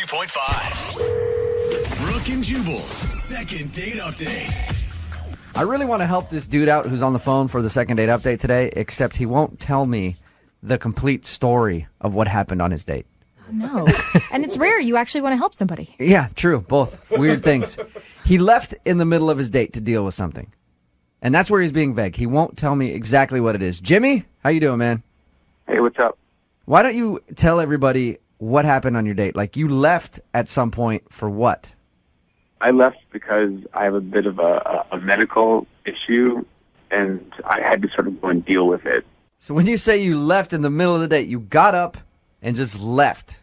92.5. Brooke and Jubal's second date update. I really want to help this dude out who's on the phone for the second date update today, except he won't tell me the complete story of what happened on his date. No. And it's rare you actually want to help somebody. Yeah, true. Both. Weird things. He left in the middle of his date to deal with something. And that's where he's being vague. He won't tell me exactly what it is. Jimmy, how you doing, man? Hey, what's up? Why don't you tell everybody what happened on your date? Like, you left at some point for what? I left because I have a bit of a medical issue, and I had to sort of go and deal with it. So when you say you left in the middle of the date, you got up and just left.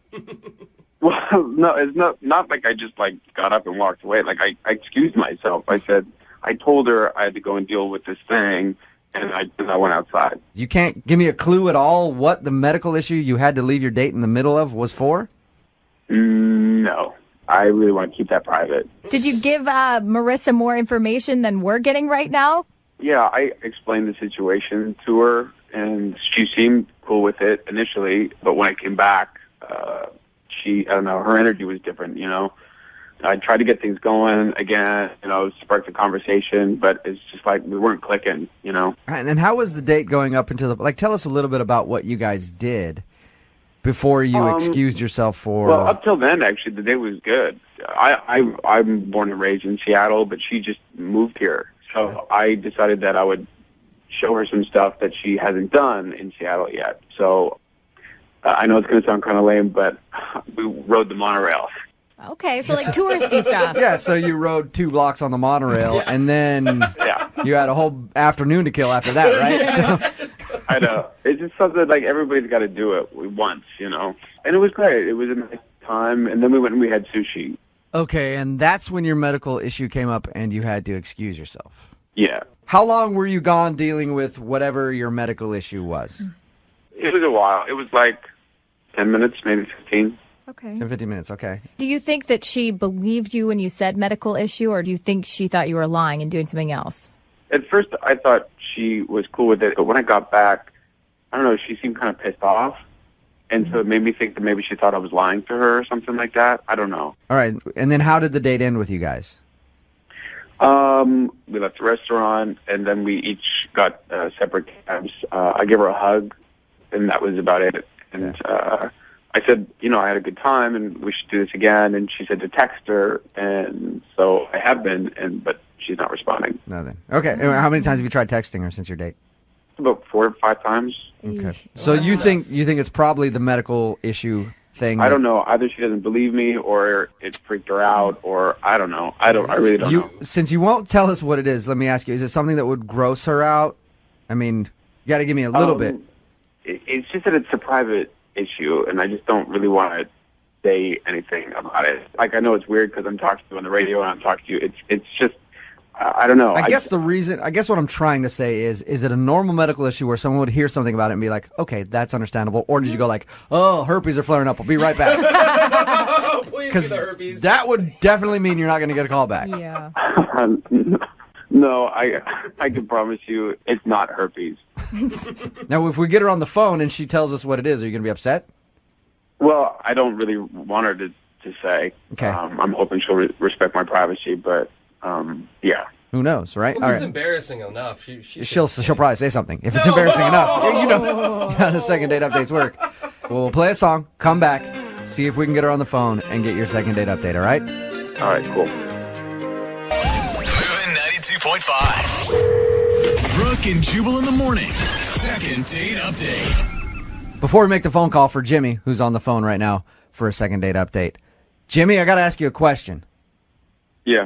Well, no, it's not like I just got up and walked away. Like I excused myself. I told her I had to go and deal with this thing, and I went outside. You can't give me a clue at all what the medical issue you had to leave your date in the middle of was for? No, I really want to keep that private. Did you give Marissa more information than we're getting right now? Yeah, I explained the situation to her, and she seemed cool with it initially, but when I came back, I don't know, her energy was different, you know. I tried to get things going again, spark the conversation, but it's just like we weren't clicking, you know. And then how was the date going up into tell us a little bit about what you guys did before you excused yourself for... Well, up till then, actually, the date was good. I'm born and raised in Seattle, but she just moved here. So I decided that I would show her some stuff that she hasn't done in Seattle yet. So I know it's going to sound kind of lame, but we rode the monorail. Okay, so touristy stuff. Yeah, so you rode 2 blocks on the monorail, and then you had a whole afternoon to kill after that, right? So. I know. It's just something everybody's got to do it once, you know. And it was great. It was a nice time, and then we went and we had sushi. Okay, and that's when your medical issue came up and you had to excuse yourself. Yeah. How long were you gone dealing with whatever your medical issue was? It was a while. It was 10 minutes, maybe 15. Okay. 10, 15 minutes, okay. Do you think that she believed you when you said medical issue, or do you think she thought you were lying and doing something else? At first, I thought she was cool with it, but when I got back, I don't know, she seemed kind of pissed off, and so it made me think that maybe she thought I was lying to her or something like that. I don't know. All right, and then how did the date end with you guys? We left the restaurant, and then we each got separate cabs. I gave her a hug, and that was about it. And I said, I had a good time, and we should do this again. And she said to text her, and so I have been, but she's not responding. Nothing. Okay, and how many times have you tried texting her since your date? About 4 or 5 times. Okay. So you think it's probably the medical issue thing? I don't know. Either she doesn't believe me, or it freaked her out, or I don't know. I really don't know. Since you won't tell us what it is, let me ask you: is it something that would gross her out? I mean, you got to give me a little bit. It's just that it's a private issue, and I just don't really want to say anything about it. I know it's weird because I'm talking to you on the radio and I'm talking to you. It's just, I don't know. I guess what I'm trying to say is it a normal medical issue where someone would hear something about it and be like, okay, that's understandable, or did you go oh, herpes are flaring up, I'll be right back? Please, the herpes. That would definitely mean you're not going to get a call back. Yeah. No, I can promise you it's not herpes. Now, if we get her on the phone and she tells us what it is, are you going to be upset? Well, I don't really want her to say. Okay. I'm hoping she'll respect my privacy, but yeah. Who knows, right? Well, if it's embarrassing enough, she'll probably say something. If it's embarrassing enough, you know how the second date updates work. We'll play a song, come back, see if we can get her on the phone and get your second date update, all right? All right, cool. Moving 92.5. Brooke and Jubal in the mornings. Second date update. Before we make the phone call for Jimmy, who's on the phone right now for a second date update. Jimmy, I got to ask you a question. Yeah.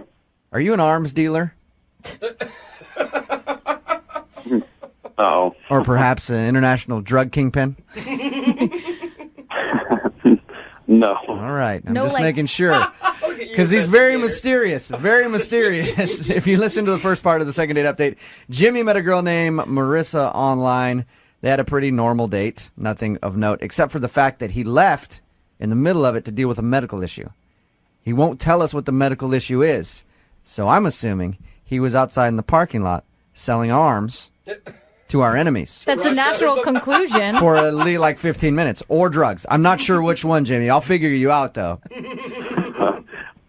Are you an arms dealer? Uh-oh. Or perhaps an international drug kingpin? No. All right. I'm just making sure. Because he's very mysterious. Very mysterious. If you listen to the first part of the second date update, Jimmy met a girl named Marissa online. They had a pretty normal date. Nothing of note, except for the fact that he left in the middle of it to deal with a medical issue. He won't tell us what the medical issue is. So I'm assuming he was outside in the parking lot selling arms to our enemies. That's the natural conclusion. For at least like 15 minutes. Or drugs. I'm not sure which one, Jimmy. I'll figure you out, though.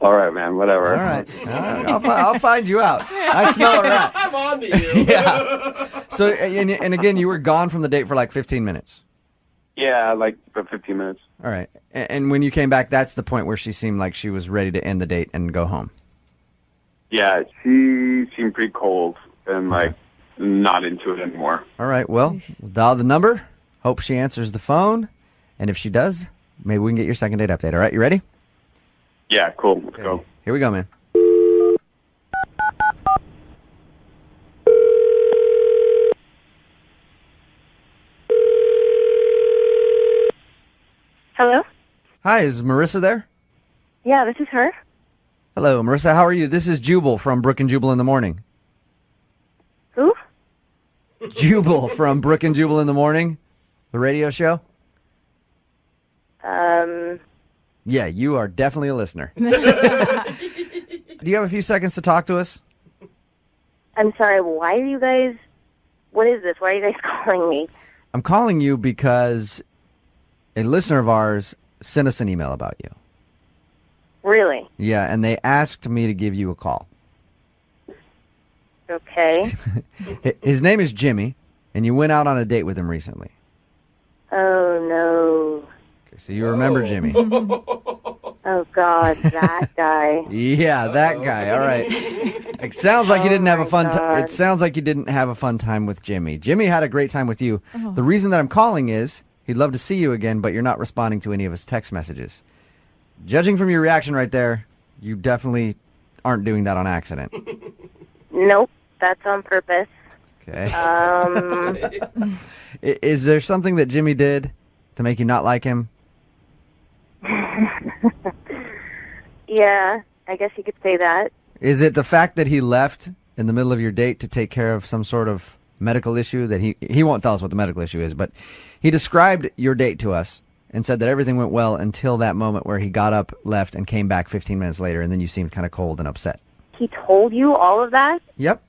All right, man. Whatever. All right. I'll find you out. I smell a rat. I'm on to you. Yeah. So, and again, you were gone from the date for like 15 minutes. Yeah, like about 15 minutes. All right. And when you came back, that's the point where she seemed like she was ready to end the date and go home. Yeah, she seemed pretty cold and like not into it anymore. All right. Well, we'll dial the number. Hope she answers the phone. And if she does, maybe we can get your second date update. All right. You ready? Yeah, cool. Let's go. Here we go, man. Hello? Hi, is Marissa there? Yeah, this is her. Hello, Marissa. How are you? This is Jubal from Brooke and Jubal in the Morning. Who? Jubal from Brooke and Jubal in the Morning, the radio show. Yeah, you are definitely a listener. Do you have a few seconds to talk to us? I'm sorry, what is this? Why are you guys calling me? I'm calling you because a listener of ours sent us an email about you. Really? Yeah, and they asked me to give you a call. Okay. His name is Jimmy, and you went out on a date with him recently. Oh, no. Okay, so you remember Jimmy. Oh, God, that guy. Yeah, that guy. All right. It sounds like you didn't have a fun time. It sounds like you didn't have a fun time with Jimmy. Jimmy had a great time with you. Oh. The reason that I'm calling is he'd love to see you again, but you're not responding to any of his text messages. Judging from your reaction right there, you definitely aren't doing that on accident. Nope, that's on purpose. Okay. Is there something that Jimmy did to make you not like him? Yeah, I guess you could say that. Is it the fact that he left in the middle of your date to take care of some sort of medical issue that he won't tell us what the medical issue is, but he described your date to us and said that everything went well until that moment where he got up, left, and came back 15 minutes later, and then you seemed kind of cold and upset. He told you all of that? Yep.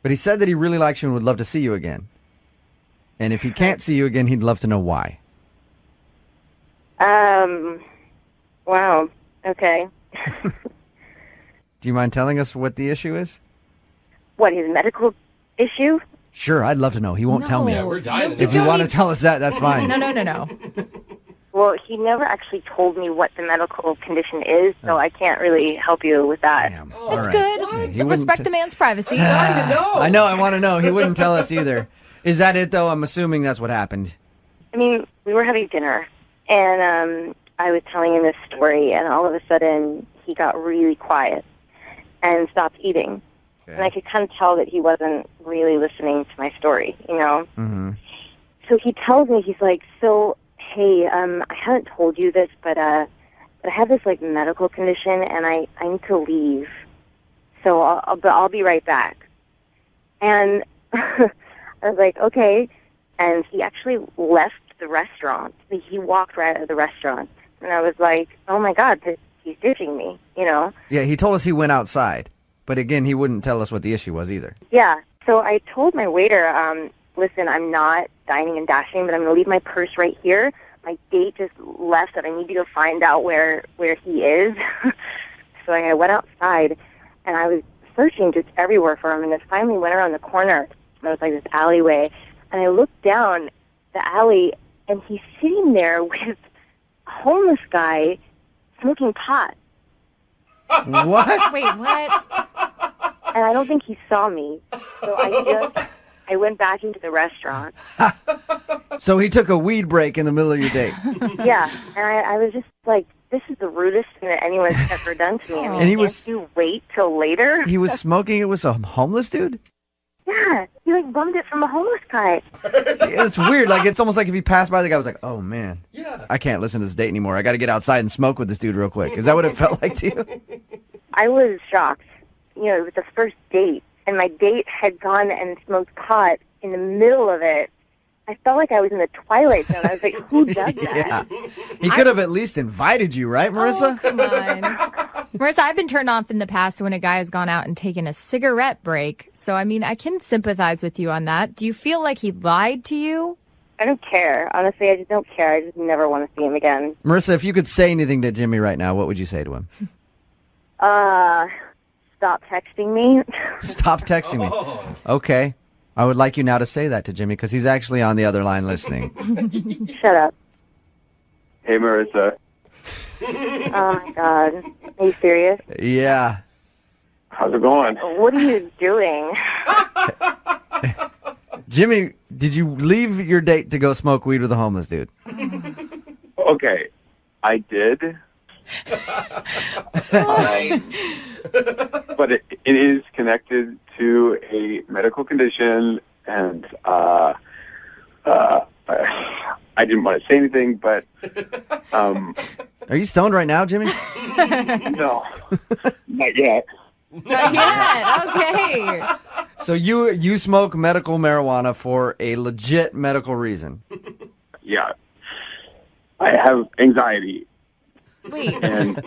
But he said that he really likes you and would love to see you again. And if he can't see you again, he'd love to know why. Wow. Okay. Do you mind telling us what the issue is? What, his medical issue? Sure, I'd love to know. He won't tell me. Yeah, we're dying. If you want to tell us that, that's fine. No. Well, he never actually told me what the medical condition is, so I can't really help you with that. Damn. It's All good. He wouldn't Respect the man's privacy. I know, I want to know. He wouldn't tell us either. Is that it, though? I'm assuming that's what happened. I mean, we were having dinner, and I was telling him this story, and all of a sudden, he got really quiet and stopped eating. Okay. And I could kind of tell that he wasn't really listening to my story, you know? Mm-hmm. So he tells me, he's like, so, hey, I haven't told you this, but I have this, like, medical condition, and I need to leave. So I'll be right back. And I was like, okay. And he actually left the restaurant. He walked right out of the restaurant. And I was like, oh, my God, he's ditching me, you know? Yeah, he told us he went outside. But again, he wouldn't tell us what the issue was either. Yeah. So I told my waiter, listen, I'm not dining and dashing, but I'm going to leave my purse right here. My date just left, and I need you to find out where he is. So I went outside, and I was searching just everywhere for him, and then finally went around the corner. There was like this alleyway, and I looked down the alley, and he's sitting there with a homeless guy smoking pot. What? Wait, what? And I don't think he saw me, so I went back into the restaurant. So he took a weed break in the middle of your date. Yeah, and I was just like, this is the rudest thing that anyone's ever done to me. I mean, can't you wait till later? He was smoking it with some homeless dude? Yeah, he like bummed it from a homeless guy. It's weird. Like, it's almost like if he passed by, the guy was like, oh, man, yeah, I can't listen to this date anymore. I got to get outside and smoke with this dude real quick. Is that what it felt like to you? I was shocked. You know, it was the first date, and my date had gone and smoked pot in the middle of it. I felt like I was in the Twilight Zone. I was like, who does that? Yeah. He could have at least invited you, right, Marissa? Oh, come on. Marissa, I've been turned off in the past when a guy has gone out and taken a cigarette break. So, I mean, I can sympathize with you on that. Do you feel like he lied to you? I don't care. Honestly, I just don't care. I just never want to see him again. Marissa, if you could say anything to Jimmy right now, what would you say to him? Stop texting me. Stop texting me. Okay. I would like you now to say that to Jimmy because he's actually on the other line listening. Shut up. Hey, Marissa. Oh, my God. Are you serious? Yeah. How's it going? What are you doing? Jimmy, did you leave your date to go smoke weed with a homeless dude? Okay, I did. Nice. But it is connected to a medical condition, and I didn't want to say anything, but Are you stoned right now, Jimmy? no, not yet. Not yet. Okay. So you smoke medical marijuana for a legit medical reason. Yeah, I have anxiety, Wait. and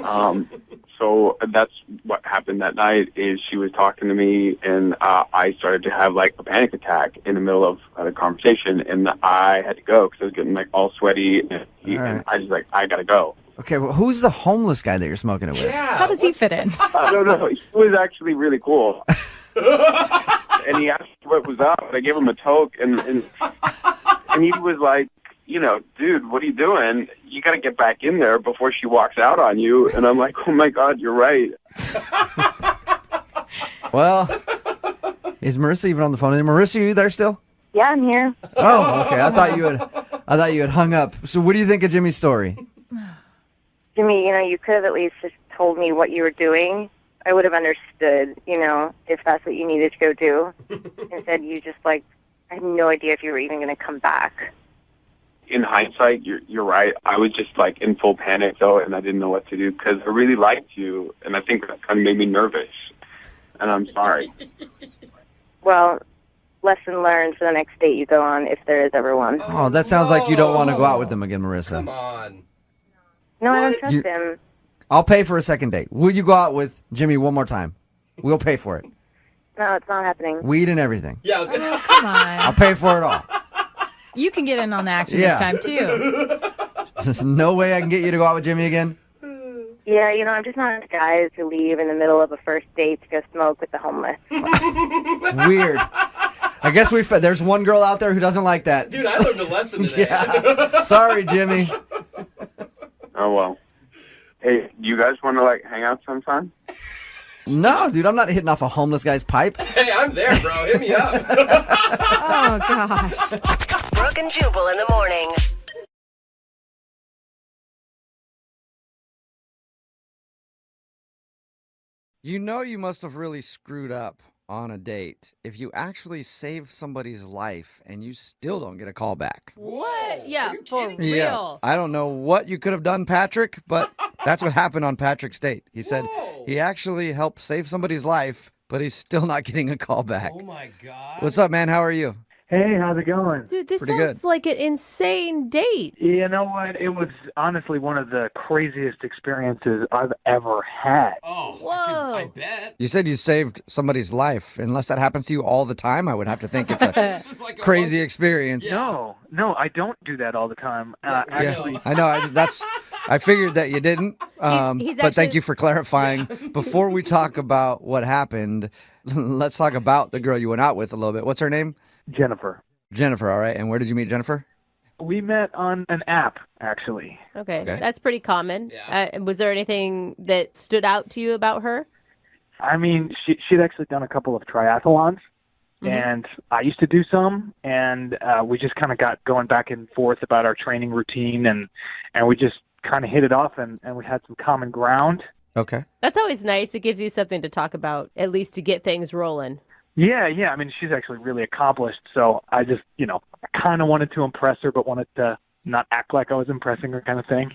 so that's what happened that night. Is she was talking to me, and I started to have like a panic attack in the middle of the conversation, and I had to go because I was getting like all sweaty, and I was like, I gotta go. Okay, well, who's the homeless guy that you're smoking it with? Yeah. How does he fit in? I don't know. He was actually really cool. And he asked what was up. I gave him a toke, and he was like, you know, dude, what are you doing? You got to get back in there before she walks out on you. And I'm like, oh, my God, you're right. Well, is Marissa even on the phone? Marissa, are you there still? Yeah, I'm here. Oh, okay. I thought you had hung up. So what do you think of Jimmy's story? Jimmy, you could have at least just told me what you were doing. I would have understood, if that's what you needed to go do. Instead, you just, I had no idea if you were even going to come back. In hindsight, you're right. I was just, in full panic, though, and I didn't know what to do because I really liked you, and I think that kind of made me nervous. And I'm sorry. Well, lesson learned for the next date you go on, if there is ever one. Oh, that sounds like you don't want to go out with him again, Marissa. Come on. No, I don't trust him. I'll pay for a second date. Will you go out with Jimmy one more time? We'll pay for it. No, it's not happening. Weed and everything. Yeah. Come on. I'll pay for it all. You can get in on the action Yeah. this time, too. There's no way I can get you to go out with Jimmy again? Yeah, I'm just not a guy to leave in the middle of a first date to go smoke with the homeless. Weird. I guess there's one girl out there who doesn't like that. Dude, I learned a lesson today. Yeah. Sorry, Jimmy. Oh, well. Hey, you guys want to, hang out sometime? No, dude, I'm not hitting off a homeless guy's pipe. Hey, I'm there, bro. Hit me up. Oh, gosh. Brooke and Jubal in the morning. You know you must have really screwed up on a date if you actually save somebody's life and you still don't get a call back. What? Yeah, for real. Yeah. I don't know what you could have done, Patrick, but that's what happened on Patrick's date. He said he actually helped save somebody's life, but he's still not getting a call back. Oh, my God. What's up, man? How are you? Hey, how's it going? Dude, this Pretty sounds good. like an insane date. You know what? It was honestly one of the craziest experiences I've ever had. Oh, Whoa. I bet. You said you saved somebody's life. Unless that happens to you all the time, I would have to think it's a This is like a crazy once- experience. No, I don't do that all the time. Actually, I know. I figured that you didn't. He's But thank actually- you for clarifying. Before we talk about what happened, let's talk about the girl you went out with a little bit. What's her name? Jennifer. Jennifer. All right. And where did you meet Jennifer? We met on an app, actually. Okay, that's pretty common. Yeah. Was there anything that stood out to you about her? I mean, she'd actually done a couple of triathlons, and I used to do some, and we just kind of got going back and forth about our training routine, and we just kind of hit it off, and we had some common ground. Okay. That's always nice. It gives you something to talk about, at least to get things rolling. Yeah. I mean, she's actually really accomplished, so I just, kind of wanted to impress her, but wanted to not act like I was impressing her kind of thing,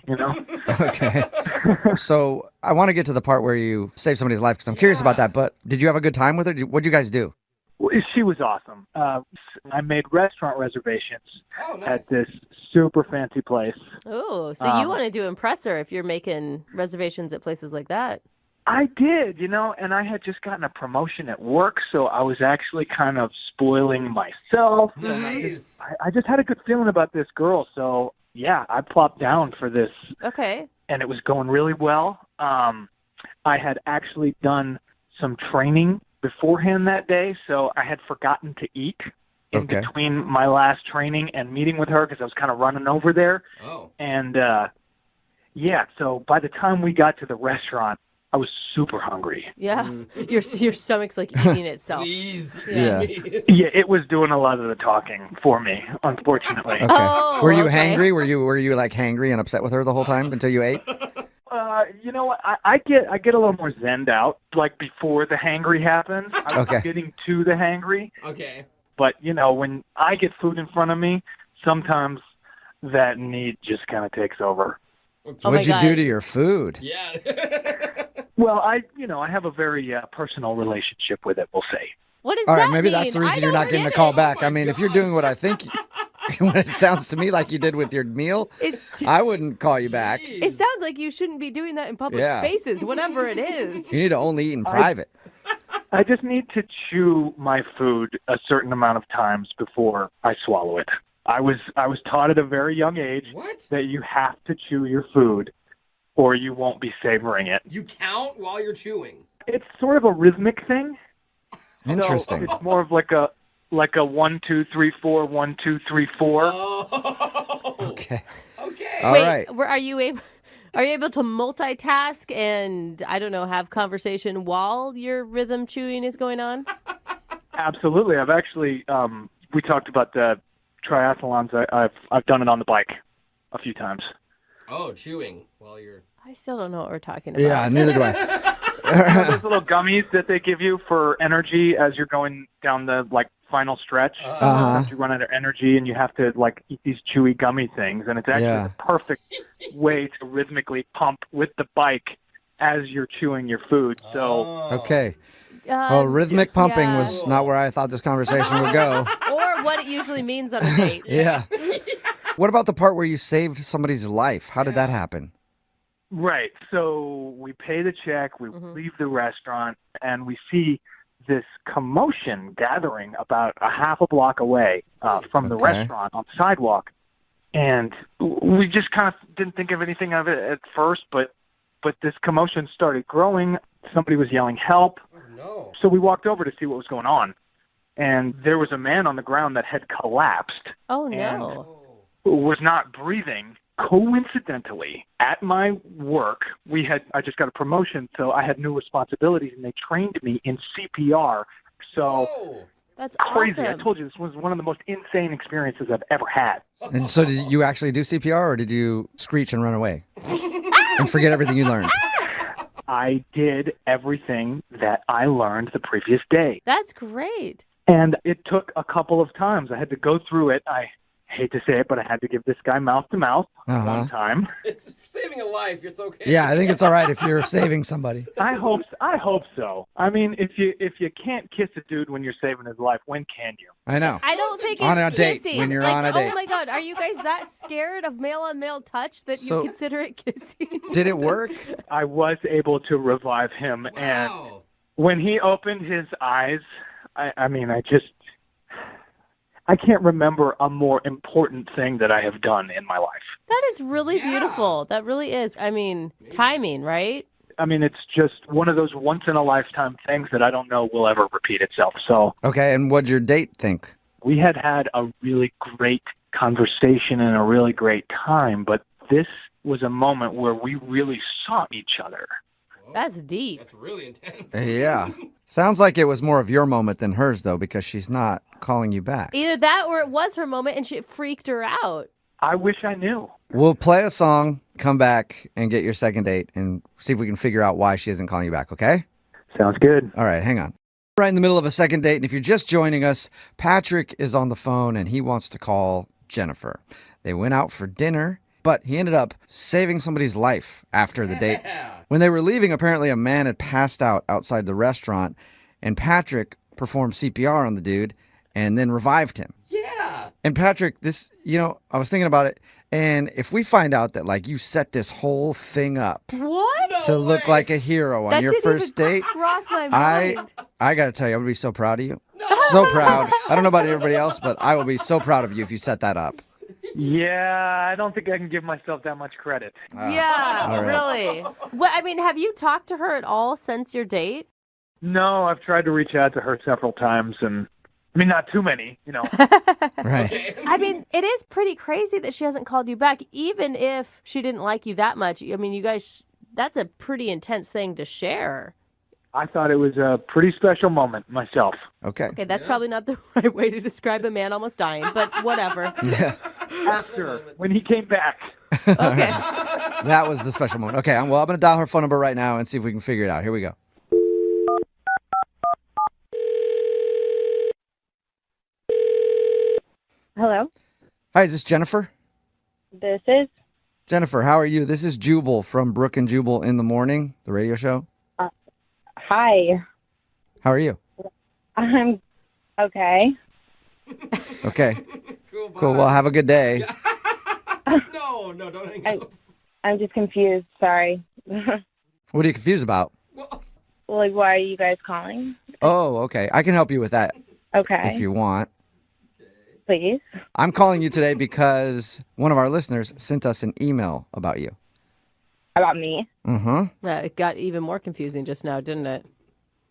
Okay. So I want to get to the part where you saved somebody's life because I'm curious about that. But did you have a good time with her? What'd you guys do? Well, she was awesome. I made restaurant reservations Oh, nice. at this super fancy place. Oh, so you wanted to impress her if you're making reservations at places like that. I did, and I had just gotten a promotion at work, so I was actually kind of spoiling myself. Nice. I just had a good feeling about this girl, so yeah, I plopped down for this. Okay. And it was going really well. I had actually done some training beforehand that day, so I had forgotten to eat in between my last training and meeting with her because I was kind of running over there. Oh. And, so by the time we got to the restaurant, I was super hungry. Yeah. Your stomach's like eating itself. Please. Yeah. Yeah, it was doing a lot of the talking for me, unfortunately. Okay. Oh, were you okay. hangry? Were you like hangry and upset with her the whole time until you ate? You know what? I get a little more zenned out, like before the hangry happens. I was getting to the hangry. Okay. But, when I get food in front of me, sometimes that need just kind of takes over. Oh What'd you my do God. to your food? Yeah. Well, I have a very personal relationship with it, we'll say. What does All that right, maybe mean? that's the reason I you're don't not getting get the call it. back. Oh I my mean, if you're God. doing what I think, what it sounds to me like you did with your meal, I wouldn't call you back. It sounds like you shouldn't be doing that in public spaces, whatever it is. You need to only eat in private. I just need to chew my food a certain amount of times before I swallow it. I was taught at a very young age that you have to chew your food or you won't be savoring it. You count while you're chewing. It's sort of a rhythmic thing. Interesting. So it's more of like a 1, 2, 3, 4, 1, 2, 3, 4. Oh. Okay. Okay. All Wait, right. are you able to multitask and, I don't know, have conversation while your rhythm chewing is going on? Absolutely. I've actually we talked about the triathlons. I've done it on the bike a few times. Oh, chewing while you're... I still don't know what we're talking about. Yeah, neither do I. Those little gummies that they give you for energy as you're going down the final stretch. You run out of energy and you have to eat these chewy gummy things, and it's actually the perfect way to rhythmically pump with the bike as you're chewing your food. So Okay. Well, rhythmic pumping was not where I thought this conversation would go. Or what it usually means on a date. Yeah. What about the part where you saved somebody's life? How did that happen? Right. So we pay the check, we leave the restaurant, and we see this commotion gathering about a half a block away from the restaurant on the sidewalk. And we just kind of didn't think of anything of it at first, but this commotion started growing. Somebody was yelling, "Help." Oh, no. So we walked over to see what was going on. And there was a man on the ground that had collapsed. Oh, no. And was not breathing. Coincidentally, at my work, I just got a promotion, so I had new responsibilities, and they trained me in CPR. So that's crazy. awesome. I told you this was one of the most insane experiences I've ever had. And so did you actually do CPR, or did you screech and run away and forget everything you learned? I did everything that I learned the previous day. That's great. And it took a couple of times. I had to go through it. I hate to say it, but I had to give this guy mouth-to-mouth one time. It's saving a life. It's okay. Yeah, I think it's all right if you're saving somebody. I hope so. I mean, if you can't kiss a dude when you're saving his life, when can you? I know. I don't think On it's a date, kissing. when you're on a date. Oh my God, are you guys that scared of male-on-male touch that you So- consider it kissing? Did it work? I was able to revive him, and Wow. when he opened his eyes, I can't remember a more important thing that I have done in my life. That is really beautiful. That really is. I mean, timing, right? I mean, it's just one of those once-in-a-lifetime things that I don't know will ever repeat itself. So Okay, and what'd your date think? we had a really great conversation and a really great time, but this was a moment where we really saw each other. That's deep. That's really intense. Yeah. Sounds like it was more of your moment than hers, though, because she's not calling you back. Either that or it was her moment and she freaked her out. I wish I knew. We'll play a song, come back, and get your second date, and see if we can figure out why she isn't calling you back, okay? Sounds good. All right, hang on. Right in the middle of a second date, and if you're just joining us, Patrick is on the phone, and he wants to call Jennifer. They went out for dinner, but he ended up saving somebody's life after the date. When they were leaving, apparently a man had passed out outside the restaurant, and Patrick performed CPR on the dude and then revived him. Yeah. And Patrick, I was thinking about it. And if we find out that like you set this whole thing up What? to look like a hero on That your didn't first even date, cross my mind. I got to tell you, I would be so proud of you. So proud. I don't know about everybody else, but I will be so proud of you if you set that up. Yeah, I don't think I can give myself that much credit. Yeah, all right. really. Well, I mean, have you talked to her at all since your date? No, I've tried to reach out to her several times, and I mean, not too many, you know. Right. I mean, it is pretty crazy that she hasn't called you back, even if she didn't like you that much. I mean, you guys, that's a pretty intense thing to share. I thought it was a pretty special moment myself. Okay. Okay, that's probably not the right way to describe a man almost dying, but whatever. Yeah. After, when he came back. Okay. That was the special moment. Okay, well, I'm going to dial her phone number right now and see if we can figure it out. Here we go. Hello, Hi, is this Jennifer? this is. Jennifer, how are you? This is Jubal from Brooke and Jubal in the Morning, the radio show. Hi, How are you? I'm okay. Okay. Cool. Cool. Well, have a good day. No, don't hang up. I'm just confused. Sorry. What are you confused about? Well, Like, why are you guys calling? Oh, okay. I can help you with that Okay, if you want. please. I'm calling you today because one of our listeners sent us an email about you. About me? Mm-hmm. It got even more confusing just now, didn't it?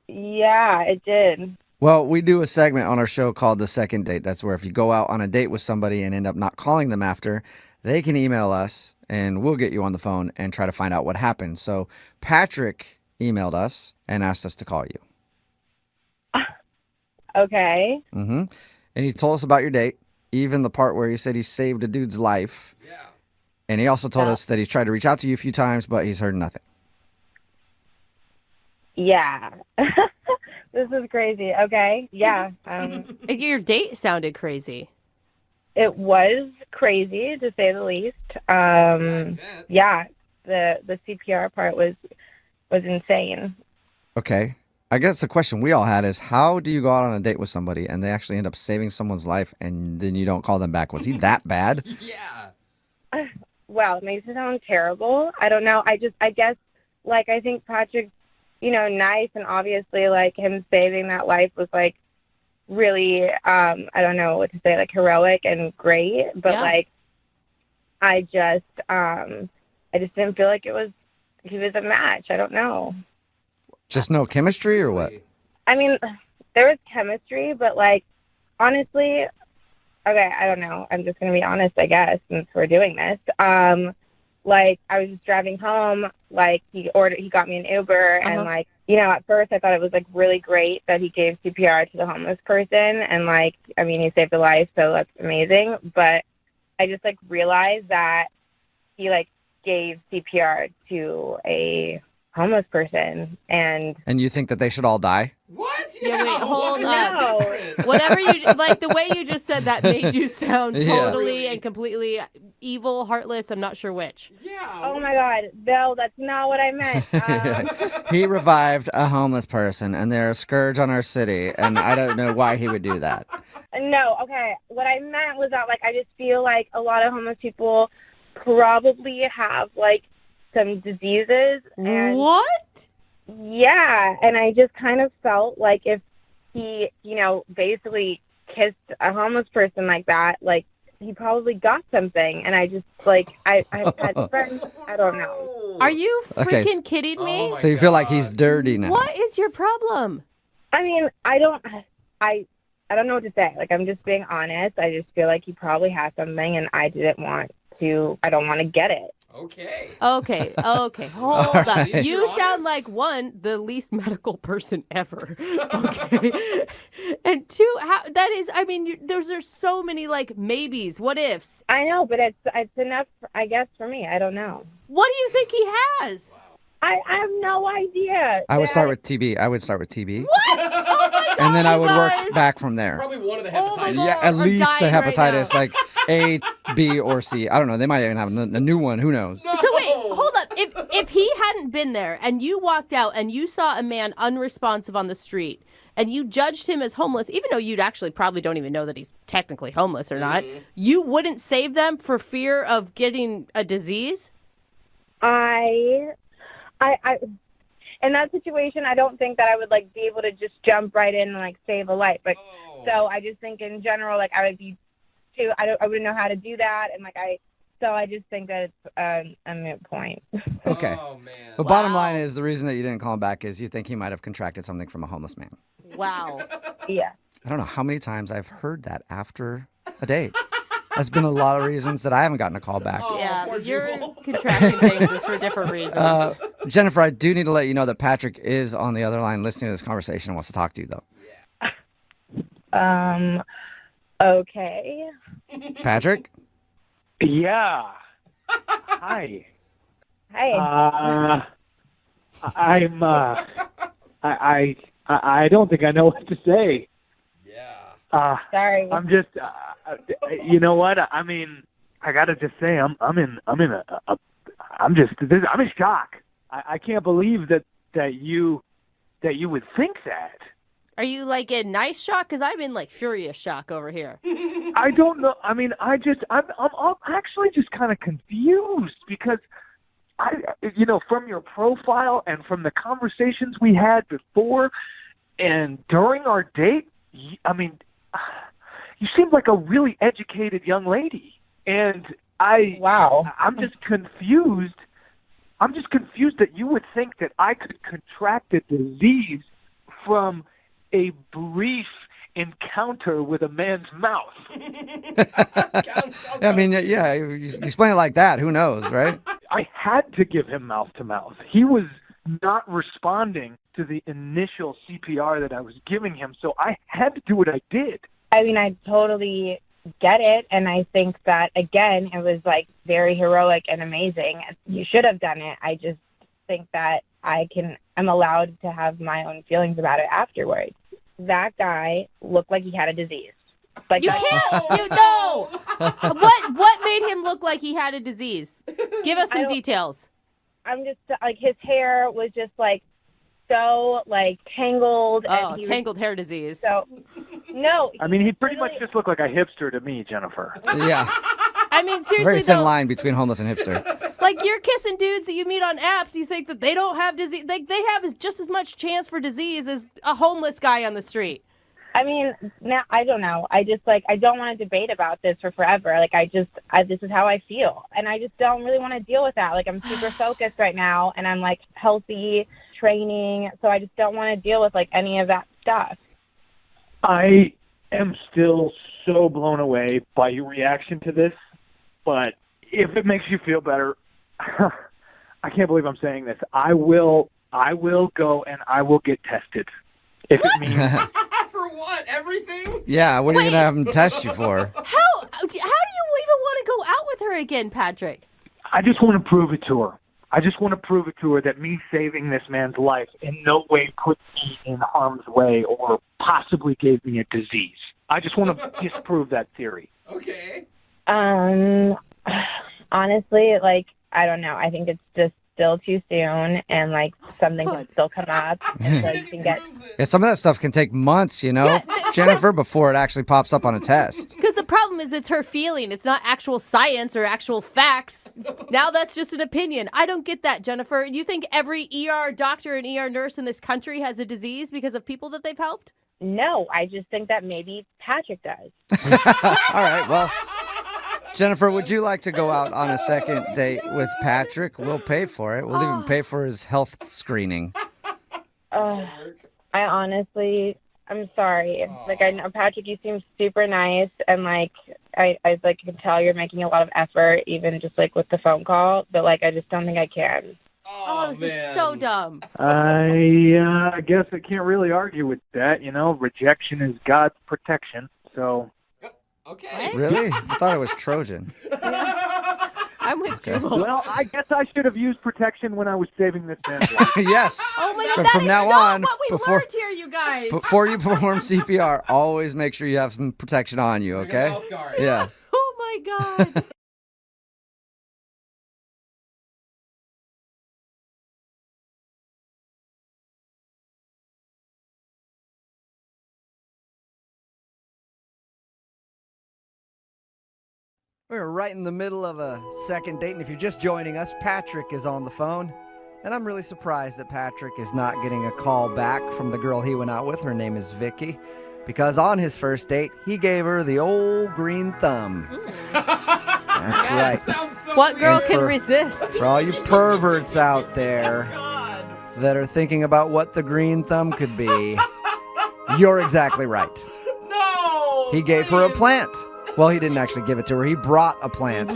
Yeah, it did. Well, we do a segment on our show called The Second Date. That's where if you go out on a date with somebody and end up not calling them after, they can email us and we'll get you on the phone and try to find out what happened. So Patrick emailed us and asked us to call you. Okay. Mm-hmm. And he told us about your date, even the part where he said he saved a dude's life. yeah. And he also told us that he's tried to reach out to you a few times, but he's heard nothing. Yeah. This is crazy. Okay. Yeah. Your date sounded crazy. It was crazy to say the least. Yeah. The CPR part was insane. Okay. I guess the question we all had is, how do you go out on a date with somebody and they actually end up saving someone's life and then you don't call them back? Was he that bad? Yeah. Wow, it makes it sound terrible. I don't know. I guess, like, I think Patrick's, nice, and obviously, like, him saving that life was, like, really, I don't know what to say, like, heroic and great. But, like, I just didn't feel like he was a match. I don't know. Just no chemistry or what? I mean, there was chemistry, but, like, honestly, okay, I don't know. I'm just going to be honest, I guess, since we're doing this. Like, I was just driving home, like, he got me an Uber, and, like, at first I thought it was, like, really great that he gave CPR to the homeless person, and, like, I mean, he saved a life, so that's amazing, but I just, like, realized that he, like, gave CPR to a homeless person, and you think that they should all die? What? Yeah, wait, hold up. Different. Whatever you like, the way you just said that made you sound Yeah. totally and completely evil, heartless. I'm not sure which. Yeah. oh my God, no, that's not what I meant. He revived a homeless person and they're a scourge on our city, and I don't know why he would do that. No, okay, what I meant was that, like, I just feel like a lot of homeless people probably have, like, some diseases. And What? yeah, and I just kind of felt like if he, basically kissed a homeless person like that, like, he probably got something. And I just, like, I've had friends, I don't know. Are you Okay, freaking kidding me? Oh my So you feel like he's dirty now? What is your problem? I mean, I don't know what to say. Like, I'm just being honest. I just feel like he probably has something, and I don't want to get it. Okay. Okay, hold right. up. You're You sound honest? like, one, the least medical person ever. Okay. And two, that is, I mean, those are so many, like, maybes, what ifs. I know, but it's enough, I guess, for me. I don't know. What do you think he has? I have no idea. I would start with TB. What? Oh my God, And then I you would guys. work back from there. Probably one of the Oh my hepatitis. God. Yeah, at I'm least a dying right hepatitis, now. like A, B, or C. I don't know. They might even have a new one. Who knows? No. So wait, hold up. If he hadn't been there and you walked out and you saw a man unresponsive on the street and you judged him as homeless, even though you'd actually probably don't even know that he's technically homeless or not, you wouldn't save them for fear of getting a disease? I in that situation, I don't think that I would like be able to just jump right in and like save a life. Like, so I just think in general, like I would be too. I wouldn't know how to do that, and so I just think that it's a moot point. Okay. Oh, man. But bottom line is the reason that you didn't call him back is you think he might have contracted something from a homeless man. Wow. Yeah. I don't know how many times I've heard that after a date. That's been a lot of reasons that I haven't gotten a call back. Yeah, but you're contracting things is for different reasons. Jennifer, I do need to let you know that Patrick is on the other line listening to this conversation and wants to talk to you, though. Okay. Patrick? Yeah. Hi. Hey. I don't think I know what to say. Yeah. Sorry. I'm just, you know what? I mean, I gotta just say, I'm in shock. I can't believe that you would think that. Are you like in nice shock? Because I'm in like furious shock over here. I don't know. I mean, I'm actually just kind of confused because from your profile and from the conversations we had before and during our date, you seem like a really educated young lady, and I'm just confused. I'm just confused that you would think that I could contract a disease from a brief encounter with a man's mouth. I mean, yeah, you explain it like that. Who knows, right? I had to give him mouth to mouth. He was not responding to the initial CPR that I was giving him, so I had to do what I did. I mean, I totally get it, and I think that, again, it was, like, very heroic and amazing. You should have done it. I just think that I'm allowed to have my own feelings about it afterwards. That guy looked like he had a disease. Like you can't. No. What made him look like he had a disease? Give us some details. I'm just like his hair was just like so like tangled. Oh, and tangled hair disease. So no. I mean, he pretty much just looked like a hipster to me, Jennifer. Yeah. I mean, seriously, very thin line between homeless and hipster. Like, you're kissing dudes that you meet on apps, you think that they don't have disease. Like, they have just as much chance for disease as a homeless guy on the street. I mean, now I don't know. I just I don't want to debate about this for forever. Like, this is how I feel. And I just don't really want to deal with that. Like, I'm super focused right now, and I'm like healthy, training. So I just don't want to deal with like any of that stuff. I am still so blown away by your reaction to this. But if it makes you feel better, I can't believe I'm saying this. I will go and I will get tested. If it means For what? Everything? Yeah, what are you going to have them test you for? How do you even want to go out with her again, Patrick? I just want to prove it to her. I just want to prove it to her that me saving this man's life in no way put me in harm's way or possibly gave me a disease. I just want to disprove that theory. Okay. Honestly, like, I don't know. I think it's just still too soon, and like something can still come up, and so you can get. Yeah, some of that stuff can take months, Jennifer, before it actually pops up on a test. Because the problem is it's her feeling. It's not actual science or actual facts. Now that's just an opinion. I don't get that, Jennifer. You think every ER doctor and ER nurse in this country has a disease because of people that they've helped? No, I just think that maybe Patrick does. All right, well, Jennifer, would you like to go out on a second date with Patrick? We'll pay for it. We'll even pay for his health screening. I honestly, I'm sorry. Like, I know, Patrick, you seem super nice, and like I like can tell you're making a lot of effort, even just like with the phone call. But like, I just don't think I can. Oh, this is so dumb. I guess I can't really argue with that. Rejection is God's protection. So. Okay. Really? I thought it was Trojan. I'm with Jubal. Well, I guess I should have used protection when I was saving this man's life. Yes. Oh my God, But that from is now not on, what we learned here, you guys. Before you perform CPR, always make sure you have some protection on you, okay? Mouth guard. Yeah. Oh my God. We're right in the middle of a second date, and if you're just joining us, Patrick is on the phone. And I'm really surprised that Patrick is not getting a call back from the girl he went out with. Her name is Vicky. Because on his first date, he gave her the old green thumb. That's right. So what girl can resist? For all you perverts out there that are thinking about what the green thumb could be, you're exactly right. No! He gave her a plant. Well, he didn't actually give it to her. He brought a plant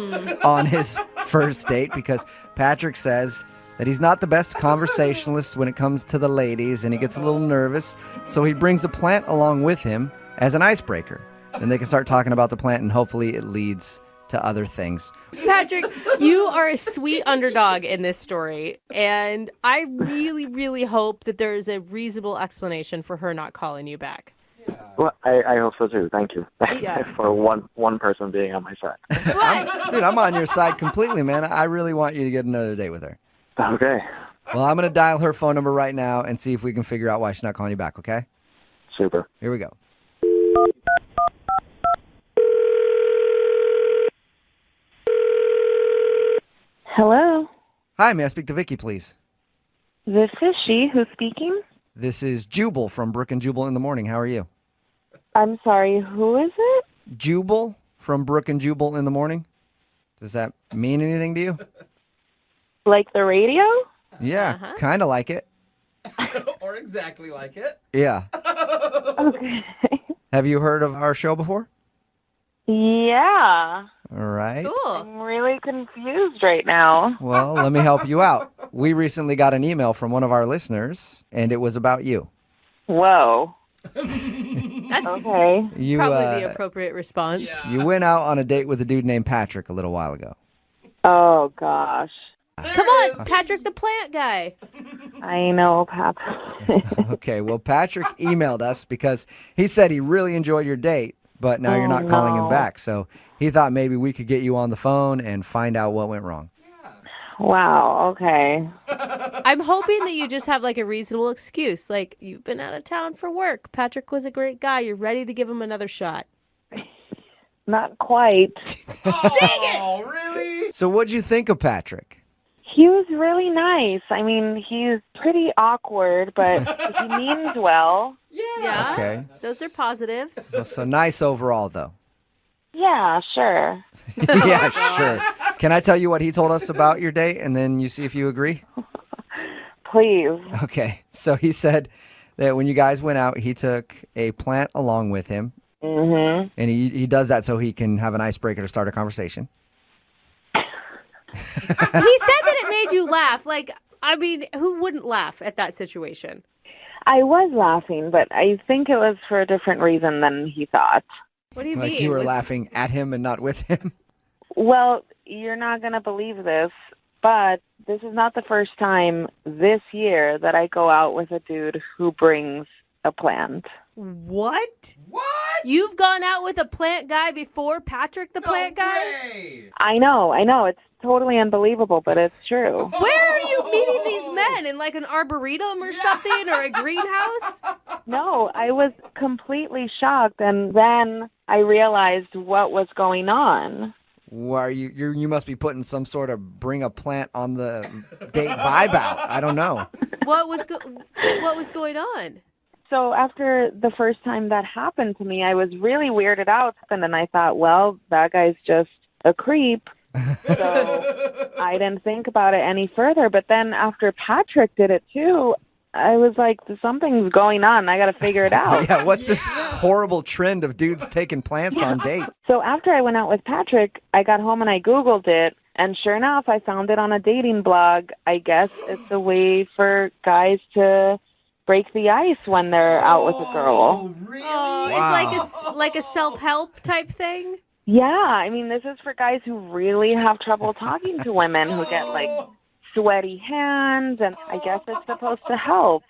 on his first date because Patrick says that he's not the best conversationalist when it comes to the ladies, and he gets a little nervous. So he brings a plant along with him as an icebreaker. Then they can start talking about the plant, and hopefully it leads to other things. Patrick, you are a sweet underdog in this story, and I really, really hope that there is a reasonable explanation for her not calling you back. Well, I hope so too. Thank you Yeah. for one person being on my side. I'm on your side completely, man. I really want you to get another date with her. Okay. Well, I'm going to dial her phone number right now and see if we can figure out why she's not calling you back, okay? Super. Here we go. Hello. Hi, may I speak to Vicky, please? This is she who's speaking. This is Jubal from Brooke and Jubal in the morning. How are you? I'm sorry, who is it? Jubal from Brooke and Jubal in the morning. Does that mean anything to you? Like the radio? Yeah, kind of like it. Or exactly like it. Yeah. Okay. Have you heard of our show before? Yeah. All right. Cool. I'm really confused right now. Well, let me help you out. We recently got an email from one of our listeners, and it was about you. Whoa. That's Okay. You, probably the appropriate response. You went out on a date with a dude named Patrick a little while ago. Oh, gosh. Come on, Patrick the plant guy. I know, Pap. Okay, well, Patrick emailed us because he said he really enjoyed your date, but now you're not calling him back. So he thought maybe we could get you on the phone and find out what went wrong. Wow, okay. I'm hoping that you just have like a reasonable excuse. Like, you've been out of town for work. Patrick was a great guy. You're ready to give him another shot. Not quite. Oh, really? So what'd you think of Patrick? He was really nice. I mean, he's pretty awkward, but he means well. Yeah. Okay. Those are positives. So nice overall, though. Yeah, sure. Yeah, sure. Can I tell you what he told us about your date, and then you see if you agree? Please. Okay. So he said that when you guys went out, he took a plant along with him. Mm-hmm. And he does that so he can have an icebreaker to start a conversation. He said that it made you laugh. Like, I mean, who wouldn't laugh at that situation? I was laughing, but I think it was for a different reason than he thought. What do you Like mean? you were laughing at him and not with him? Well, you're not going to believe this, but this is not the first time this year that I go out with a dude who brings a plant. What? What? You've gone out with a plant guy before Patrick the plant guy? Way. I know. It's totally unbelievable, but it's true. Where are you meeting these men? In like an arboretum or something, or a greenhouse? No, I was completely shocked, and then I realized what was going on. Where you must be putting some sort of bring a plant on the date vibe out. I don't know. What was going on? So after the first time that happened to me, I was really weirded out, and then I thought, well, that guy's just a creep. So I didn't think about it any further. But then after Patrick did it too, I was like, something's going on. I got to figure it out. Yeah, what's this horrible trend of dudes taking plants on dates? So after I went out with Patrick, I got home and I Googled it. And sure enough, I found it on a dating blog. I guess it's a way for guys to break the ice when they're out with a girl. Really? Oh, Wow. It's like a self-help type thing? Yeah, I mean, this is for guys who really have trouble talking to women who get like sweaty hands, and I guess it's supposed to help.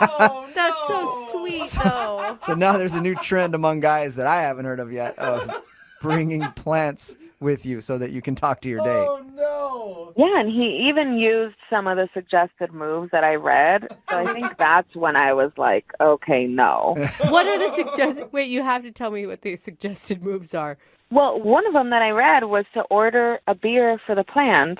Oh, That's so sweet, though. So now there's a new trend among guys that I haven't heard of yet of bringing plants with you so that you can talk to your date. Oh, no. Yeah, and he even used some of the suggested moves that I read. So I think that's when I was like, okay, no. What are the suggested... Wait, you have to tell me what the suggested moves are. Well, one of them that I read was to order a beer for the plant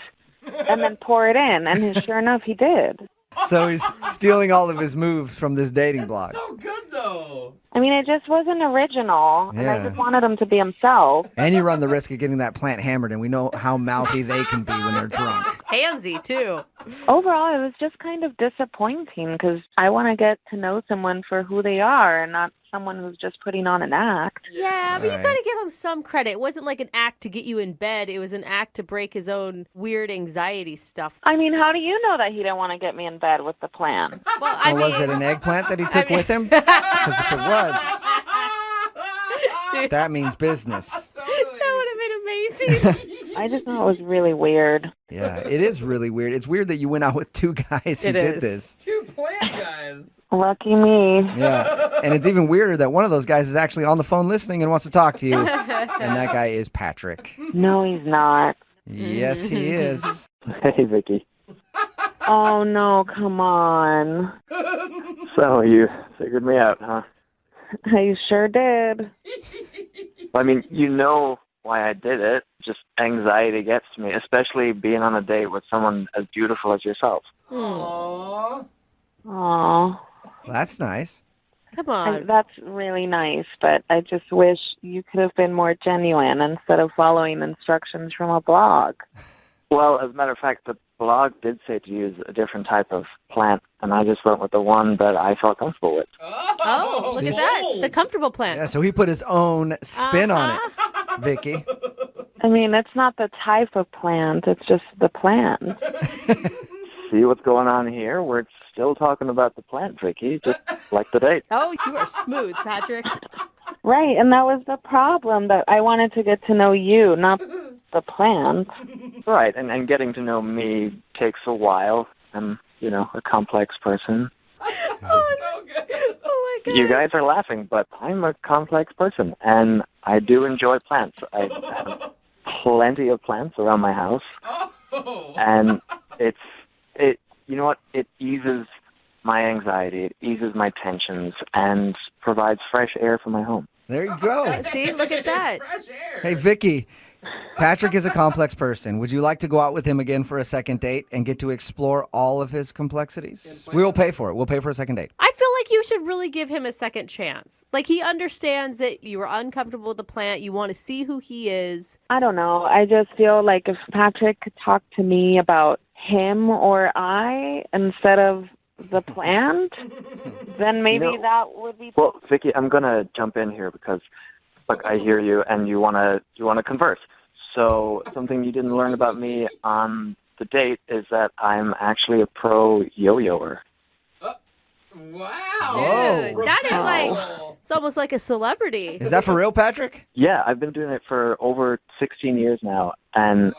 and then pour it in, and sure enough, he did. So he's stealing all of his moves from this dating blog. So good, though. I mean, it just wasn't original, and I Yeah. just wanted him to be himself. And you run the risk of getting that plant hammered, and we know how mouthy they can be when they're drunk. Handsy, too. Overall, it was just kind of disappointing because I want to get to know someone for who they are and not someone who's just putting on an act. Yeah, but you Right. gotta give him some credit. It wasn't like an act to get you in bed. It was an act to break his own weird anxiety stuff. I mean, how do you know that he didn't want to get me in bed with the plan? Well, Or was it an eggplant that he took with him? Because if it was, Dude, that means business. that would have been amazing. I just thought it was really weird. Yeah, it is really weird. It's weird that you went out with two guys who It did is. this. 2 plant guys. Lucky me. Yeah, and it's even weirder that one of those guys is actually on the phone listening and wants to talk to you. And that guy is Patrick. No, he's not. Yes, he is. Hey, Vicky. Oh, no, come on. So you figured me out, huh? I sure did. I mean, you know why I did it. Just anxiety gets to me, especially being on a date with someone as beautiful as yourself. Aww. Aw. Well, that's nice. Come on. That's really nice, but I just wish you could have been more genuine instead of following instructions from a blog. Well, as a matter of fact, the blog did say to use a different type of plant, and I just went with the one that I felt comfortable with. Oh, look at that. The comfortable plant. Yeah, so he put his own spin on it, Vicky. I mean, it's not the type of plant, it's just the plant. See what's going on here? We're still talking about the plant, Vicky, just like the date. Oh, you are smooth, Patrick. Right, and that was the problem, that I wanted to get to know you, not the plant. Right, and getting to know me takes a while. I'm, a complex person. So good. Oh, my God. You guys are laughing, but I'm a complex person, and I do enjoy plants. I have plenty of plants around my house, Oh. and you know what? It eases my anxiety, it eases my tensions, and provides fresh air for my home. There you go. See, look at that. Fresh air. Hey, Vicky, Patrick is a complex person. Would you like to go out with him again for a second date and get to explore all of his complexities? We will pay for it. We'll pay for a second date. I feel like you should really give him a second chance. Like, he understands that you were uncomfortable with the plant. You want to see who he is. I don't know, I just feel like if Patrick could talk to me about him or I instead of the plant, then maybe that would be... Well, Vicky, I'm going to jump in here because, look, I hear you, and you want to converse. So something you didn't learn about me on the date is that I'm actually a pro yo-yoer. Wow. Whoa. Dude, that is like, it's almost like a celebrity. Is that for real, Patrick? Yeah, I've been doing it for over 16 years now, and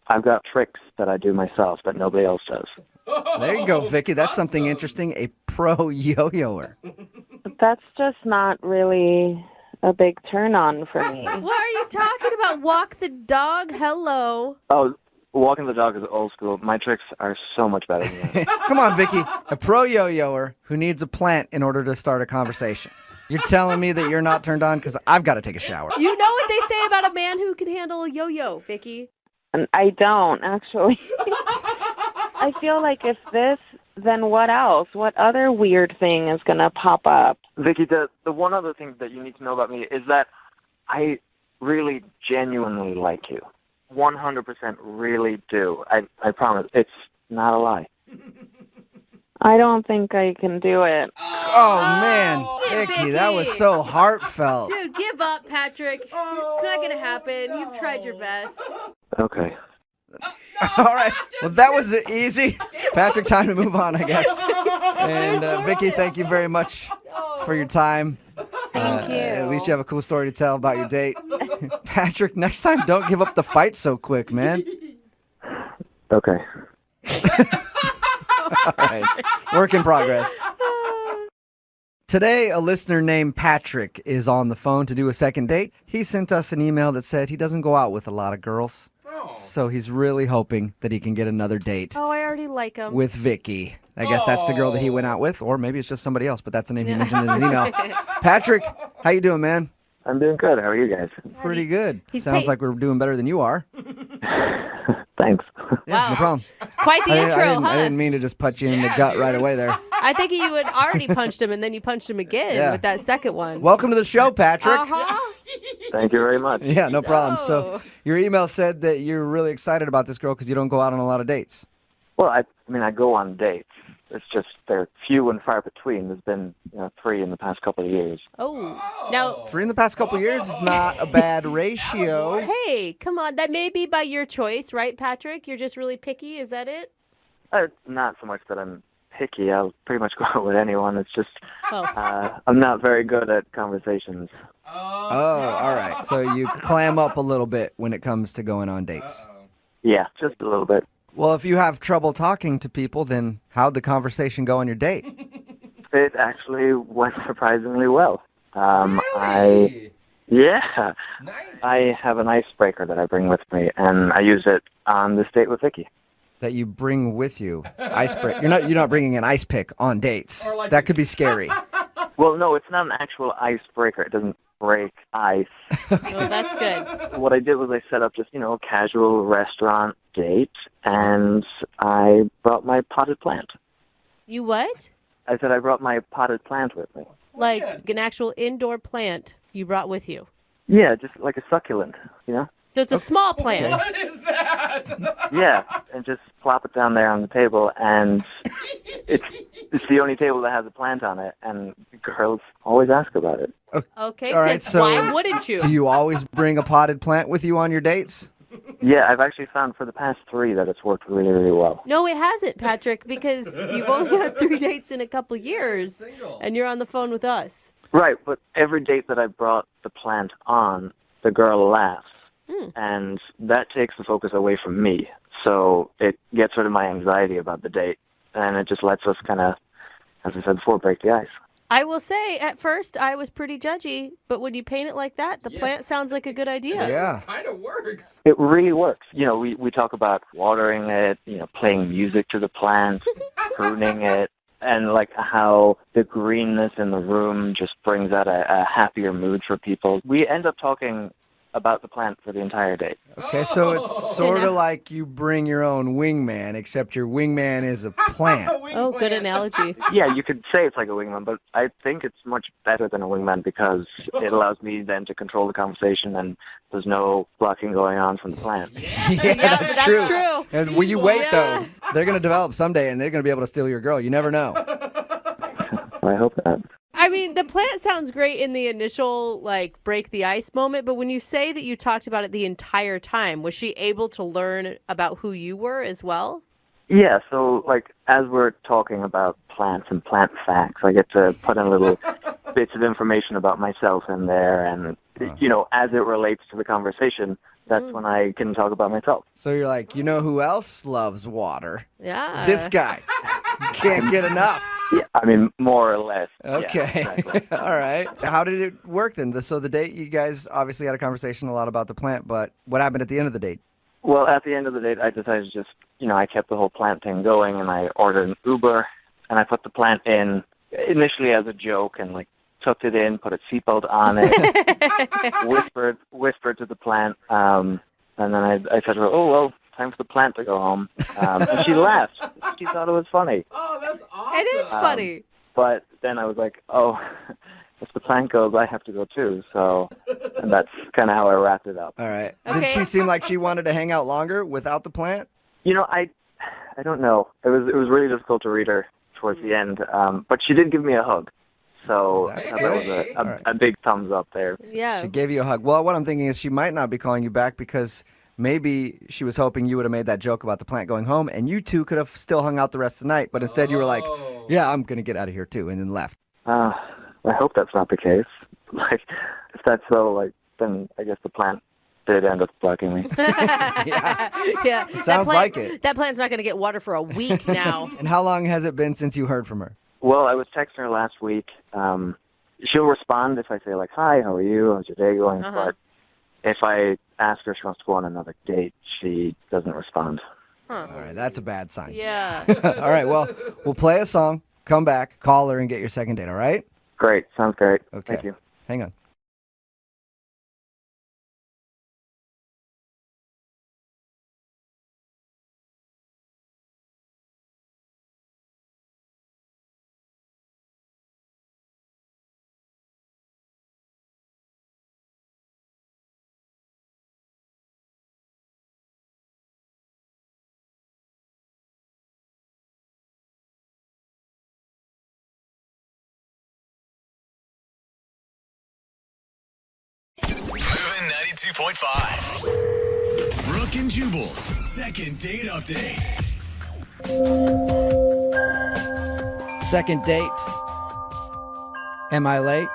I've got tricks that I do myself that nobody else does. There you go, Vicky. That's something interesting. A pro yo-yoer. That's just not really a big turn on for me. What are you talking about? Walk the dog? Hello. Oh, walking the dog is old school. My tricks are so much better than that. Come on, Vicky. A pro yo-yoer who needs a plant in order to start a conversation. You're telling me that you're not turned on because I've got to take a shower. You know what they say about a man who can handle a yo-yo, Vicky? And I don't, actually. I feel like if this, then what else? What other weird thing is going to pop up? Vicky, the one other thing that you need to know about me is that I really genuinely like you. 100% really do. I promise. It's not a lie. I don't think I can do it. Oh, man. Vicky, that was so heartfelt. Dude, give up, Patrick. It's not going to happen. You've tried your best. Okay. All right. Well, that was easy. Patrick, time to move on, I guess. And Vicky, thank you very much for your time. Thank you. At least you have a cool story to tell about your date. Patrick, next time, don't give up the fight so quick, man. Okay. All right. Work in progress. Today, a listener named Patrick is on the phone to do a second date. He sent us an email that said he doesn't go out with a lot of girls. So he's really hoping that he can get another date Oh, I already like him. with Vicky. I guess that's the girl that he went out with, or maybe it's just somebody else, but that's the name he mentioned in his email. Patrick, how you doing, man? I'm doing good. How are you guys? Pretty good. He's Sounds like we're doing better than you are. Thanks. Yeah, no problem. Quite the intro, huh? I didn't mean to just punch you in the gut right away there. I think you had already punched him, and then you punched him again with that second one. Welcome to the show, Patrick. Thank you very much. Yeah, no problem. So your email said that you're really excited about this girl because you don't go out on a lot of dates. Well, I go on dates. It's just they're few and far between. There's been 3 in the past couple of years. Oh, now 3 in the past couple of years is not a bad ratio. Hey, come on. That may be by your choice, right, Patrick? You're just really picky. Is that it? Not so much that I'm picky. I'll pretty much go out with anyone. It's just Oh. I'm not very good at conversations. Oh, all right. So you clam up a little bit when it comes to going on dates. Yeah, just a little bit. Well, if you have trouble talking to people, then how'd the conversation go on your date? It actually went surprisingly well. Really? I have an icebreaker that I bring with me, and I use it on this date with Vicky. That you bring with you. Icebreaker. You're not bringing an ice pick on dates. That could be scary. Well, no, it's not an actual icebreaker. It doesn't break ice. Oh, that's good. What I did was I set up just, a casual restaurant date, and I brought my potted plant. You what? I said I brought my potted plant with me. Like an actual indoor plant you brought with you? Yeah, just like a succulent, So it's a small plant. What is that? Yeah, and just plop it down there on the table, and it's the only table that has a plant on it, and girls always ask about it. Okay, All right, because so why wouldn't you? do you always bring a potted plant with you on your dates? Yeah, I've actually found for the past 3 that it's worked really, really well. No, it hasn't, Patrick, because you've only had 3 dates in a couple years, and you're on the phone with us. Right, but every date that I brought the plant on, the girl laughs, and that takes the focus away from me. So it gets rid of my anxiety about the date, and it just lets us kind of, as I said before, break the ice. I will say, at first, I was pretty judgy, but when you paint it like that, the plant sounds like a good idea. Yeah. Kind of works. It really works. We talk about watering it, playing music to the plant, pruning it, and like how the greenness in the room just brings out a happier mood for people. We end up talking about the plant for the entire date. Okay, so it's sort of like you bring your own wingman, except your wingman is a plant. Oh, good analogy. Yeah, you could say it's like a wingman, but I think it's much better than a wingman because it allows me then to control the conversation and there's no blocking going on from the plant. Yeah, that's true. true. And when you wait, though, they're going to develop someday, and they're going to be able to steal your girl. You never know. I hope not. I mean, the plant sounds great in the initial, break the ice moment, but when you say that you talked about it the entire time, was she able to learn about who you were as well? Yeah, so, as we're talking about plants and plant facts, I get to put in little bits of information about myself in there, and, as it relates to the conversation, that's when I can talk about myself. So you're like, you know who else loves water? Yeah. This guy. You can't get enough. Yeah, I mean, more or less. Okay. Yeah, exactly. All right. How did it work then? So the date, you guys obviously had a conversation a lot about the plant, but what happened at the end of the date? Well, at the end of the date, I decided to just, I kept the whole plant thing going, and I ordered an Uber, and I put the plant in initially as a joke, and, tucked it in, put a seatbelt on it, whispered to the plant, and then I said to her, oh, well, time for the plant to go home. And she laughed. She thought it was funny. Oh, that's awesome. It is funny. But then I was like, oh, if the plant goes, I have to go too. So, and that's kind of how I wrapped it up. All right. Okay. Did she seem like she wanted to hang out longer without the plant? I don't know. It was really difficult to read her towards the end. But she did give me a hug. So That's that was good. a big thumbs up there. Yeah. She gave you a hug. Well, what I'm thinking is she might not be calling you back because maybe she was hoping you would have made that joke about the plant going home, and you two could have still hung out the rest of the night. But instead, you were like, "Yeah, I'm gonna get out of here too," and then left. I hope that's not the case. If that's so, then I guess the plant did end up blocking me. Yeah. Sounds like it. That plant's not going to get water for a week now. And how long has it been since you heard from her? Well, I was texting her last week. She'll respond if I say, hi, how are you? How's your day going? Uh-huh. But if I ask her if she wants to go on another date, she doesn't respond. Huh. All right, that's a bad sign. Yeah. All right, well, we'll play a song, come back, call her, and get your second date, all right? Great. Sounds great. Okay. Thank you. Hang on. 92.5. Brooke and Jubal's second date update. Second date. Am I late?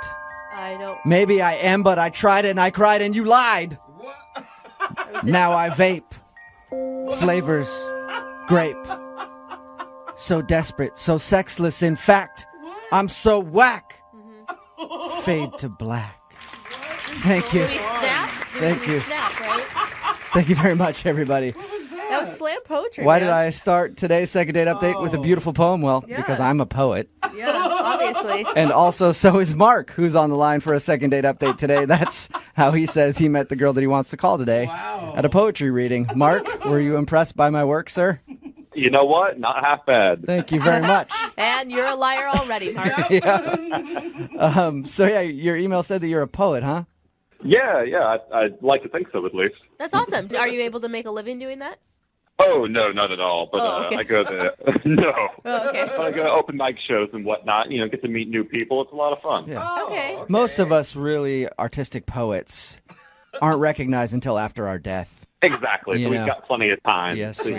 I don't. Maybe I am, but I tried it and I cried and you lied. Now I vape. Flavors. Grape. So desperate, so sexless. In fact, I'm so whack. Fade to black. Thank you. Did we snap? Thank you. Snap, right? Thank you very much, everybody. That was slam poetry. Why man. did I start today's second date update with a beautiful poem? Well, because I'm a poet. Yeah, obviously. And also, so is Mark, who's on the line for a second date update today. That's how he says he met the girl that he wants to call today at a poetry reading. Mark, were you impressed by my work, sir? You know what? Not half bad. Thank you very much. And you're a liar already, Mark. So, your email said that you're a poet, huh? Yeah, I'd like to think so at least. That's awesome. Are you able to make a living doing that? Oh, no, not at all. But okay. I go to, no. Oh, okay. But I go to open mic shows and whatnot, get to meet new people. It's a lot of fun. Yeah. Okay. Most of us really artistic poets aren't recognized until after our death. Exactly. So we've got plenty of time. Yes. So,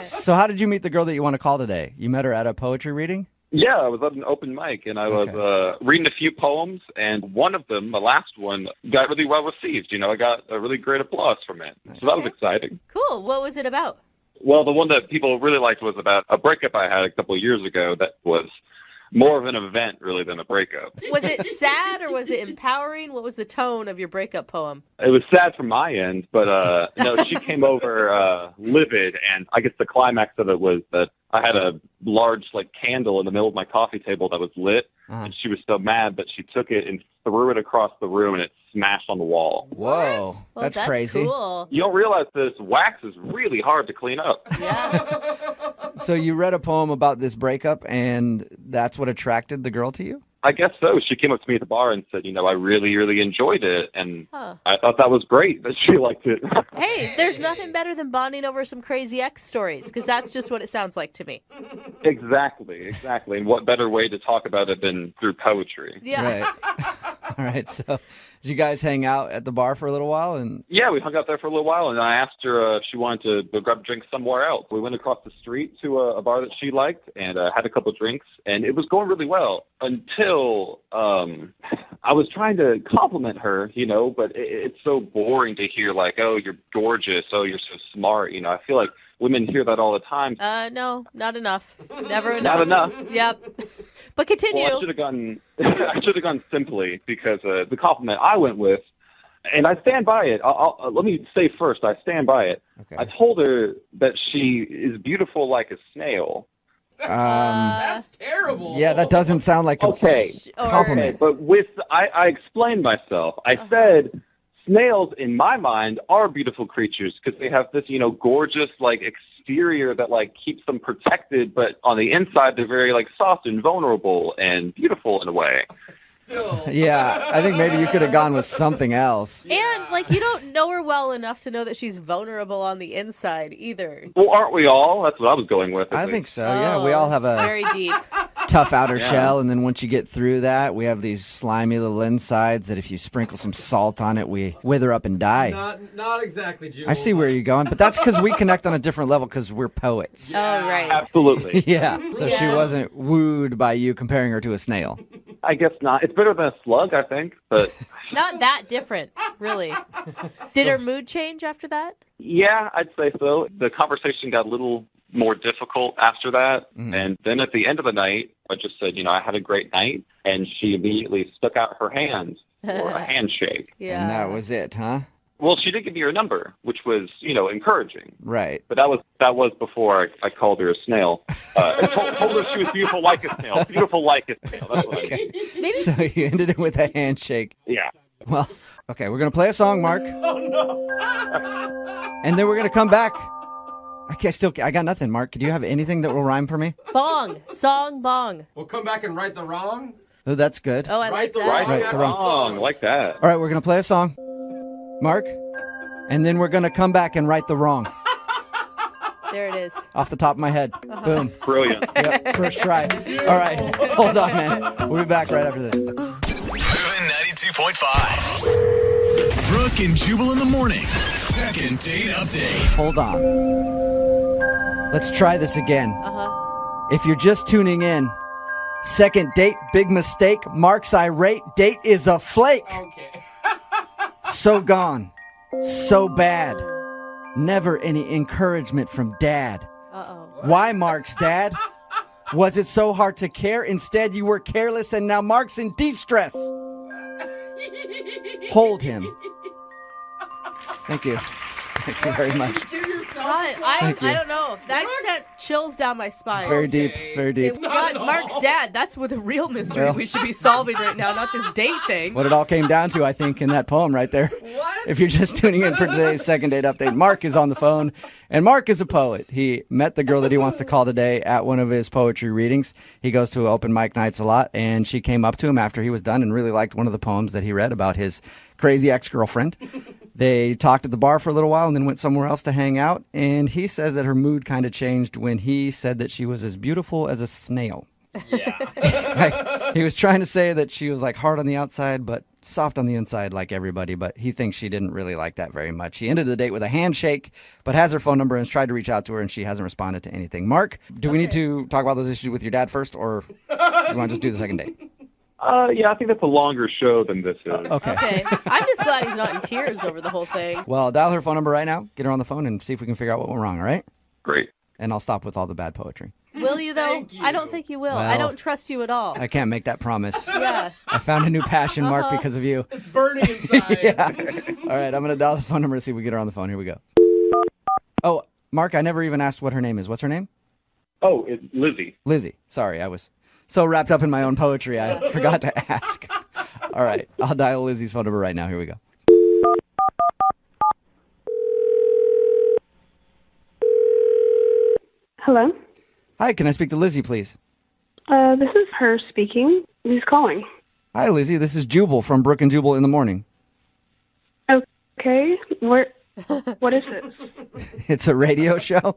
So how did you meet the girl that you want to call today? You met her at a poetry reading? Yeah, I was at an open mic, and I was reading a few poems, and one of them, the last one, got really well received. I got a really great applause from it. So that was exciting. Cool. What was it about? Well, the one that people really liked was about a breakup I had a couple of years ago that was more of an event, really, than a breakup. Was it sad or was it empowering? What was the tone of your breakup poem? It was sad from my end, but no, she came over livid, and I guess the climax of it was that I had a large candle in the middle of my coffee table that was lit, and she was so mad that she took it and threw it across the room, and it smashed on the wall. Whoa, that's crazy. Cool. You don't realize this wax is really hard to clean up. Yeah. So you read a poem about this breakup, and that's what attracted the girl to you? I guess so. She came up to me at the bar and said, I really, really enjoyed it. And I thought that was great that she liked it. Hey, there's nothing better than bonding over some crazy ex stories, because that's just what it sounds like to me. Exactly. And what better way to talk about it than through poetry? Yeah. Right. All right. So did you guys hang out at the bar for a little while? And yeah, we hung out there for a little while, and I asked her if she wanted to go grab a drink somewhere else. We went across the street to a bar that she liked and had a couple drinks, and it was going really well until I was trying to compliment her, but it's so boring to hear oh, you're gorgeous, oh, you're so smart. I feel like women hear that all the time. No, not enough. Never enough. Not enough. Yep. But continue. Well, I should have gone simply, because the compliment I went with, and I stand by it. Let me say first, I stand by it. Okay. I told her that she is beautiful like a snail. That's terrible. Yeah, that doesn't sound like a compliment. But I explained myself. I said snails, in my mind, are beautiful creatures because they have this, gorgeous, exterior that, keeps them protected, but on the inside, they're very, soft and vulnerable and beautiful in a way. Yeah, I think maybe you could have gone with something else. And, you don't know her well enough to know that she's vulnerable on the inside either. Well, aren't we all? That's what I was going with. I think so, yeah. We all have a very deep, tough outer shell, and then once you get through that, we have these slimy little insides that if you sprinkle some salt on it, we wither up and die. Not exactly, Jubal. I see where you're going, but that's because we connect on a different level because we're poets. Oh, right. Absolutely. Yeah, so she wasn't wooed by you comparing her to a snail. I guess not. It's better than a slug, I think, but not that different, really. Did her mood change after that? Yeah, I'd say so. The conversation got a little more difficult after that, and then at the end of the night, I just said, I had a great night, and she immediately stuck out her hand for a handshake. Yeah. And that was it, huh? Well, she did give me her number, which was, encouraging. Right. But that was before I called her a snail. I told her she was beautiful like a snail. Beautiful like a snail. That's what I mean. So you ended it with a handshake. Yeah. Well, okay, we're going to play a song, Mark. Oh, no. And then we're going to come back. I got nothing, Mark. Do you have anything that will rhyme for me? Bong. Song bong. We'll come back and right the wrong. Oh, that's good. Oh, I like that. Right the wrong song. Like that. All right, we're going to play a song, Mark, and then we're going to come back and right the wrong. There it is. Off the top of my head. Boom. Brilliant. Yep, first try. All right, hold on, man. We'll be back right after this. Moving 92.5. Brooke Brooke and Jubal in the mornings. Second date update. Hold on. Let's try this again. If you're just tuning in, second date, big mistake. Mark's irate. Date is a flake. Okay. So gone. So bad. Never any encouragement from dad. Why, Mark's dad? Was it so hard to care? Instead, you were careless, and now Mark's in distress. Hold him. Thank you. Thank you very much. I don't know. That sent chills down my spine. It's very deep. Very deep. God, Mark's dad. That's what the real mystery Well. we should be solving right now, not this date thing. What it all came down to, I think, in that poem right there. If you're just tuning in for today's second date update, Mark is on the phone, and Mark is a poet. He met the girl that he wants to call today at one of his poetry readings. He goes to open mic nights a lot, and she came up to him after he was done and really liked one of the poems that he read about his crazy ex-girlfriend. They talked at the bar for a little while and then went somewhere else to hang out, and he says that her mood kind of changed when he said that she was as beautiful as a snail. Yeah. Right? He was trying to say that she was like hard on the outside, but soft on the inside like everybody, but he thinks she didn't really like that very much. He ended the date with a handshake, but has her phone number and has tried to reach out to her, and she hasn't responded to anything. Mark, do we need to talk about those issues with your dad first, or do you want to just do the second date? Yeah, I think that's a longer show than this is. Okay. I'm just glad he's not in tears over the whole thing. Well, dial her phone number right now, get her on the phone, and see if we can figure out what went wrong, all right? Great. And I'll stop with all the bad poetry. Will you, though? I don't think you will. I Well, don't trust you at all. I can't make that promise. Yeah. I found a new passion, Mark, because of you. It's burning inside. Yeah. All right, I'm going to dial the phone number to see if we get her on the phone. Here we go. Oh, Mark, I never even asked what her name is. What's her name? Oh, it's Lizzie. Lizzie. Sorry, I was so wrapped up in my own poetry, I forgot to ask. All right, I'll dial Lizzie's phone number right now. Here we go. Hello? Hi, can I speak to Lizzie, please? This is her speaking. Who's calling? Hi, Lizzie. This is Jubal from Brooke and Jubal in the morning. Okay. What is this? It's a radio show.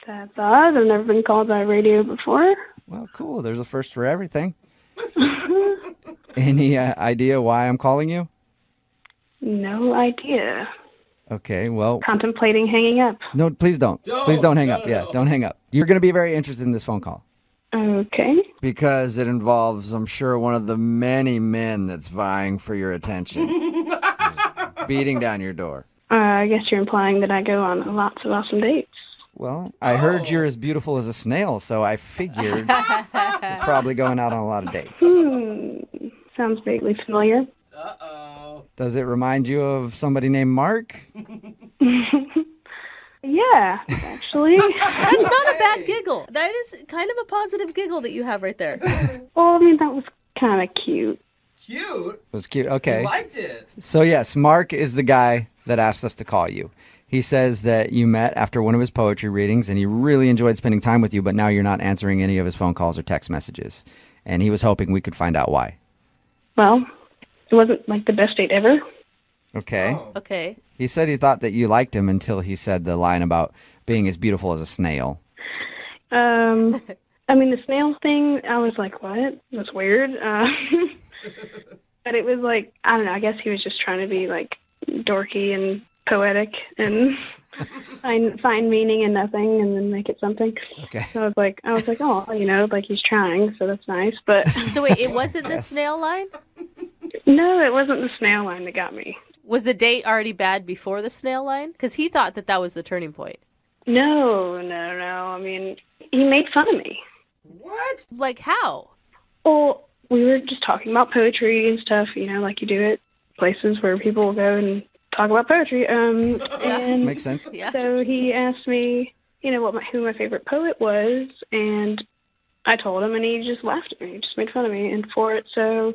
That's odd. I've never been called by radio before. Well, cool. There's a first for everything. Any idea why I'm calling you? No idea. Okay, well... Contemplating hanging up. No, please don't. Please don't hang up. Yeah, don't hang up. You're going to be very interested in this phone call. Okay. Because it involves, I'm sure, one of the many men that's vying for your attention. Beating down your door. I guess you're implying that I go on lots of awesome dates. Well, I heard you're as beautiful as a snail, so I figured you're probably going out on a lot of dates. Sounds vaguely familiar. Does it remind you of somebody named Mark? Yeah, actually. That's not a bad giggle. That is kind of a positive giggle that you have right there. Well, I mean, that was kind of cute. Cute? It was cute. Okay. You liked it. So, yes, Mark is the guy that asked us to call you. He says that you met after one of his poetry readings, and he really enjoyed spending time with you, but now you're not answering any of his phone calls or text messages. And he was hoping we could find out why. Well, it wasn't like the best date ever. Okay. Okay. He said he thought that you liked him until he said the line about being as beautiful as a snail. I mean, the snail thing, I was like, what? That's weird. But it was like, I don't know, I guess he was just trying to be like dorky and poetic and find meaning in nothing and then make it something. Okay. So I was like, oh, you know, like he's trying, so that's nice. But So wait, it wasn't the snail line? no, it wasn't the snail line that got me. Was the date already bad before the snail line? Because he thought that was the turning point. No. I mean, he made fun of me. What? Like how? Well, we were just talking about poetry and stuff, you know, like you do at places where people will go and talk about poetry. And Makes sense. Yeah. so he asked me, you know, who my favorite poet was, and I told him, and he just laughed at me. He just made fun of me and for it. So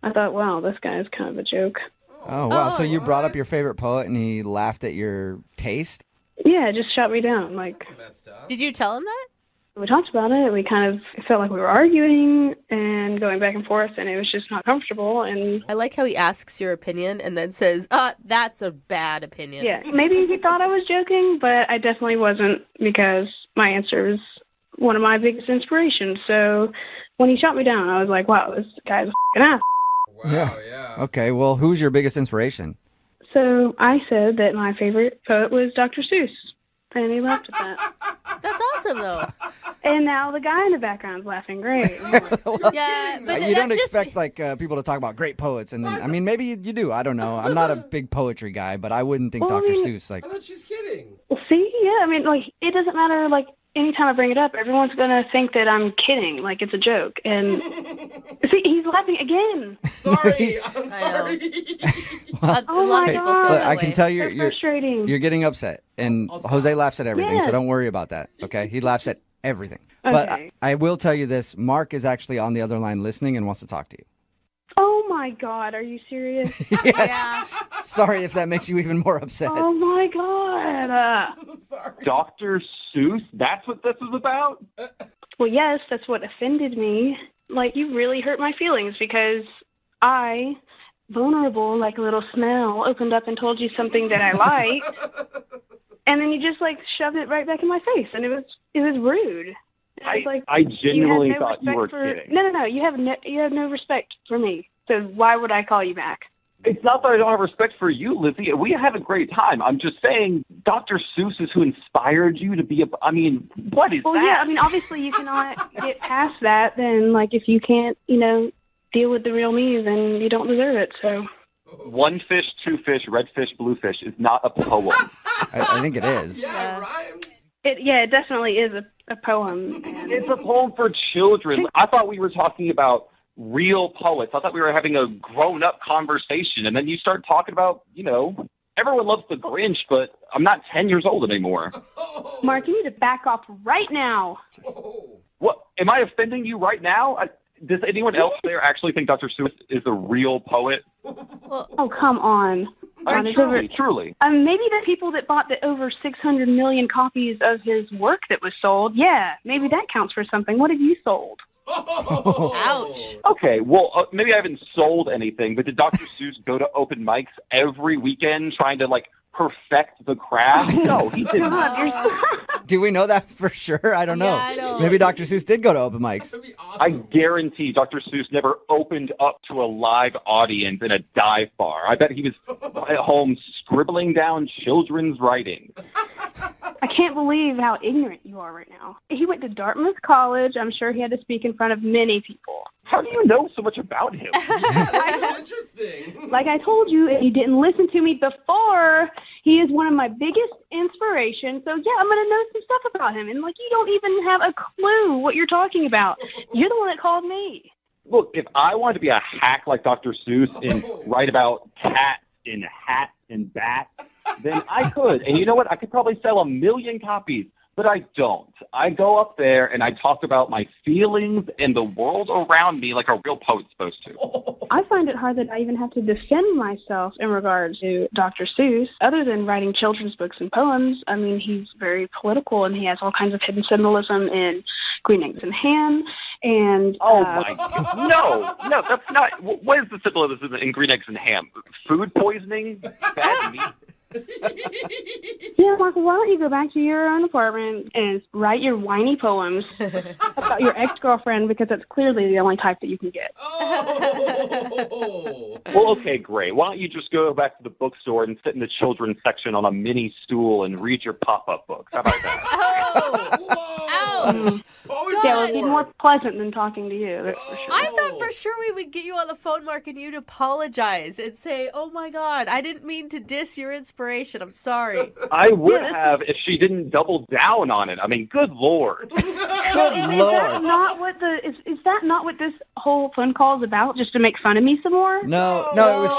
I thought, wow, this guy is kind of a joke. Oh, wow. So you brought up your favorite poet and he laughed at your taste? Yeah, it just shot me down. Like, Did you tell him that? we talked about it. We kind of felt like we were arguing and going back and forth, and it was just not comfortable. And I like how he asks your opinion and then says, that's a bad opinion. yeah, maybe he thought I was joking, but I definitely wasn't, because my answer was one of my biggest inspirations. So when he shot me down, I was like, wow, this guy's a f***ing ass. Yeah. Okay, well, who's your biggest inspiration? So I said that my favorite poet was Dr. Seuss, and he laughed at that. That's awesome, though. And now the guy in the background's laughing. Great. Yeah, but You don't expect people to talk about great poets, and then I mean maybe you do. I don't know. I'm not a big poetry guy, but I wouldn't think Well, I Dr. mean- Seuss like. I thought she's kidding. Well, see, yeah, I mean, like, it doesn't matter, like, anytime I bring it up, everyone's going to think that I'm kidding, like it's a joke. And see, he's laughing again. Sorry, I'm sorry. Oh my God. Look, I can tell So frustrating. you're getting upset, and Jose laughs at everything, Yeah. so don't worry about that. Okay, he laughs at everything. But Okay. I will tell you this: Mark is actually on the other line listening and wants to talk to you. Oh my God, are you serious? Yes. Sorry if that makes you even more upset. Oh my God. Dr. Seuss? That's what this is about? Well, yes, that's what offended me. Like, you really hurt my feelings because I, vulnerable like a little snail, opened up and told you something that I liked, and then you just like shoved it right back in my face, and it was rude. I was like, I genuinely you have no thought you respect were kidding. No, you have no respect for me. So why would I call you back? It's not that I don't have respect for you, Lizzie. We have a great time. I'm just saying Dr. Seuss is who inspired you to be I mean, what is Well, that? yeah, I mean, obviously you cannot get past that. Then, like, if you can't, deal with the real me, then you don't deserve it. So. One fish, two fish, red fish, blue fish is not a poem. I think it is. Yeah, it rhymes. It definitely is a poem. It's a poem for children. I thought we were talking about real poets. I thought we were having a grown-up conversation, and then you start talking about, everyone loves the Grinch, but I'm not 10 years old anymore. Mark, you need to back off right now. What? Am I offending you right now? Does anyone else there actually think Dr. Seuss is a real poet? Oh, come on. Truly. Maybe the people that bought the over 600 million copies of his work that was sold, yeah, maybe that counts for something. What have you sold? Ouch. Okay, well, maybe I haven't sold anything, but did Dr. Seuss go to open mics every weekend trying to, perfect the craft? No, he did not. Do we know that for sure? I don't know. Yeah, I know. Maybe Dr. Seuss did go to open mics. I guarantee Dr. Seuss never opened up to a live audience in a dive bar. I bet he was at home scribbling down children's writing. I can't believe how ignorant you are right now. He went to Dartmouth College. I'm sure he had to speak in front of many people. How do you know so much about him? That's interesting. Like I told you, and you didn't listen to me before, he is one of my biggest inspirations. So, yeah, I'm going to know some stuff about him. And, you don't even have a clue what you're talking about. You're the one that called me. Look, if I wanted to be a hack like Dr. Seuss and write about cats and hats and bats, then I could. And you know what? I could probably sell 1 million copies, but I don't. I go up there and I talk about my feelings and the world around me like a real poet's supposed to. I find it hard that I even have to defend myself in regard to Dr. Seuss. Other than writing children's books and poems, I mean, he's very political and he has all kinds of hidden symbolism in Green Eggs and Ham. And my God. No, that's not. What is the symbolism in Green Eggs and Ham? Food poisoning? Bad meat? Yeah, Mark, why don't you go back to your own apartment and write your whiny poems about your ex-girlfriend, because that's clearly the only type that you can get. Well, okay, great. Why don't you just go back to the bookstore and sit in the children's section on a mini stool and read your pop-up books? How about that? Ouch. Yeah, it would be more pleasant than talking to you, that's for sure. I thought for sure we would get you on the phone, Mark, and you'd apologize and say, oh, my God, I didn't mean to diss your inspiration. I'm sorry. I would have if she didn't double down on it. I mean, good Lord. Good Is that not what is that not what this whole phone call is about? Just to make fun of me some more? No, it was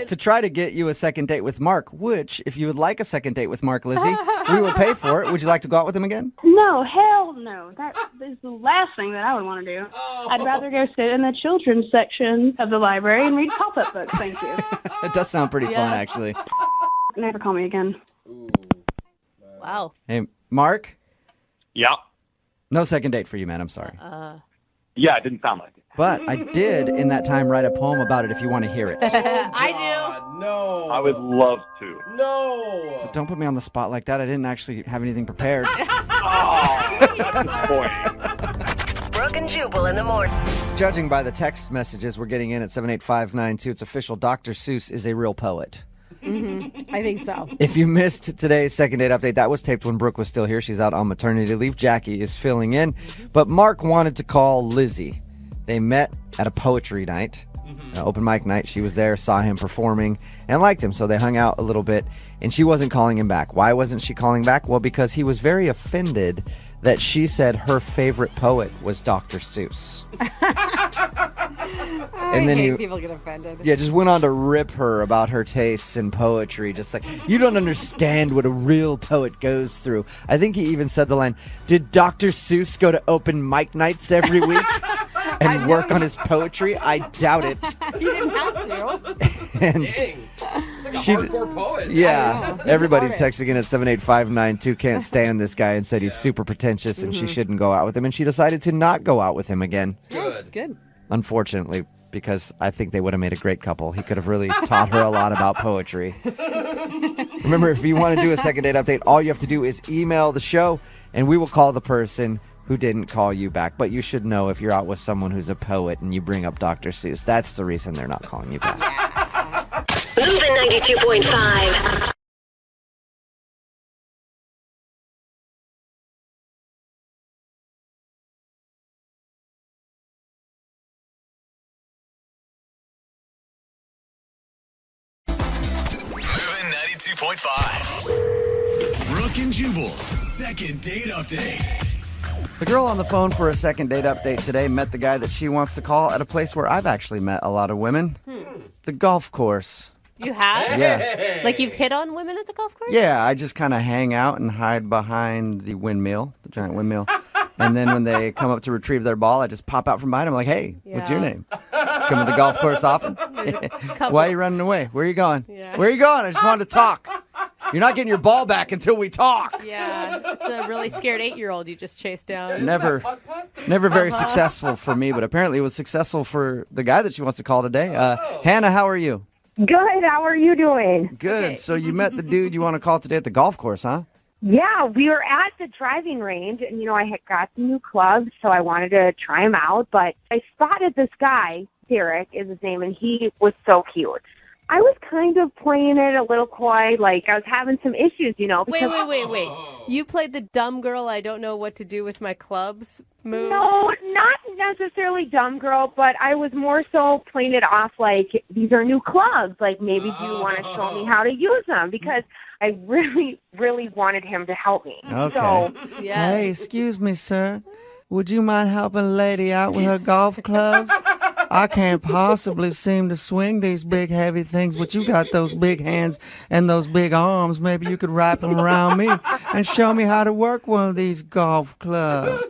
to try to get you a second date with Mark, which, if you would like a second date with Mark, Lizzie, we will pay for it. Would you like to go out with him again? No, hell no. That is the last thing that I would want to do. I'd rather go sit in the children's section of the library and read pop-up books. Thank you. It does sound pretty fun, actually. Never call me again. Wow. Hey, Mark? Yeah. No second date for you, man. I'm sorry. Yeah, it didn't sound like it. But I did, in that time, write a poem about it if you want to hear it. I No. I would love to. No. Don't put me on the spot like that. I didn't actually have anything prepared. Oh, that's disappointing. Brooke and Jubal in the morning. Judging by the text messages we're getting in at 78592, it's official. Dr. Seuss is a real poet. I think so. If you missed today's second date update, that was taped when Brooke was still here. She's out on maternity leave. Jackie is filling in. But Mark wanted to call Lizzie. They met at a poetry night, open mic night. She was there, saw him performing, and liked him. So they hung out a little bit, and she wasn't calling him back. Why wasn't she calling back? Well, because he was very offended that she said her favorite poet was Dr. Seuss. And then people get offended. Yeah, just went on to rip her about her tastes in poetry. Just like, you don't understand what a real poet goes through. I think he even said the line, did Dr. Seuss go to open mic nights every week and work on his poetry? I doubt it. He didn't have to. And Dang. It's like a hardcore poet. Yeah, everybody texting in at 78592 can't stand this guy and said he's super pretentious and she shouldn't go out with him. And she decided to not go out with him again. Good. Unfortunately, because I think they would have made a great couple. He could have really taught her a lot about poetry. Remember, if you want to do a second date update, all you have to do is email the show, and we will call the person who didn't call you back. But you should know if you're out with someone who's a poet and you bring up Dr. Seuss, that's the reason they're not calling you back. Moving 92.5. Moving 92.5. Brooke and Jubal's second date update. The girl on the phone for a second date update today met the guy that she wants to call at a place where I've actually met a lot of women. The golf course. You have? Yeah. Like you've hit on women at the golf course? Yeah, I just kind of hang out and hide behind the windmill, the giant windmill. And then when they come up to retrieve their ball, I just pop out from behind them like, hey, what's your name? Come to the golf course often? Why are you running away? Where are you going? Yeah. Where are you going? I just wanted to talk. You're not getting your ball back until we talk. Yeah, it's a really scared 8-year-old you just chased down. Never very successful for me, but apparently it was successful for the guy that she wants to call today. Hannah, how are you? Good. How are you doing? Good. Okay. So you met the dude you want to call today at the golf course, huh? Yeah, we were at the driving range, and, I had got some new clubs, so I wanted to try them out. But I spotted this guy, Derek is his name, and he was so cute. I was kind of playing it a little coy, like I was having some issues, because... Wait. You played the dumb girl, I don't know what to do with my clubs move? No, not necessarily dumb girl, but I was more so playing it off like, these are new clubs. Like, maybe do you want to show me how to use them? Because I really, really wanted him to help me. Okay. So, Yeah. Hey, excuse me, sir. Would you mind helping a lady out with her golf clubs? I can't possibly seem to swing these big, heavy things, but you got those big hands and those big arms. Maybe you could wrap them around me and show me how to work one of these golf clubs.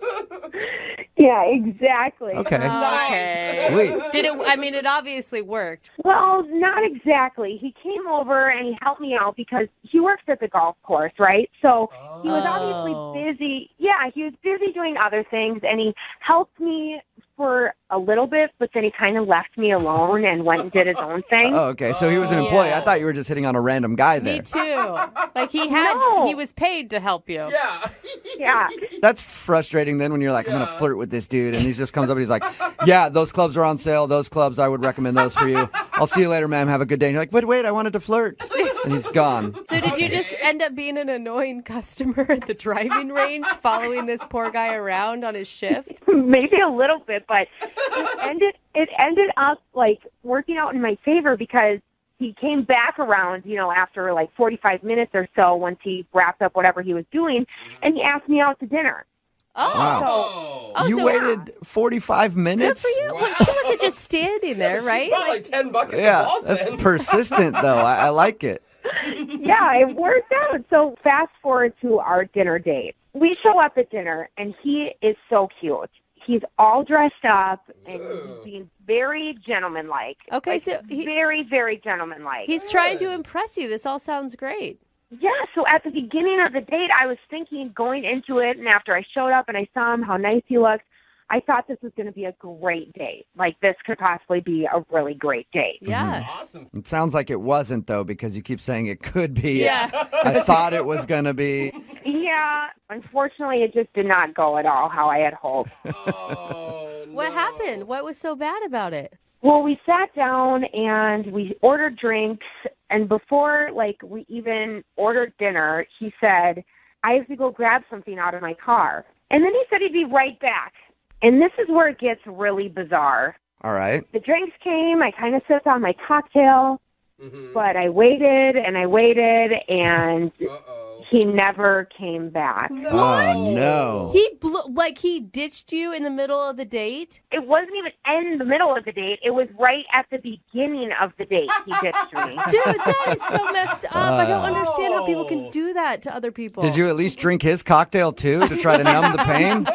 yeah, exactly. Okay. Okay. Sweet. Did it? I mean, it obviously worked. Well, not exactly. He came over and he helped me out because he works at the golf course, right? So he was obviously busy. Yeah, he was busy doing other things, and he helped me for a little bit, but then he kind of left me alone and went and did his own thing. Oh, okay. So he was an employee. I thought you were just hitting on a random guy there. Me too. Like he was paid to help you. Yeah. Yeah. That's frustrating then when you're like, I'm going to flirt with this dude. And he just comes up and he's like, yeah, those clubs are on sale. Those clubs, I would recommend those for you. I'll see you later, ma'am. Have a good day. And you're like, wait, I wanted to flirt. And he's gone. So did you just end up being an annoying customer at the driving range, following this poor guy around on his shift? Maybe a little bit, but it ended up like working out in my favor because he came back around, after like 45 minutes or so once he wrapped up whatever he was doing, and he asked me out to dinner. Oh. You waited 45 minutes? Good for you. Well, she wasn't just standing there, right? Bought like 10 buckets Yeah, of balls that's then. persistent, though. I like it. Yeah, it worked out. So fast forward to our dinner date. We show up at dinner, and he is so cute. He's all dressed up, and he's being very gentlemanlike. Okay, like, so very, very gentlemanlike. He's trying to impress you. This all sounds great. Yeah, so at the beginning of the date, I was thinking going into it, and after I showed up and I saw him, how nice he looked, I thought this was going to be a great date. Like, this could possibly be a really great date. Yeah. Awesome. It sounds like it wasn't, though, because you keep saying it could be. Yeah. I thought it was going to be. Yeah, unfortunately, it just did not go at all how I had hoped. Oh, What happened? What was so bad about it? Well, we sat down and we ordered drinks, And before, like, we even ordered dinner, he said, I have to go grab something out of my car. And then he said he'd be right back. And this is where it gets really bizarre. All right. The drinks came. I kind of sipped on my cocktail. But I waited, and he never came back. Oh, no. He ditched you in the middle of the date? It wasn't even in the middle of the date. It was right at the beginning of the date he ditched me. Dude, that is so messed up. I don't understand how people can do that to other people. Did you at least drink his cocktail, too, to try to numb the pain?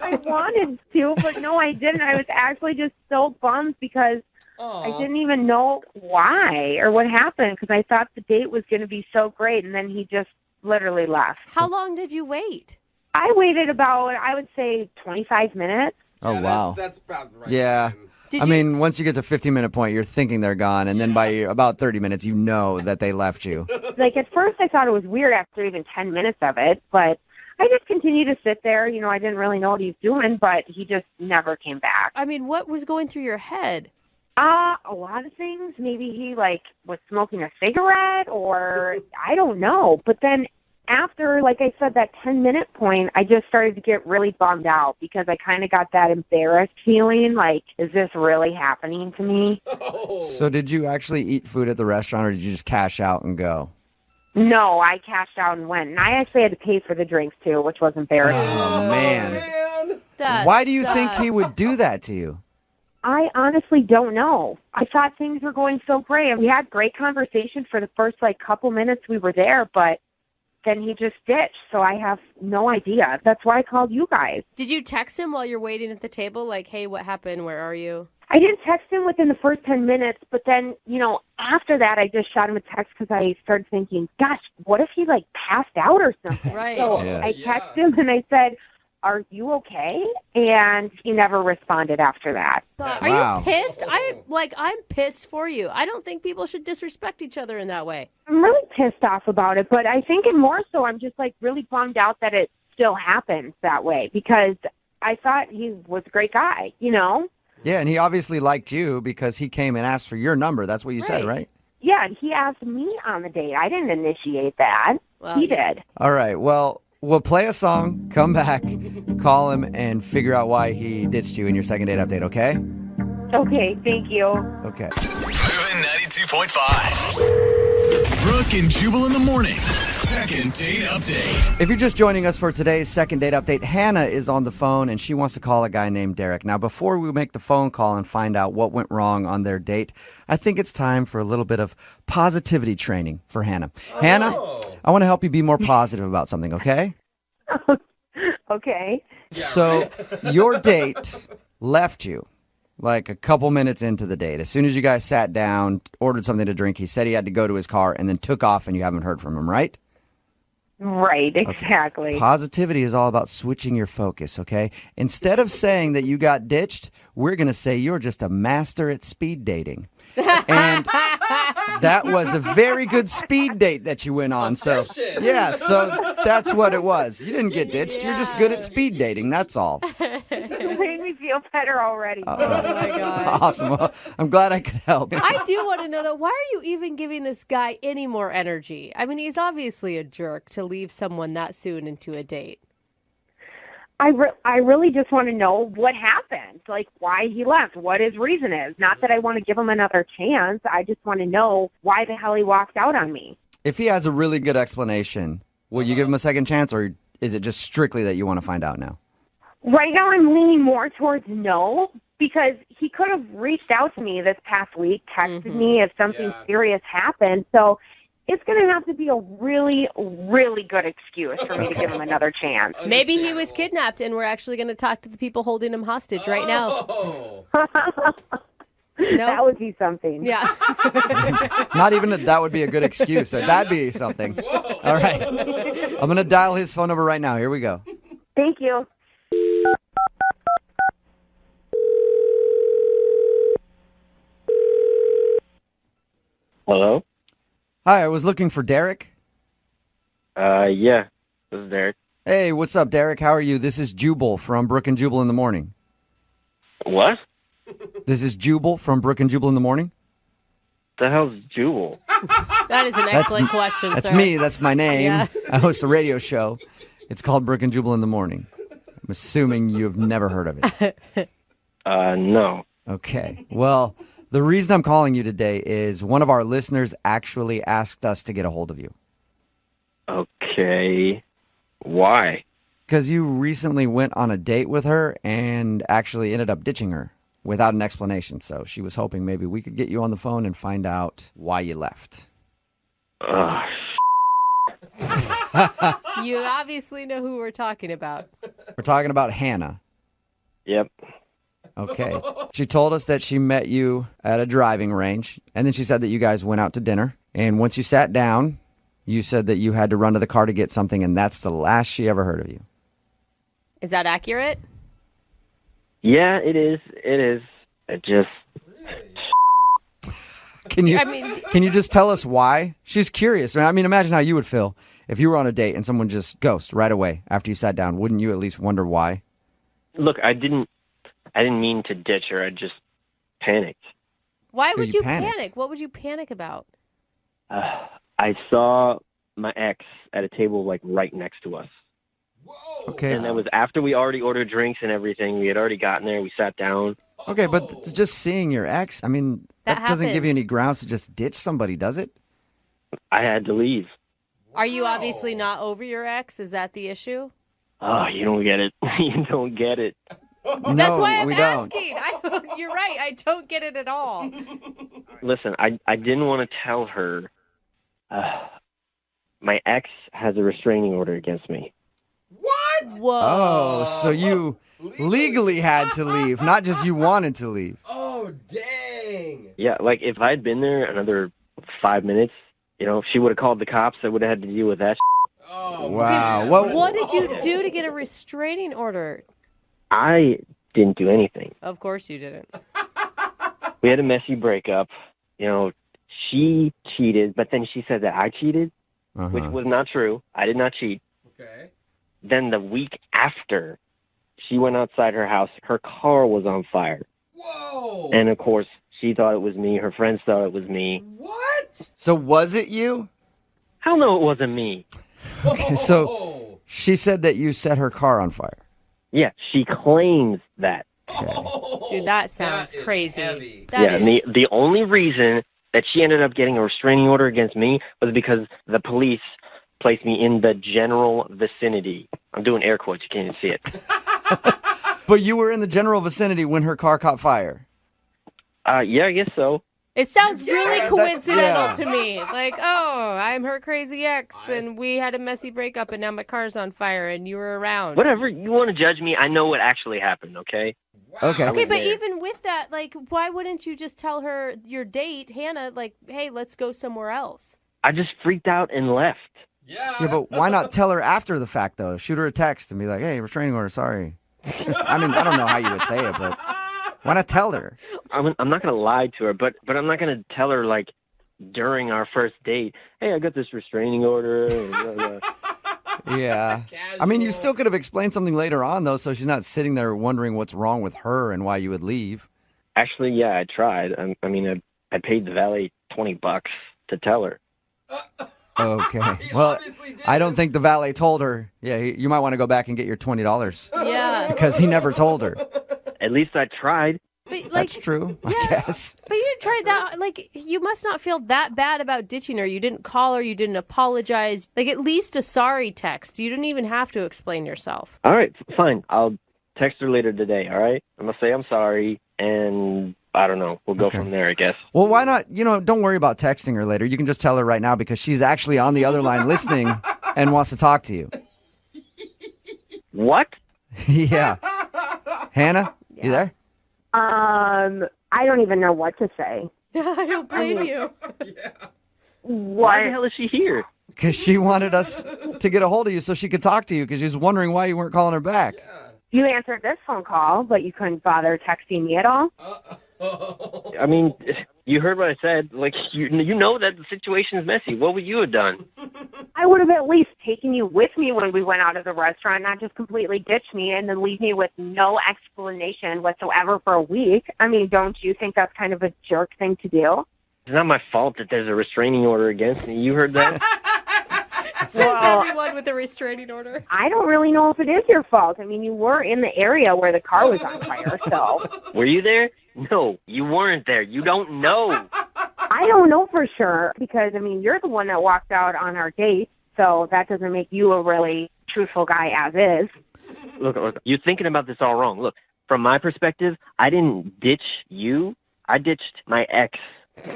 I wanted to, but no, I didn't. I was actually just so bummed because I didn't even know why or what happened because I thought the date was going to be so great, and then he just literally left. How long did you wait? I waited about, I would say, 25 minutes. Oh, wow. That's about right. Yeah. I mean, once you get to 15-minute point, you're thinking they're gone, and then by about 30 minutes, you know that they left you. Like, at first, I thought it was weird after even 10 minutes of it, but I just continued to sit there. You know, I didn't really know what he was doing, but he just never came back. I mean, what was going through your head? A lot of things. Maybe he, like, was smoking a cigarette or I don't know. But then after, like I said, that 10-minute point, I just started to get really bummed out because I kind of got that embarrassed feeling like, is this really happening to me? So did you actually eat food at the restaurant or did you just cash out and go? No, I cashed out and went. And I actually had to pay for the drinks, too, which was embarrassing. Oh, man. That Why do you sucks. think he would do that to you? I honestly don't know. I thought things were going so great. We had great conversation for the first, like, couple minutes we were there, but then he just ditched, so I have no idea. That's why I called you guys. Did you text him while you're waiting at the table? Like, hey, what happened? Where are you? I didn't text him within the first 10 minutes, but then, you know, after that, I just shot him a text because I started thinking, gosh, what if he, like, passed out or something? Right. So I texted him and I said, are you okay? And he never responded after that. Are you pissed? I'm pissed for you. I don't think people should disrespect each other in that way. I'm really pissed off about it, but I think and more so I'm just, like, really bummed out that it still happens that way because I thought he was a great guy, you know? Yeah, and he obviously liked you because he came and asked for your number. That's what you said, right? Yeah, and he asked me on the date. I didn't initiate that. Well, he did. All right, well, we'll play a song, come back, call him, and figure out why he ditched you in your second date update, okay? Okay, thank you. Okay. Moving 92.5. Brooke and Jubal in the mornings. Second date update. If you're just joining us for today's second date update, Hannah is on the phone and she wants to call a guy named Derek. Now, before we make the phone call and find out what went wrong on their date, I think it's time for a little bit of positivity training for Hannah. Hannah, I want to help you be more positive about something, okay? Okay. So your date left you like a couple minutes into the date. As soon as you guys sat down, ordered something to drink, he said he had to go to his car and then took off and you haven't heard from him, right? Right, exactly. Okay. Positivity is all about switching your focus, okay? Instead of saying that you got ditched, we're going to say you're just a master at speed dating. And that was a very good speed date that you went on. So, yeah, so that's what it was. You didn't get ditched. You're just good at speed dating. That's all. It made me feel better already. Oh, my God. Awesome. Well, I'm glad I could help. I do want to know, though, why are you even giving this guy any more energy? I mean, he's obviously a jerk to leave someone that soon into a date. I really just want to know what happened, like why he left, what his reason is. Not that I want to give him another chance. I just want to know why the hell he walked out on me. If he has a really good explanation, will you give him a second chance, or is it just strictly that you want to find out now? Right now I'm leaning more towards no, because he could have reached out to me this past week, texted me if something serious happened. So it's going to have to be a really, really good excuse for me to give him another chance. Maybe he was kidnapped and we're actually going to talk to the people holding him hostage right now. That would be something. Yeah. Not even that would be a good excuse. That'd be something. All right. I'm going to dial his phone number right now. Here we go. Thank you. Hello? Hi, I was looking for Derek. Yeah, this is Derek. Hey, what's up, Derek? How are you? This is Jubal from Brooke and Jubal in the morning. What? This is Jubal from Brooke and Jubal in the morning. The hell's Jubal? That is an excellent question, That's sir. me. That's my name. Yeah. I host a radio show. It's called Brooke and Jubal in the Morning. I'm assuming you've never heard of it. No. Okay. Well, the reason I'm calling you today is one of our listeners actually asked us to get a hold of you. Okay. Why? Because you recently went on a date with her and actually ended up ditching her without an explanation. So she was hoping maybe we could get you on the phone and find out why you left. You obviously know who we're talking about. We're talking about Hannah. Yep. Okay. She told us that she met you at a driving range, and then she said that you guys went out to dinner. And once you sat down, you said that you had to run to the car to get something, and that's the last she ever heard of you. Is that accurate? Yeah, it is. It is. It just... Can you just tell us why? She's curious. I mean, imagine how you would feel if you were on a date and someone just ghosted right away after you sat down. Wouldn't you at least wonder why? Look, I didn't mean to ditch her. I just panicked. Why would you panicked? panic? What would you panic about? I saw my ex at a table like right next to us. Okay. And that was after we already ordered drinks and everything. We had already gotten there. We sat down. Okay, but just seeing your ex, I mean, that doesn't give you happens. any grounds to just ditch somebody, does it? I had to leave. Are you obviously not over your ex? Is that the issue? Oh, you don't get it. You don't get it. That's why I'm we don't. asking. You're right. I don't get it at all. Listen, I didn't want to tell her. My ex has a restraining order against me. What? Whoa. Oh, so you legally had to leave, not just you wanted to leave. Oh, dang. Yeah, like if I'd been there another 5 minutes, she would have called the cops. I would have had to deal with that. Oh, Wow. What did you do to get a restraining order? I didn't do anything. Of course you didn't. We had a messy breakup. She cheated, but then she said that I cheated, which was not true. I did not cheat. Okay. Then the week after, she went outside her house. Her car was on fire. Whoa. And, of course, she thought it was me. Her friends thought it was me. What? So was it you? Hell no, it wasn't me. Okay, so she said that you set her car on fire. Yeah, she claims that. Dude, that sounds crazy. Heavy. That Yeah, is- and the only reason that she ended up getting a restraining order against me was because the police placed me in the general vicinity. I'm doing air quotes. You can't even see it. But you were in the general vicinity when her car caught fire. Yeah, I guess so. It sounds really that- coincidental yeah. to me. Like, oh, I'm her crazy ex, and we had a messy breakup, and now my car's on fire, and you were around. Whatever. You want to judge me? I know what actually happened, okay? Okay. Okay, but even with that, like, why wouldn't you just tell her your date, Hannah, like, hey, let's go somewhere else? I just freaked out and left. Yeah, but why not tell her after the fact, though? Shoot her a text and be like, hey, restraining order, sorry. I mean, I don't know how you would say it, but why not tell her? I'm not going to lie to her, but I'm not going to tell her, like, during our first date, hey, I got this restraining order. And blah, blah. Yeah. I mean, you still could have explained something later on, though, so she's not sitting there wondering what's wrong with her and why you would leave. Actually, yeah, I tried. I mean, I paid the valet $20 to tell her. Okay. Well, I don't think the valet told her. Yeah, you might want to go back and get your $20. Yeah. Because he never told her. At least I tried. But, like, That's true, I guess. But you didn't try that. Like, you must not feel that bad about ditching her. You didn't call her. You didn't apologize. Like, at least a sorry text. You didn't even have to explain yourself. All right, fine. I'll text her later today, all right? I'm going to say I'm sorry, and I don't know. We'll go from there, I guess. Well, why not, don't worry about texting her later. You can just tell her right now because she's actually on the other line listening and wants to talk to you. What? Yeah. Hannah, you there? I don't even know what to say. I don't blame you. Why the hell is she here? Because she wanted us to get a hold of you so she could talk to you because she was wondering why you weren't calling her back. You answered this phone call, but you couldn't bother texting me at all? I mean, you heard what I said. Like, you know that the situation is messy. What would you have done? I would have at least taken you with me when we went out of the restaurant, not just completely ditch me and then leave me with no explanation whatsoever for a week. I mean, don't you think that's kind of a jerk thing to do? It's not my fault that there's a restraining order against me. You heard that? Says everyone with a restraining order. I don't really know if it is your fault. I mean, you were in the area where the car was on fire, so. Were you there? No, you weren't there. You don't know. I don't know for sure because, I mean, you're the one that walked out on our date, so that doesn't make you a really truthful guy as is. Look, you're thinking about this all wrong. Look, from my perspective, I didn't ditch you. I ditched my ex.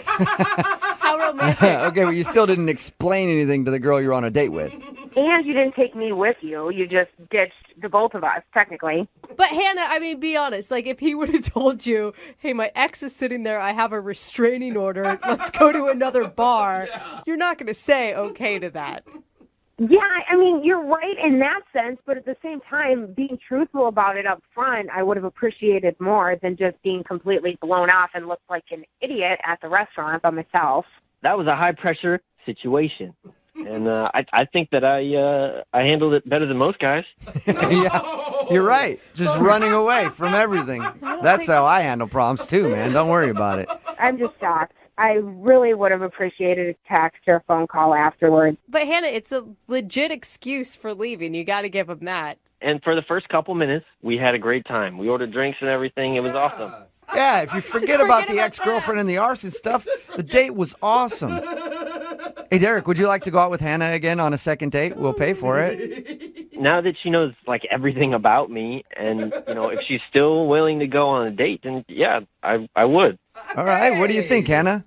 How romantic. Okay, well, you still didn't explain anything to the girl you're on a date with. And you didn't take me with you. You just ditched the both of us, technically. But Hannah, I mean, be honest. Like, if he would have told you, hey, my ex is sitting there, I have a restraining order, let's go to another bar, you're not going to say okay to that. Yeah, I mean, you're right in that sense, but at the same time, being truthful about it up front, I would have appreciated more than just being completely blown off and looked like an idiot at the restaurant by myself. That was a high-pressure situation. And I think that I handled it better than most guys. Yeah, you're right. Just running away from everything. That's how I handle problems, too, man. Don't worry about it. I'm just shocked. I really would have appreciated a text or a phone call afterwards. But Hannah, it's a legit excuse for leaving. You got to give him that. And for the first couple minutes, we had a great time. We ordered drinks and everything. It was awesome. Yeah, if you forget about the ex-girlfriend and the arson stuff, the date was awesome. Hey, Derek, would you like to go out with Hannah again on a second date? We'll pay for it. Now that she knows, like, everything about me, and, you know, if she's still willing to go on a date, then, yeah, I would. All right, what do you think, Hannah?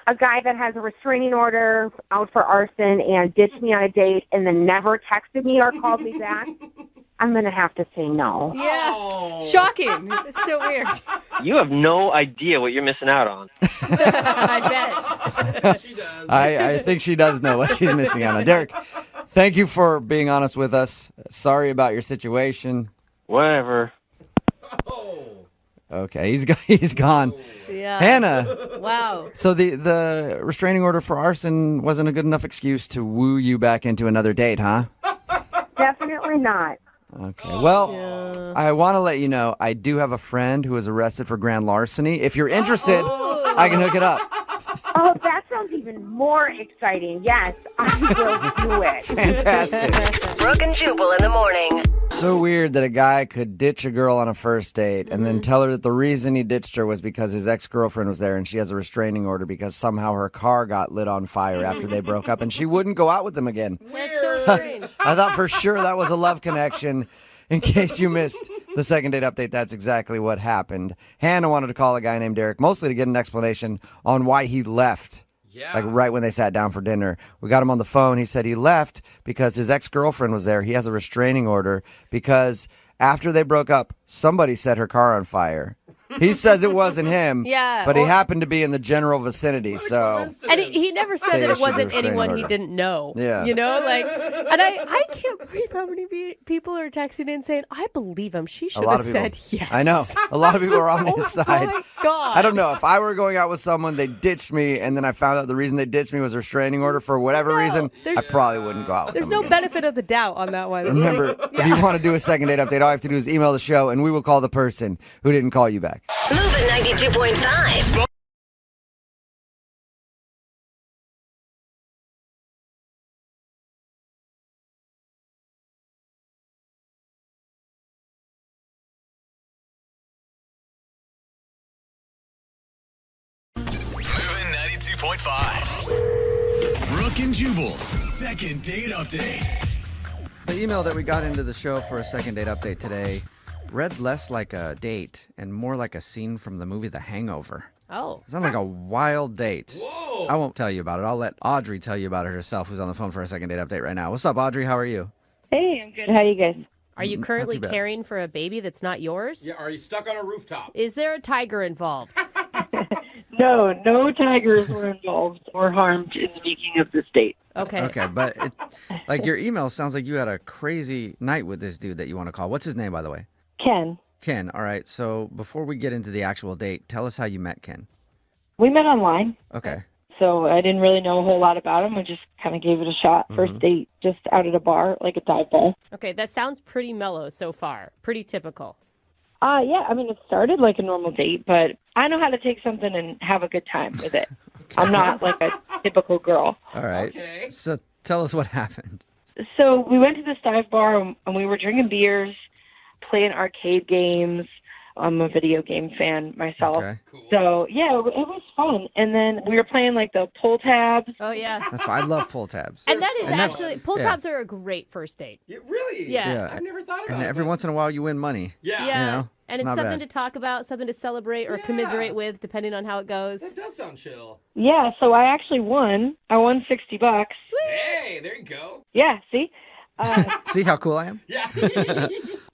A guy that has a restraining order out for arson and ditched me on a date and then never texted me or called me back, I'm going to have to say no. Yeah. Shocking. It's so weird. You have no idea what you're missing out on. I bet. She does. I think she does know what she's missing out on. Derek, thank you for being honest with us. Sorry about your situation. Whatever. Okay, he's gone. Yeah. Hannah. Wow. So the restraining order for arson wasn't a good enough excuse to woo you back into another date, huh? Definitely not. Okay. Well, I want to let you know I do have a friend who was arrested for grand larceny. If you're interested, I can hook it up. Oh, that sounds even more exciting. Yes, I will do it. Fantastic. Brooke and Jubal in the morning. So weird that a guy could ditch a girl on a first date and then tell her that the reason he ditched her was because his ex-girlfriend was there and she has a restraining order because somehow her car got lit on fire after they broke up and she wouldn't go out with him again. That's so strange. I thought for sure that was a love connection. In case you missed the second date update, that's exactly what happened. Hannah wanted to call a guy named Derek, mostly to get an explanation on why he left. Yeah. Like right when they sat down for dinner. We got him on the phone. He said he left because his ex-girlfriend was there. He has a restraining order because after they broke up, somebody set her car on fire. He says it wasn't him, Yeah. but he happened to be in the general vicinity, so... And he never said They that it issued wasn't a restraining anyone he order. didn't know. Yeah. You know, like, and I can't believe how many people are texting in saying, I believe him. She A should lot have of people. said yes. I know. A lot of people are on his side. My God. I don't know. If I were going out with someone, they ditched me, and then I found out the reason they ditched me was a restraining order for whatever reason, I there's- probably wouldn't go out with There's them no again. benefit of the doubt on that one. Remember, if you want to do a second date update, all you have to do is email the show, and we will call the person who didn't call you back. Moving 92.5. Moving 92.5. Brooke and Jubal's second date update. The email that we got into the show for a second date update today read less like a date and more like a scene from the movie The Hangover. Oh. It sounded like a wild date. Whoa. I won't tell you about it. I'll let Audrey tell you about it herself, who's on the phone for a second date update right now. What's up, Audrey? How are you? Hey, I'm good. How you guys? Are you Not currently too bad. caring for a baby that's not yours? Yeah, are you stuck on a rooftop? Is there a tiger involved? No tigers were involved or harmed in the making of this date. Okay. Okay, but like your email sounds like you had a crazy night with this dude that you want to call. What's his name, by the way? Ken, Ken. All right. So before we get into the actual date, tell us how you met Ken. we met online, Okay. so I didn't really know a whole lot about him. I just kind of gave it a shot. First date, just out at a bar, like a dive bar. Okay, that sounds pretty mellow so far. Pretty typical. Yeah, I mean, it started like a normal date, but I know how to take something and have a good time with it. I'm not like a typical girl. All right. Okay. So tell us what happened. So we went to this dive bar and we were drinking beers, playing arcade games. I'm a video game fan myself. Okay. So, yeah, it was fun. And then we were playing like the pull tabs. Oh, yeah. That's fine. I love pull tabs. And that is And that's- actually, pull yeah. tabs are a great first date. Really? Yeah. I've never thought about And it. every once in a while you win money. Yeah. Yeah. You know? And it's not something bad. to talk about, something to celebrate or commiserate with, depending on how it goes. That does sound chill. Yeah, so I actually won. I won $60. Sweet. Hey, there you go. Yeah, see? See how cool I am? Yeah.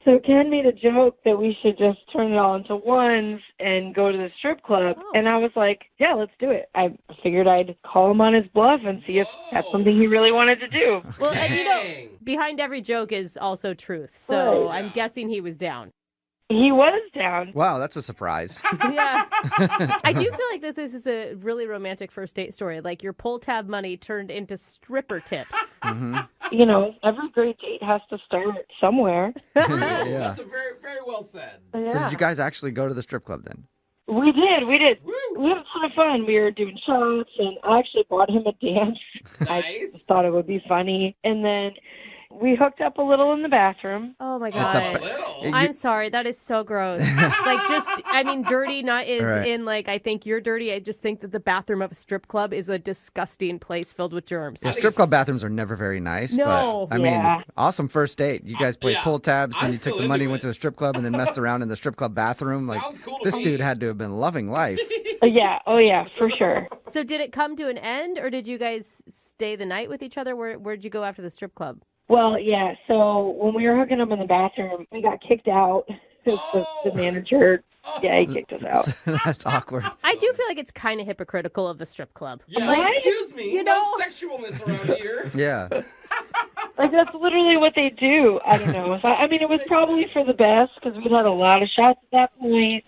So Ken made a joke that we should just turn it all into ones and go to the strip club. Oh. And I was like, yeah, let's do it. I figured I'd call him on his bluff and see if that's something he really wanted to do. Well, and you know, Dang. behind every joke is also truth. So Right. I'm guessing he was down. He was down. Wow, that's a surprise. Yeah. I do feel like that this is a really romantic first date story. Like your pull tab money turned into stripper tips. Mm-hmm. You know, every great date has to start somewhere. Yeah. That's a very, very well said. So did you guys actually go to the strip club then? We did. We Woo. had a ton of fun. We were doing shots, and I actually bought him a dance. I Nice. just thought it would be funny. And then we hooked up a little in the bathroom. Oh my A god. little. I'm sorry, that is so gross. Like just I mean dirty not is Right. in like I think you're dirty. I just think that the bathroom of a strip club is a disgusting place filled with germs. Yeah, strip club bathrooms are never very nice. No. But, I mean, Yeah. awesome first date. You guys played Yeah. pull tabs, then I'm you took still the money, into went it. to a strip club, and then messed around in the strip club bathroom. Like, Sounds cool to this me. dude had to have been loving life. Yeah. Oh, yeah, for sure. So did it come to an end or did you guys stay the night with each other? Where'd you go after the strip club? Well, yeah. So when we were hooking up in the bathroom, we got kicked out. The manager, yeah, he kicked us out. That's awkward. I do feel like it's kind of hypocritical of the strip club. Yeah, Like, excuse me. you no know- sexualness around here. Yeah. Like, that's literally what they do. I don't know. I mean, it was probably for the best because we'd had a lot of shots at that point.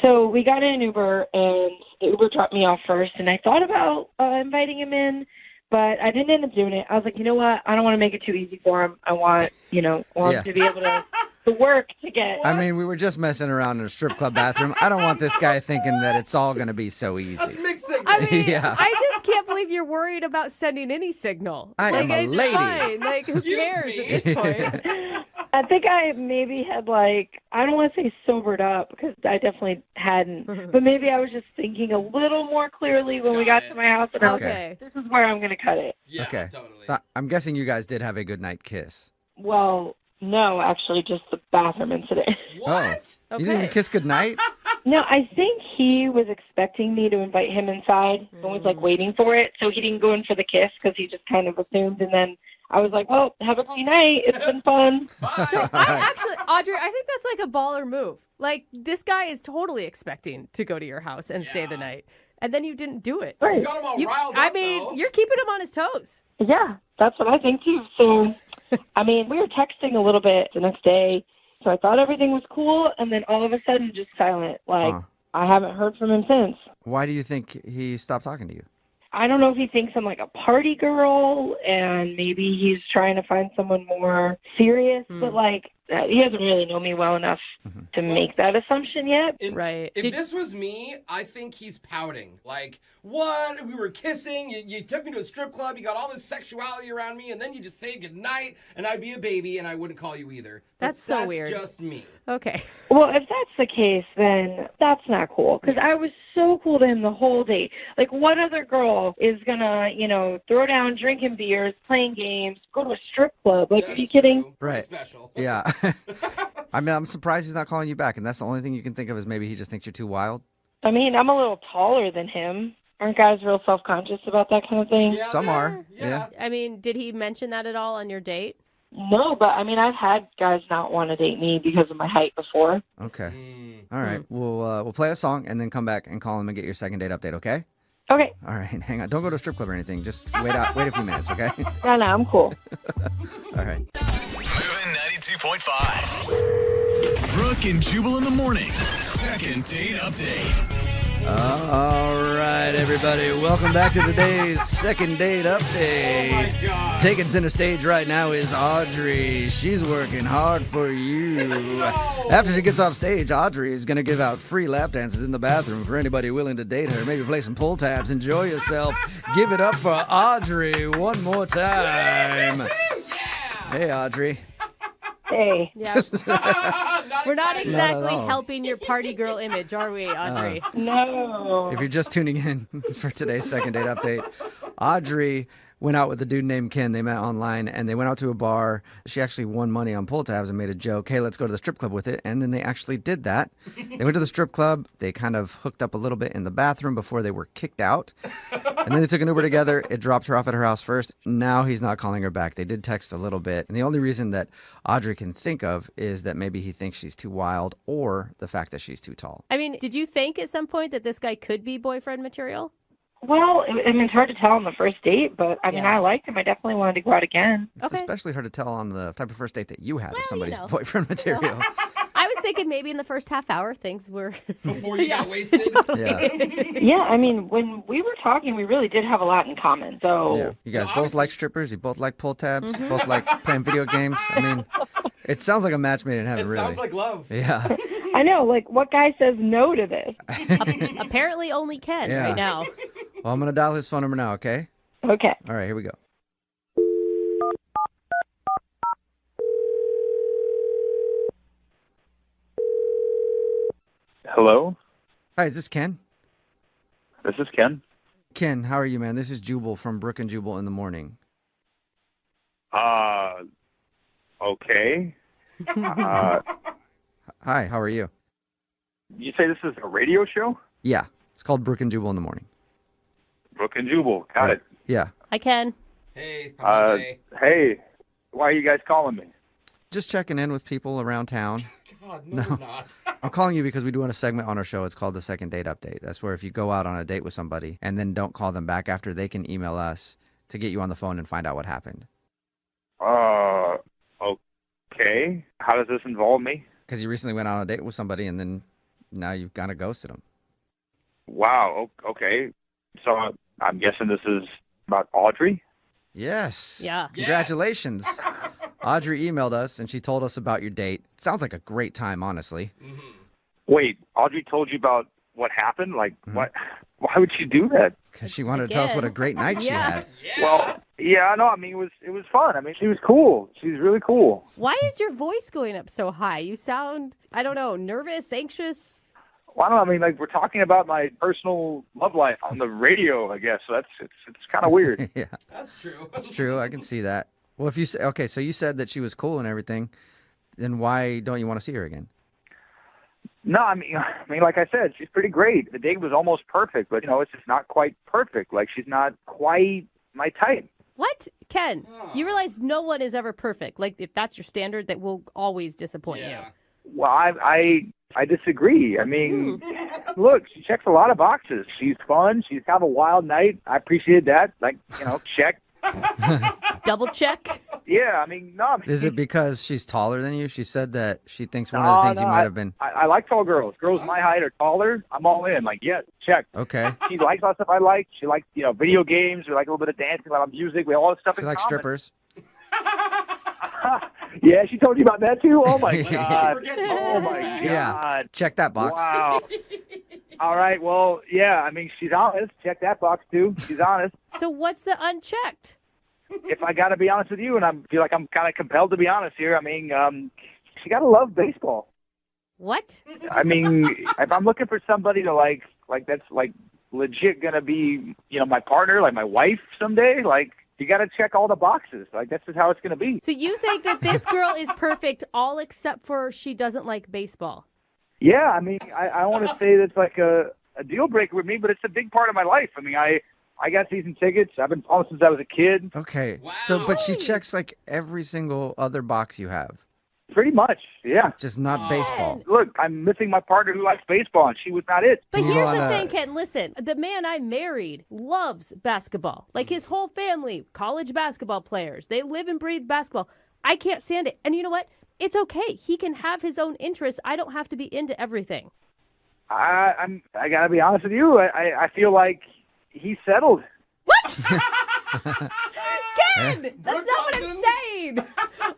So we got in an Uber, and the Uber dropped me off first. And I thought about inviting him in, but I didn't end up doing it. I was like, you know what? I don't want to make it too easy for him. I want, Yeah. him to be able to work to get. I mean, we were just messing around in a strip club bathroom. I don't want this guy thinking that it's all going to be so easy. That's mixed signal. I mean, Yeah. I just can't believe you're worried about sending any signal. I like, am a it's lady. fine. Like, who Excuse cares me. at this point? I think I maybe had I don't want to say sobered up because I definitely hadn't, but maybe I was just thinking a little more clearly when we got to my house, and I was Okay. like, this is where I'm going to cut it. Yeah, Okay. totally. So I'm guessing you guys did have a good night kiss. Well, no, actually, just the bathroom incident. What? You didn't even Okay. kiss goodnight? No, I think he was expecting me to invite him inside and was waiting for it, so he didn't go in for the kiss because he just kind of assumed, and then I was like, well, have a great night. It's been fun. So I actually, Audrey, I think that's like a baller move. Like, this guy is totally expecting to go to your house and stay the night. And then you didn't do it. Right. You got him all riled I up, mean, though. you're keeping him on his toes. Yeah, that's what I think too. So, I mean, we were texting a little bit the next day, so I thought everything was cool, and then all of a sudden, just silent. Like, Huh. I haven't heard from him since. Why do you think he stopped talking to you? I don't know if he thinks I'm like a party girl, and maybe he's trying to find someone more serious, but like, he doesn't really know me well enough to make that assumption yet. Right. If this was me, I think he's pouting. Like, what? We were kissing. You took me to a strip club. You got all this sexuality around me, and then you just say goodnight, and I'd be a baby, and I wouldn't call you either. But That's so weird. That's just me. Okay. Well, if that's the case, then that's not cool. Because I was so cool to him the whole day. Like, what other girl is going to, throw down drinking beers, playing games, go to a strip club? Like, are you kidding? True. Right. Special. Yeah. I mean, I'm surprised he's not calling you back, and that's the only thing you can think of is maybe he just thinks you're too wild. I mean, I'm a little taller than him. Aren't guys real self-conscious about that kind of thing? Yeah, Some they are. Yeah. I mean, did he mention that at all on your date? No, but I mean, I've had guys not want to date me because of my height before. Okay. Mm. All right. We'll play a song and then come back and call him and get your second date update, okay? Okay. All right. Hang on. Don't go to a strip club or anything. Just wait a few minutes, okay? No, I'm cool. All right. Moving 92.5. Brooke and Jubal in the mornings. Second date update. All right, everybody. Welcome back to today's second date update. Oh my God. Taking center stage right now is Audrey. She's working hard for you. After she gets off stage, Audrey is going to give out free lap dances in the bathroom for anybody willing to date her. Maybe play some pull tabs. Enjoy yourself. Give it up for Audrey one more time. Hey, Audrey. Hey. Yeah. We're not Not exactly at all. helping your party girl image, are we, Audrey? No. If you're just tuning in for today's second date update, Audrey went out with a dude named Ken. They met online, and they went out to a bar. She actually won money on pull tabs and made a joke, hey, let's go to the strip club with it. And then they actually did that. They went to the strip club. They kind of hooked up a little bit in the bathroom before they were kicked out. And then they took an Uber together. It dropped her off at her house first. Now he's not calling her back. They did text a little bit. And the only reason that Audrey can think of is that maybe he thinks she's too wild or the fact that she's too tall. I mean, did you think at some point that this guy could be boyfriend material? Well, I mean, it's hard to tell on the first date, but I mean, Yeah. I liked him. I definitely wanted to go out again. It's especially hard to tell on the type of first date that you had if somebody's know. boyfriend material. I was thinking maybe in the first half hour things were Before you got wasted. Yeah, I mean, when we were talking, we really did have a lot in common. So Yeah. You guys both like strippers. You both like pull tabs. Both like playing video games. I mean, it sounds like a match made in heaven, It really. sounds like love. Yeah. I know, like, what guy says no to this? apparently only Ken Yeah. right now. Well, I'm going to dial his phone number now, okay? Okay. All right, here we go. Hello, Hi, is this Ken? this is Ken. Ken, how are you, man? This is Jubal from Brooke and Jubal in the morning. Okay. Hi, how are you? You say this is a radio show? Yeah, it's called Brooke and Jubal in the morning. Brooke and Jubal, got it. Yeah. Hi, Ken. Hey, Hey, why are you guys calling me? Just checking in with people around town. God, no, you're not. I'm calling you because we do a segment on our show. It's called the Second Date Update. That's where if you go out on a date with somebody and then don't call them back after, they can email us to get you on the phone and find out what happened. Okay. How does this involve me? Because you recently went on a date with somebody and then now you've kind of ghosted them. Wow, okay. So I'm guessing this is about Audrey? Yes. Yeah. Congratulations. Audrey emailed us and she told us about your date. Sounds like a great time, honestly. Wait, Audrey told you about what happened? Like, what? Why would she do that? Because she wanted to tell us what a great night she had. Well, yeah, no, I mean, it was fun. I mean, she was cool. She's really cool. Why is your voice going up so high? You sound, I don't know, nervous, anxious? Well, I don't know. I mean, like, we're talking about my personal love life on the radio, I guess. So it's kind of weird. Yeah, That's true. it's true. I can see that. Well, if you say, okay, so you said that she was cool and everything, then why don't you want to see her again? No, I mean, like I said, she's pretty great. The date was almost perfect, but it's just not quite perfect. Like, she's not quite my type. What? Ken, you realize no one is ever perfect. Like, if that's your standard, that will always disappoint you. Well, I disagree. I mean, look, she checks a lot of boxes. She's fun. She's have a wild night. I appreciate that. Like, check. Double check. Yeah, I mean, no. I mean, Is it because she's taller than you? She said that she thinks one of the things you might have been. I like tall girls. Girls my height or taller. I'm all in. Like, yeah, check. Okay. She likes all the stuff I like. She likes, video games. We like a little bit of dancing, a lot of music. We have all this stuff She in likes common. strippers. Yeah, she told you about that too? Oh, my God. Forget Oh, my God. Yeah. Check that box. Wow. All right. Well, yeah, I mean, she's honest. Check that box, too. She's honest. So what's the unchecked? If I got to be honest with you, and I feel like I'm kind of compelled to be honest here, I mean, she got to love baseball. What? I mean, if I'm looking for somebody to like that's like legit going to be, my partner, like my wife someday, like, you got to check all the boxes. Like, that's just how it's going to be. So you think that this girl is perfect all except for she doesn't like baseball? Yeah, I mean, I want to say that's like a deal breaker with me, but it's a big part of my life. I mean, I got season tickets. I've been following since I was a kid. Okay. So, but she checks like every single other box you have. Pretty much, yeah. Just not baseball. Look, I'm missing my partner who likes baseball, and she was not it. But here's the thing, Ken. Listen, the man I married loves basketball. Like his whole family, college basketball players. They live and breathe basketball. I can't stand it. And you know what? It's okay. He can have his own interests. I don't have to be into everything. I gotta be honest with you. I feel like he's settled. Ken, that's not what I'm saying.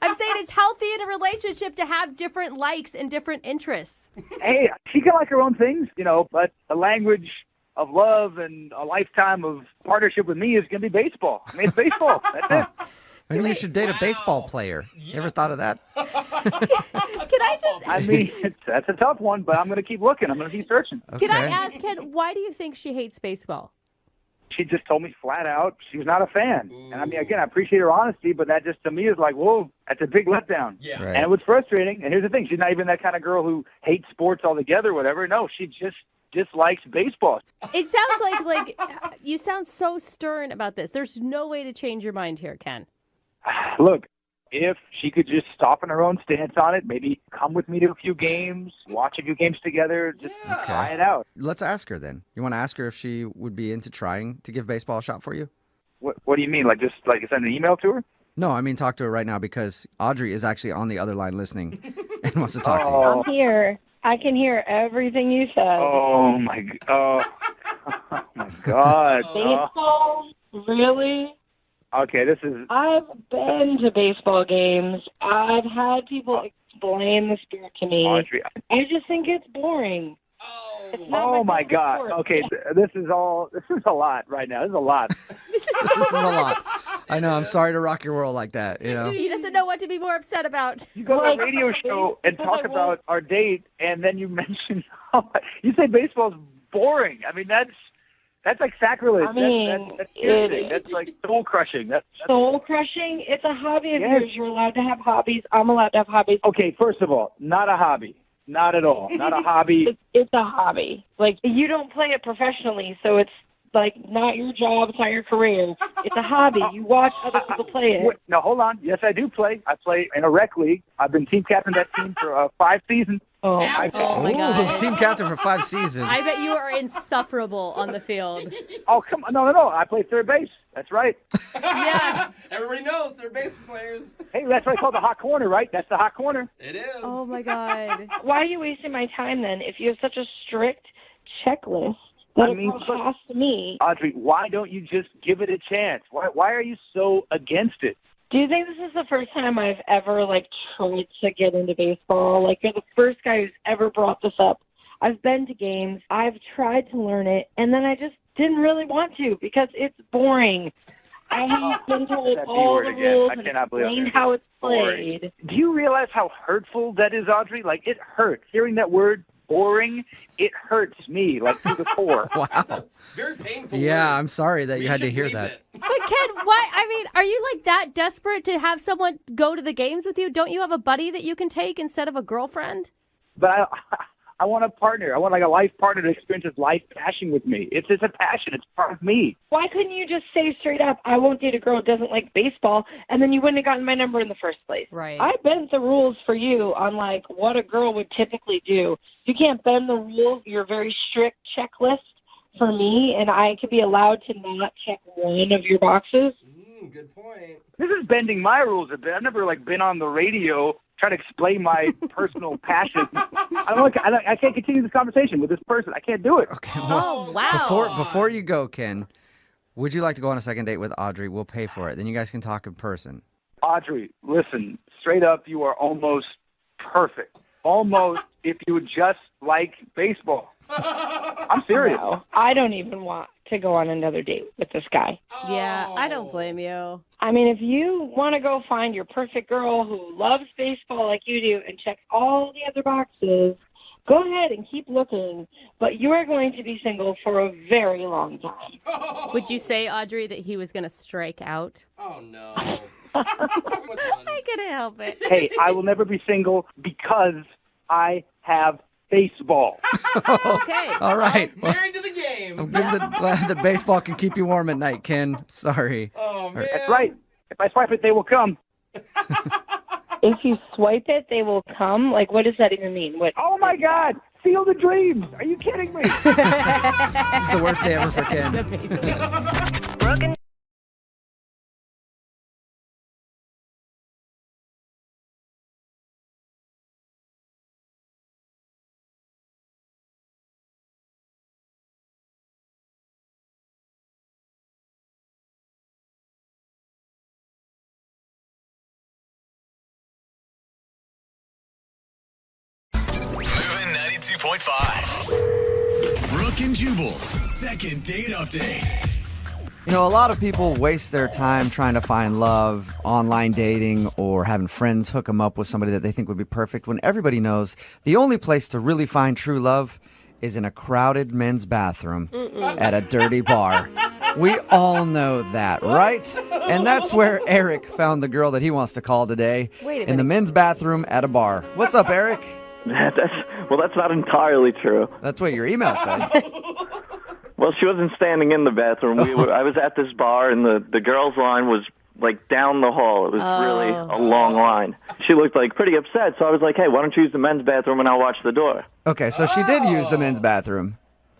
I'm saying it's healthy in a relationship to have different likes and different interests. Hey, she can like her own things, but the language of love and a lifetime of partnership with me is going to be baseball. I mean, it's baseball. That's it. Maybe you should date a baseball player. You ever thought of that? Can I just... I mean, that's a tough one, but I'm going to keep looking. I'm going to keep searching. Okay. Can I ask, Ken, why do you think she hates baseball? She just told me flat out she was not a fan. And I mean, again, I appreciate her honesty, but that just to me is like, whoa, that's a big letdown. Yeah. Right. And it was frustrating. And here's the thing. She's not even that kind of girl who hates sports altogether or whatever. No, she just dislikes baseball. It sounds like you sound so stern about this. There's no way to change your mind here, Ken. Look, if she could just soften her own stance on it, maybe come with me to a few games, watch a few games together, just try it out. Let's ask her then. You want to ask her if she would be into trying to give baseball a shot for you? What do you mean? Like just like send an email to her? No, I mean talk to her right now because Audrey is actually on the other line listening and wants to talk to you. I'm here. I can hear everything you said. Oh my God! Baseball? Really? Okay, this is. I've been to baseball games. I've had people explain the sport to me. Audrey. I just think it's boring. Oh my God! sport. Okay, this is a lot right now. This is a lot. This is a lot. I know. I'm sorry to rock your world like that. He doesn't know what to be more upset about. You go to a radio show and talk about our date, and then you mention you say baseball's boring. I mean, that's like sacrilege. I mean, that's piercing. That's like soul crushing. That's soul crushing. It's a hobby of yours. You're allowed to have hobbies. I'm allowed to have hobbies. Okay, first of all, not a hobby. Not at all. Not a hobby. It's a hobby. Like, you don't play it professionally, so it's like not your job. It's not your career. It's a hobby. You watch other people play it. No, hold on. Yes, I do play. I play in a rec league. I've been team captain of that team for 5 seasons. Oh my God. Team captain for 5 seasons. I bet you are insufferable on the field. Oh, come on. No. I play third base. That's right. Yeah. Everybody knows they're base players. Hey, that's what I call the hot corner, right? That's the hot corner. It is. Oh my God. Why are you wasting my time then if you have such a strict checklist that costs me? Audrey, why don't you just give it a chance? Why are you so against it? Do you think this is the first time I've ever, tried to get into baseball? You're the first guy who's ever brought this up. I've been to games. I've tried to learn it, and then I just didn't really want to because it's boring. I have been told all the rules and explained how it's played. Do you realize how hurtful that is, Audrey? It hurts. Hearing that word, boring, it hurts me, to the core. Wow. Very painful. Yeah, word. I'm sorry that you had to hear that. But Ken, why? I mean, are you that desperate to have someone go to the games with you? Don't you have a buddy that you can take instead of a girlfriend? But I want a partner. I want a life partner to experience this life passion with me. It's a passion. It's part of me. Why couldn't you just say straight up, I won't date a girl who doesn't like baseball, and then you wouldn't have gotten my number in the first place? Right. I bent the rules for you on what a girl would typically do. If you can't bend the rules, your very strict checklist for me, and I could be allowed to not check one of your boxes. Good point. This is bending my rules a bit. I've never been on the radio trying to explain my personal passion. I can't continue this conversation with this person. I can't do it. Okay. Well, oh wow. Before you go, Ken, would you like to go on a second date with Audrey? We'll pay for it. Then you guys can talk in person. Audrey, listen, straight up, you are almost perfect. Almost if you would just like baseball. I'm serious. No, I don't even want to go on another date with this guy. Yeah, I don't blame you. I mean, if you want to go find your perfect girl who loves baseball like you do and checks all the other boxes, go ahead and keep looking. But you are going to be single for a very long time. Would you say, Audrey, that he was going to strike out? Oh, no. I couldn't help it. Hey, I will never be single because I have baseball. Okay. All right. Married to the game. I'm glad that baseball can keep you warm at night, Ken. Sorry. Oh, man. That's right. If I swipe it, they will come. If you swipe it, they will come? What does that even mean? What? Oh, my God. Seal the dreams. Are you kidding me? This is the worst day ever for Ken. That's amazing. Brooke and 92.5. Brooke and Jubal's second date update. You know, a lot of people waste their time trying to find love, online dating, or having friends hook them up with somebody that they think would be perfect, when everybody knows the only place to really find true love is in a crowded men's bathroom at a dirty bar. We all know that, right? And that's where Eric found the girl that he wants to call today, in the men's bathroom at a bar. What's up, Eric? That's not entirely true. That's what your email said. Well, she wasn't standing in the bathroom. I was at this bar, and the girls' line was like down the hall. It was really a long line. She looked like pretty upset, so I was like, "Hey, why don't you use the men's bathroom and I'll watch the door?" Okay, so she did use the men's bathroom.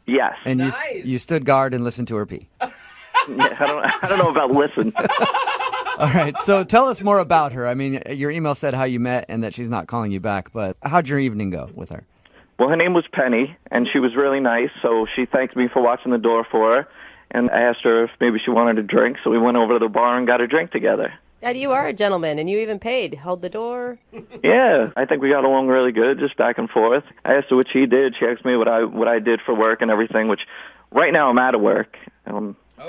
Yes. And you stood guard and listened to her pee. Yeah, I don't know about listen. All right, so tell us more about her. I mean, your email said how you met and that she's not calling you back, but how'd your evening go with her? Well, her name was Penny, and she was really nice, so she thanked me for watching the door for her, and I asked her if maybe she wanted a drink, so we went over to the bar and got a drink together. And you are a gentleman, and you even paid. Held the door. Yeah, I think we got along really good, just back and forth. I asked her what she did. She asked me what I did for work and everything, which right now I'm out of work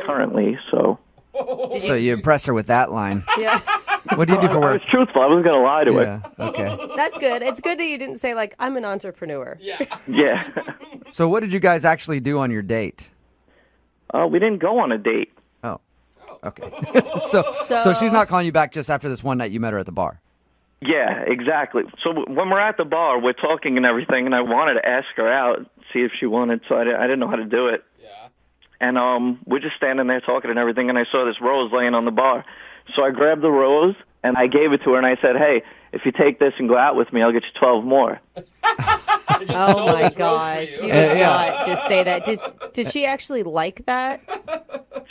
currently, so... So you impressed her with that line. Yeah. What do you do for work? I was truthful. I wasn't going to lie to her. Okay. That's good. It's good that you didn't say, like, I'm an entrepreneur. Yeah. So what did you guys actually do on your date? We didn't go on a date. Oh. Okay. So she's not calling you back just after this one night you met her at the bar? Yeah, exactly. So when we're at the bar, we're talking and everything, and I wanted to ask her out, see if she wanted, so I didn't know how to do it. Yeah. And we're just standing there talking and everything, and I saw this rose laying on the bar. So I grabbed the rose, and I gave it to her, and I said, "Hey, if you take this and go out with me, I'll get you 12 more." Oh, my gosh. You did not just say that. Did she actually like that?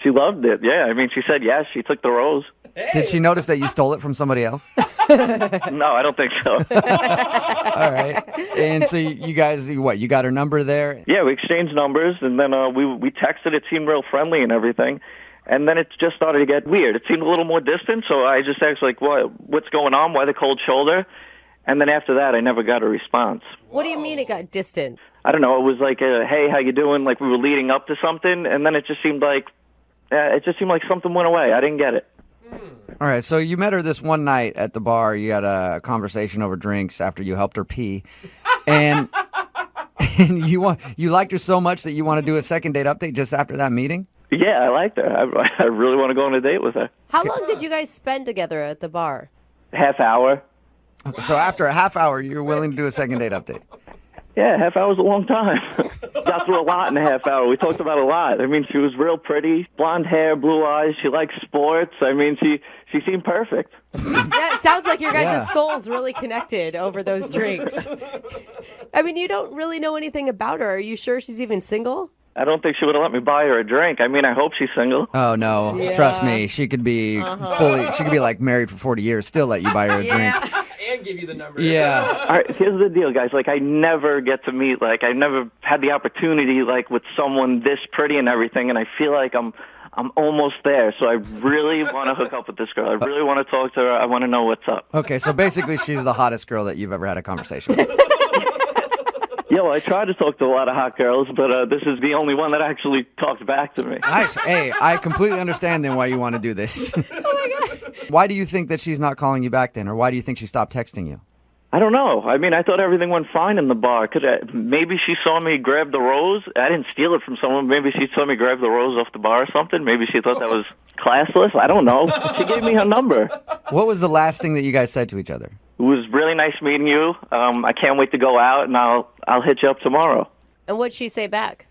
She loved it, yeah. I mean, she said yes. She took the rose. Did she notice that you stole it from somebody else? No, I don't think so. All right. And so you guys, you got her number there? Yeah, we exchanged numbers, and then we texted. It seemed real friendly and everything. And then it just started to get weird. It seemed a little more distant, so I just asked, like, what's going on? Why the cold shoulder? And then after that, I never got a response. What do you mean it got distant? I don't know. It was like, hey, how you doing? Like we were leading up to something, and then it just seemed like something went away. I didn't get it. All right, so you met her this one night at the bar. You had a conversation over drinks after you helped her pee, and you liked her so much that you want to do a second date update just after that meeting? Yeah, I liked her. I really want to go on a date with her. How long did you guys spend together at the bar? Half hour. So after a half hour, you're willing to do a second date update? Yeah, half hour's a long time. Got through a lot in a half hour. We talked about a lot. I mean, she was real pretty, blonde hair, blue eyes. She likes sports. I mean, she seemed perfect. Yeah, it sounds like your guys' souls really connected over those drinks. I mean, you don't really know anything about her. Are you sure she's even single? I don't think she would have let me buy her a drink. I mean, I hope she's single. Oh, no. Yeah. Trust me. She could be she could be like married for 40 years, still let you buy her a drink. And give you the number. Yeah. All right, here's the deal, guys. Like, I never get to meet, like, I never had the opportunity, like, with someone this pretty and everything, and I feel like I'm almost there. So I really want to hook up with this girl. I really want to talk to her. I want to know what's up. Okay, so basically she's the hottest girl that you've ever had a conversation with. Yeah, well, I try to talk to a lot of hot girls, but this is the only one that actually talks back to me. Nice. Hey, I completely understand then why you want to do this. Oh, my God. Why do you think that she's not calling you back then, or why do you think she stopped texting you? I don't know. I mean, I thought everything went fine in the bar. Maybe she saw me grab the rose. I didn't steal it from someone. Maybe she saw me grab the rose off the bar or something. Maybe she thought that was classless. I don't know. She gave me her number. What was the last thing that you guys said to each other? It was really nice meeting you. I can't wait to go out, and I'll hit you up tomorrow. And what'd she say back?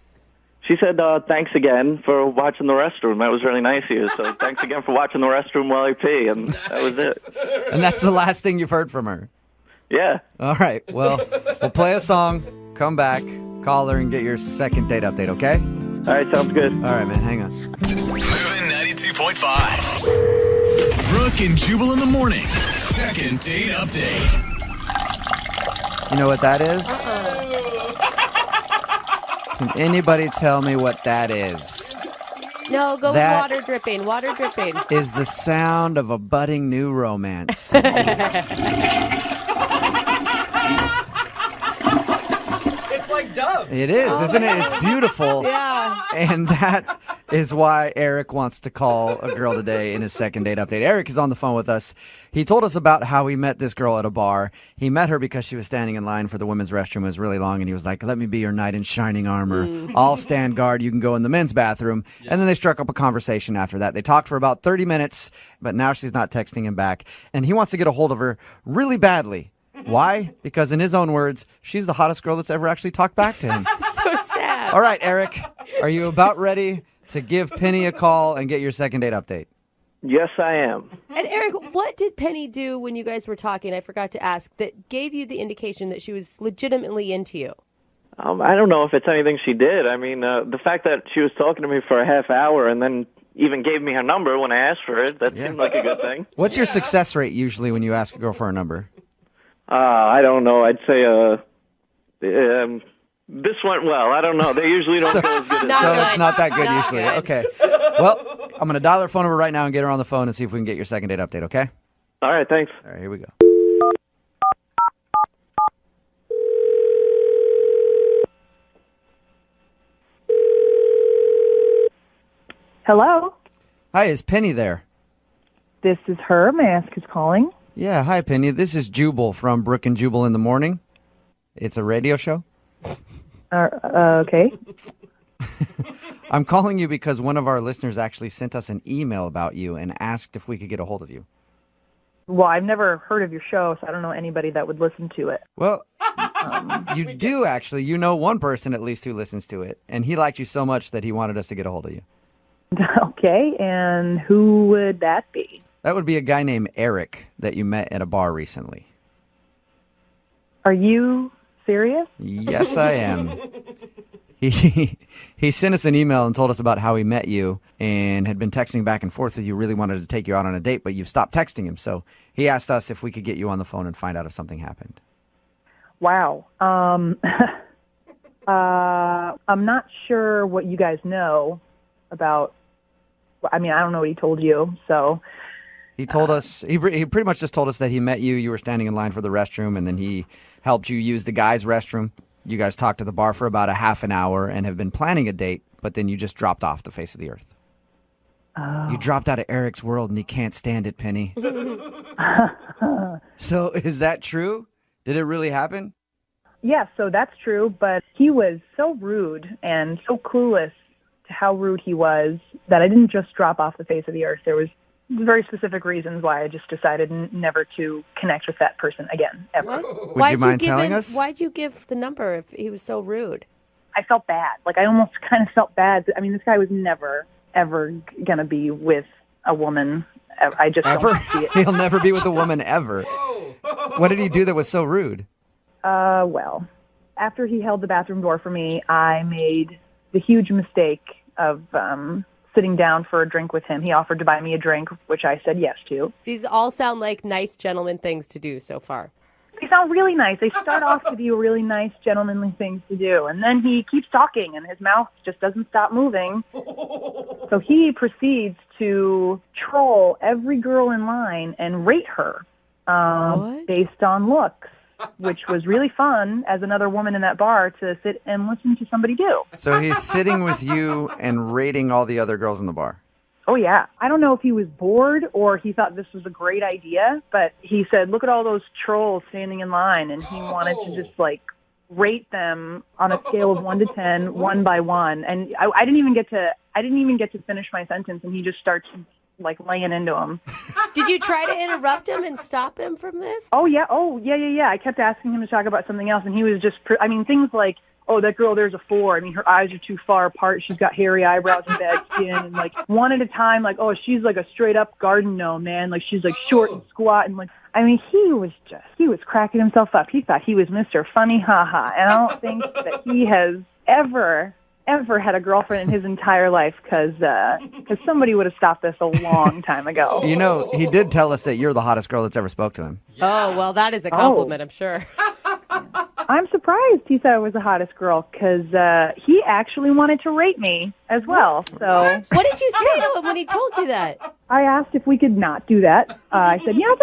She said, thanks again for watching the restroom. That was really nice of you. So thanks again for watching the restroom while I pee. And that was it. And that's the last thing you've heard from her? Yeah. All right. Well, we'll play a song, come back, call her, and get your second date update, okay? All right, sounds good. All right, man, hang on. Moving 92.5. Brooke and Jubal in the mornings. Second date update. You know what that is? Can anybody tell me what that is? No, go That water dripping, water dripping. Is the sound of a budding new romance. It's like doves. It is, isn't it? It's beautiful. Yeah. And that is why Eric wants to call a girl today in his second date update. Eric is on the phone with us. He told us about how he met this girl at a bar. He met her because she was standing in line for the women's restroom. It was really long, and he was like, let me be your knight in shining armor. I'll stand guard. You can go in the men's bathroom. And then they struck up a conversation after that. They talked for about 30 minutes, but now she's not texting him back. And he wants to get a hold of her really badly. Why? Because in his own words, she's the hottest girl that's ever actually talked back to him. So sad. All right, Eric, are you about ready to give Penny a call and get your second date update? Yes, I am. And Eric, what did Penny do when you guys were talking? I forgot to ask, that gave you the indication that she was legitimately into you. I don't know if it's anything she did. I mean, the fact that she was talking to me for a half hour and then even gave me her number when I asked for it, that seemed like a good thing. What's your success rate usually when you ask a girl for a number? I don't know. I'd say this went well. I don't know. They usually don't go as good as So it's not that good usually. Okay. Well, I'm going to dial her phone number right now and get her on the phone and see if we can get your second date update, okay? All right, thanks. All right, here we go. Hello, Hi, is Penny there? this is her. May I ask who's calling? Yeah, hi, Penny. This is Jubal from Brooke and Jubal in the morning. It's a radio show. Okay. I'm calling you because one of our listeners actually sent us an email about you and asked if we could get a hold of you. Well, I've never heard of your show, so I don't know anybody that would listen to it. Well, you do actually. You know one person at least who listens to it, and he liked you so much that he wanted us to get a hold of you. Okay, and who would that be? That would be a guy named Eric that you met at a bar recently. Are you serious? Yes, I am. He sent us an email and told us about how he met you and had been texting back and forth with you, really wanted to take you out on a date, but you've stopped texting him. So he asked us if we could get you on the phone and find out if something happened. Wow. I'm not sure what you guys know about. I mean, I don't know what he told you, so. He told us, he pretty much just told us that he met you, you were standing in line for the restroom, and then he helped you use the guy's restroom. You guys talked to the bar for about a half an hour and have been planning a date, but then you just dropped off the face of the earth. You dropped out of Eric's world and he can't stand it, Penny. So is that true? Did it really happen? Yeah, so that's true, but he was so rude and so clueless to how rude he was that I didn't just drop off the face of the earth. There was very specific reasons why I just decided never to connect with that person again, ever. Would you mind telling us? Why'd you give the number if he was so rude? I felt bad. Like, I almost kind of felt bad. I mean, this guy was never, ever going to be with a woman. I just Ever? don't see it. He'll never be with a woman ever. What did he do that was so rude? Well, after he held the bathroom door for me, I made the huge mistake of sitting down for a drink with him. He offered to buy me a drink, which I said yes to. These all sound like nice gentleman things to do so far. They sound really nice. They start off to be really nice, gentlemanly things to do. And then he keeps talking, and his mouth just doesn't stop moving. So he proceeds to troll every girl in line and rate her based on looks, which was really fun as another woman in that bar to sit and listen to somebody do. So he's sitting with you and rating all the other girls in the bar. Oh, yeah. I don't know if he was bored or he thought this was a great idea, but he said, look at all those trolls standing in line, and he wanted to just, like, rate them on a scale of 1 to 10, one by one. And I didn't even get to finish my sentence, and he just starts, like, laying into him. Did you try to interrupt him and stop him from this? Oh, yeah. I kept asking him to talk about something else, and he was just, things like, oh, that girl there's a 4. I mean, her eyes are too far apart. She's got hairy eyebrows and bad skin. And, like, one at a time, like, oh, she's like a straight-up garden gnome, man. Like, she's, like, short and squat. And, like, I mean, he was cracking himself up. He thought he was Mr. Funny Ha-Ha. And I don't think that he has ever had a girlfriend in his entire life because somebody would have stopped this a long time ago. You know, he did tell us that you're the hottest girl that's ever spoke to him. Oh, well, that is a compliment, I'm sure. I'm surprised he said I was the hottest girl because he actually wanted to rate me as well. So what did you say to him when he told you that? I asked if we could not do that. I said, let's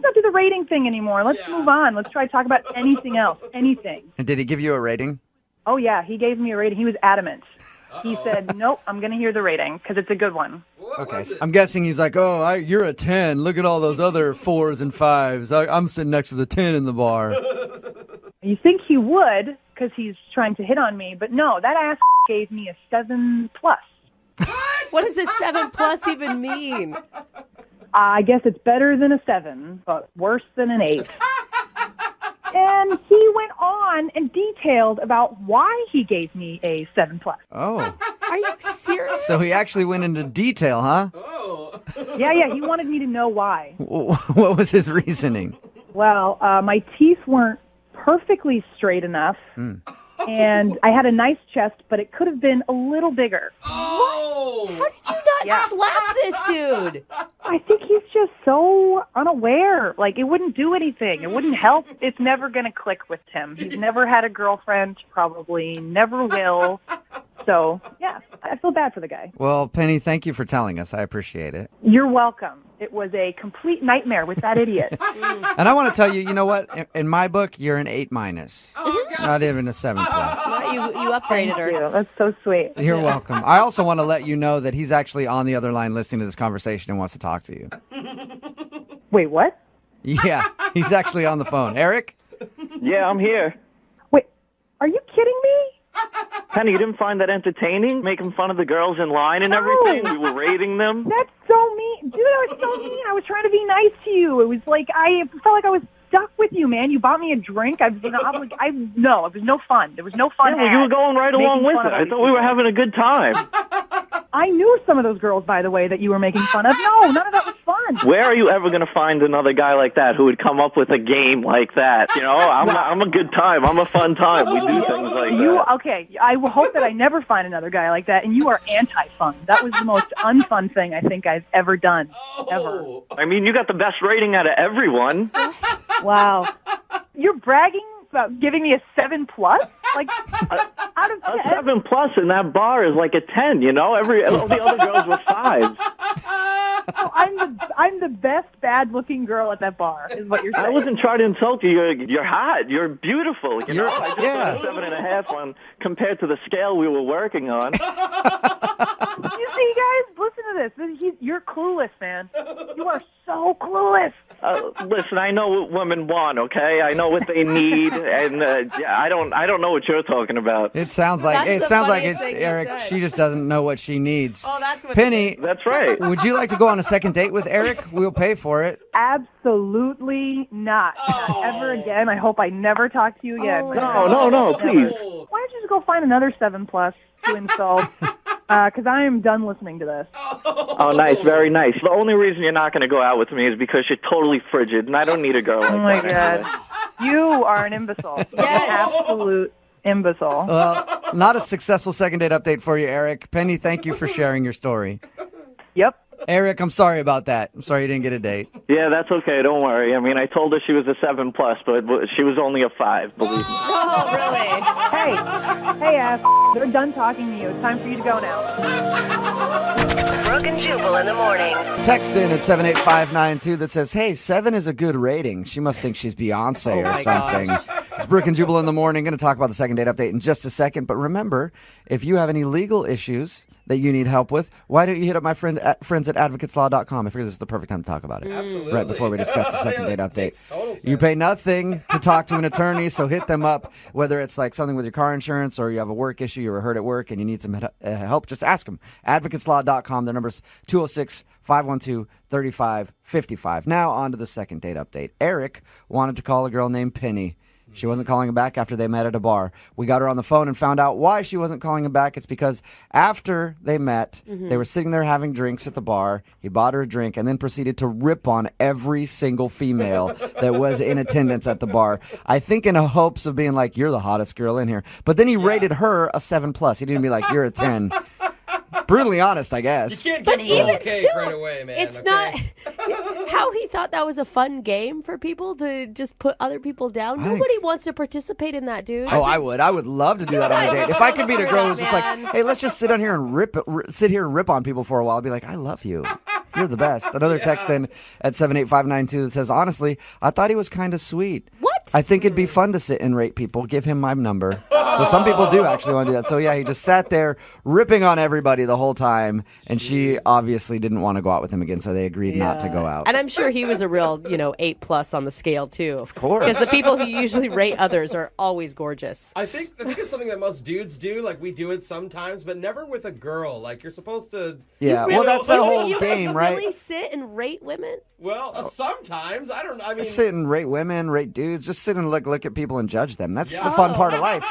not do the rating thing anymore. Let's move on. Let's try to talk about anything else. Anything. And did he give you a rating? Oh, yeah. He gave me a rating. He was adamant. He said, nope, I'm going to hear the rating because it's a good one. Okay. I'm guessing he's like, you're a 10. Look at all those other 4s and 5s. I'm sitting next to the 10 in the bar. You think he would because he's trying to hit on me, but no, that ass gave me a 7+. What does a 7+ even mean? I guess it's better than a 7, but worse than an 8. And he went on and detailed about why he gave me a 7+. Oh. Are you serious? So he actually went into detail, huh? Yeah, he wanted me to know why. What was his reasoning? Well, my teeth weren't perfectly straight enough, and I had a nice chest, but it could have been a little bigger. How did you not slap this dude? I think he's just so unaware. Like, it wouldn't do anything. It wouldn't help. It's never going to click with him. He's never had a girlfriend, probably never will. So, yeah, I feel bad for the guy. Well, Penny, thank you for telling us. I appreciate it. You're welcome. It was a complete nightmare with that idiot. And I want to tell you, you know what? In my book, you're an 8-. Not even a 7+. You upgraded her. Thank you. That's so sweet. You're welcome. I also want to let you know that he's actually on the other line listening to this conversation and wants to talk to you. Wait, what? Yeah, he's actually on the phone. Eric? Yeah, I'm here. Wait, are you kidding me? Penny, you didn't find that entertaining? Making fun of the girls in line and everything? We were rating them? That's so mean. Dude, that was so mean. I was trying to be nice to you. It was like, I felt like I was stuck with you, man. You bought me a drink. No, it was no fun. There was no fun. Yeah, well, you were going right along with it. I thought we were having a good time. I knew some of those girls, by the way, that you were making fun of. No, none of that was fun. Where are you ever going to find another guy like that who would come up with a game like that? You know, I'm a good time. I'm a fun time. We do things like that. Okay, I will hope that I never find another guy like that, and you are anti-fun. That was the most unfun thing I think I've ever done. Ever. I mean, you got the best rating out of everyone. Wow. You're bragging about giving me a 7+? Like, out of 10? A 7+ in that bar is like a 10, you know? All the other girls were 5s. So I'm the best bad-looking girl at that bar, is what you're saying. I wasn't trying to insult you. You're hot. You're beautiful. You know? I just put a 7.5 on compared to the scale we were working on. You see, guys, listen to this. You're clueless, man. You are so clueless. Listen, I know what women want, okay? I know what they need, and I don't know what you're talking about. It sounds like it's Eric. She just doesn't know what she needs. Oh, that's what Penny. it is. That's right. Would you like to go on a second date with Eric? We'll pay for it. Absolutely not. Not ever again. I hope I never talk to you again. No, please. Why don't you just go find another 7+ to insult? Because I am done listening to this. Oh, nice. Very nice. The only reason you're not going to go out with me is because you're totally frigid, and I don't need a girl like that. Oh, my God. You are an imbecile. Yes. An absolute imbecile. Well, not a successful second date update for you, Eric. Penny, thank you for sharing your story. Yep. Eric, I'm sorry about that. I'm sorry you didn't get a date. Yeah, that's okay. Don't worry. I mean, I told her she was a 7+, but she was only a 5, believe me. Oh, really? Hey, ass. They're done talking to you. It's time for you to go now. Brooke and Jubal in the morning. Text in at 78592 that says, hey, 7 is a good rating. She must think she's Beyonce or something. It's Brooke and Jubal in the morning. Going to talk about the second date update in just a second. But remember, if you have any legal issues that you need help with, why don't you hit up my friends at advocateslaw.com? I figure this is the perfect time to talk about it. Absolutely. Right before we discuss the second date update. Makes total sense. You pay nothing to talk to an attorney, so hit them up. Whether it's like something with your car insurance or you have a work issue, you were hurt at work and you need some help, just ask them. Advocateslaw.com. Their number's 206-512-3555. Now on to the second date update. Eric wanted to call a girl named Penny. She wasn't calling him back after they met at a bar. We got her on the phone and found out why she wasn't calling him back. It's because after they met, they were sitting there having drinks at the bar. He bought her a drink and then proceeded to rip on every single female that was in attendance at the bar. I think in hopes of being like, you're the hottest girl in here. But then he rated her a 7+. He didn't be like, you're a 10. Brutally honest, I guess. You can't But give him even a cake still, right away, man. it's okay? not how he thought that was a fun game for people to just put other people down. Nobody wants to participate in that, dude. Oh, I would. I would love to do that on a date. If I could meet a girl who's just like, hey, let's just sit here and rip on people for a while. I'd be like, I love you. You're the best. Another text in at 78592 that says, honestly, I thought he was kind of sweet. What? I think it'd be fun to sit and rate people. Give him my number. So some people do actually want to do that. So yeah, he just sat there ripping on everybody the whole time, and she obviously didn't want to go out with him again, so they agreed not to go out. And I'm sure he was a real, 8+ on the scale too. Of course. Because the people who usually rate others are always gorgeous. I think it's something that most dudes do. Like, we do it sometimes, but never with a girl. Like, you're supposed to... Yeah, well, that's the whole game, right? Really sit and rate women? Well, sometimes. I don't know. I mean... Sit and rate women, rate dudes. Just sit and look at people and judge them. That's the fun part of life.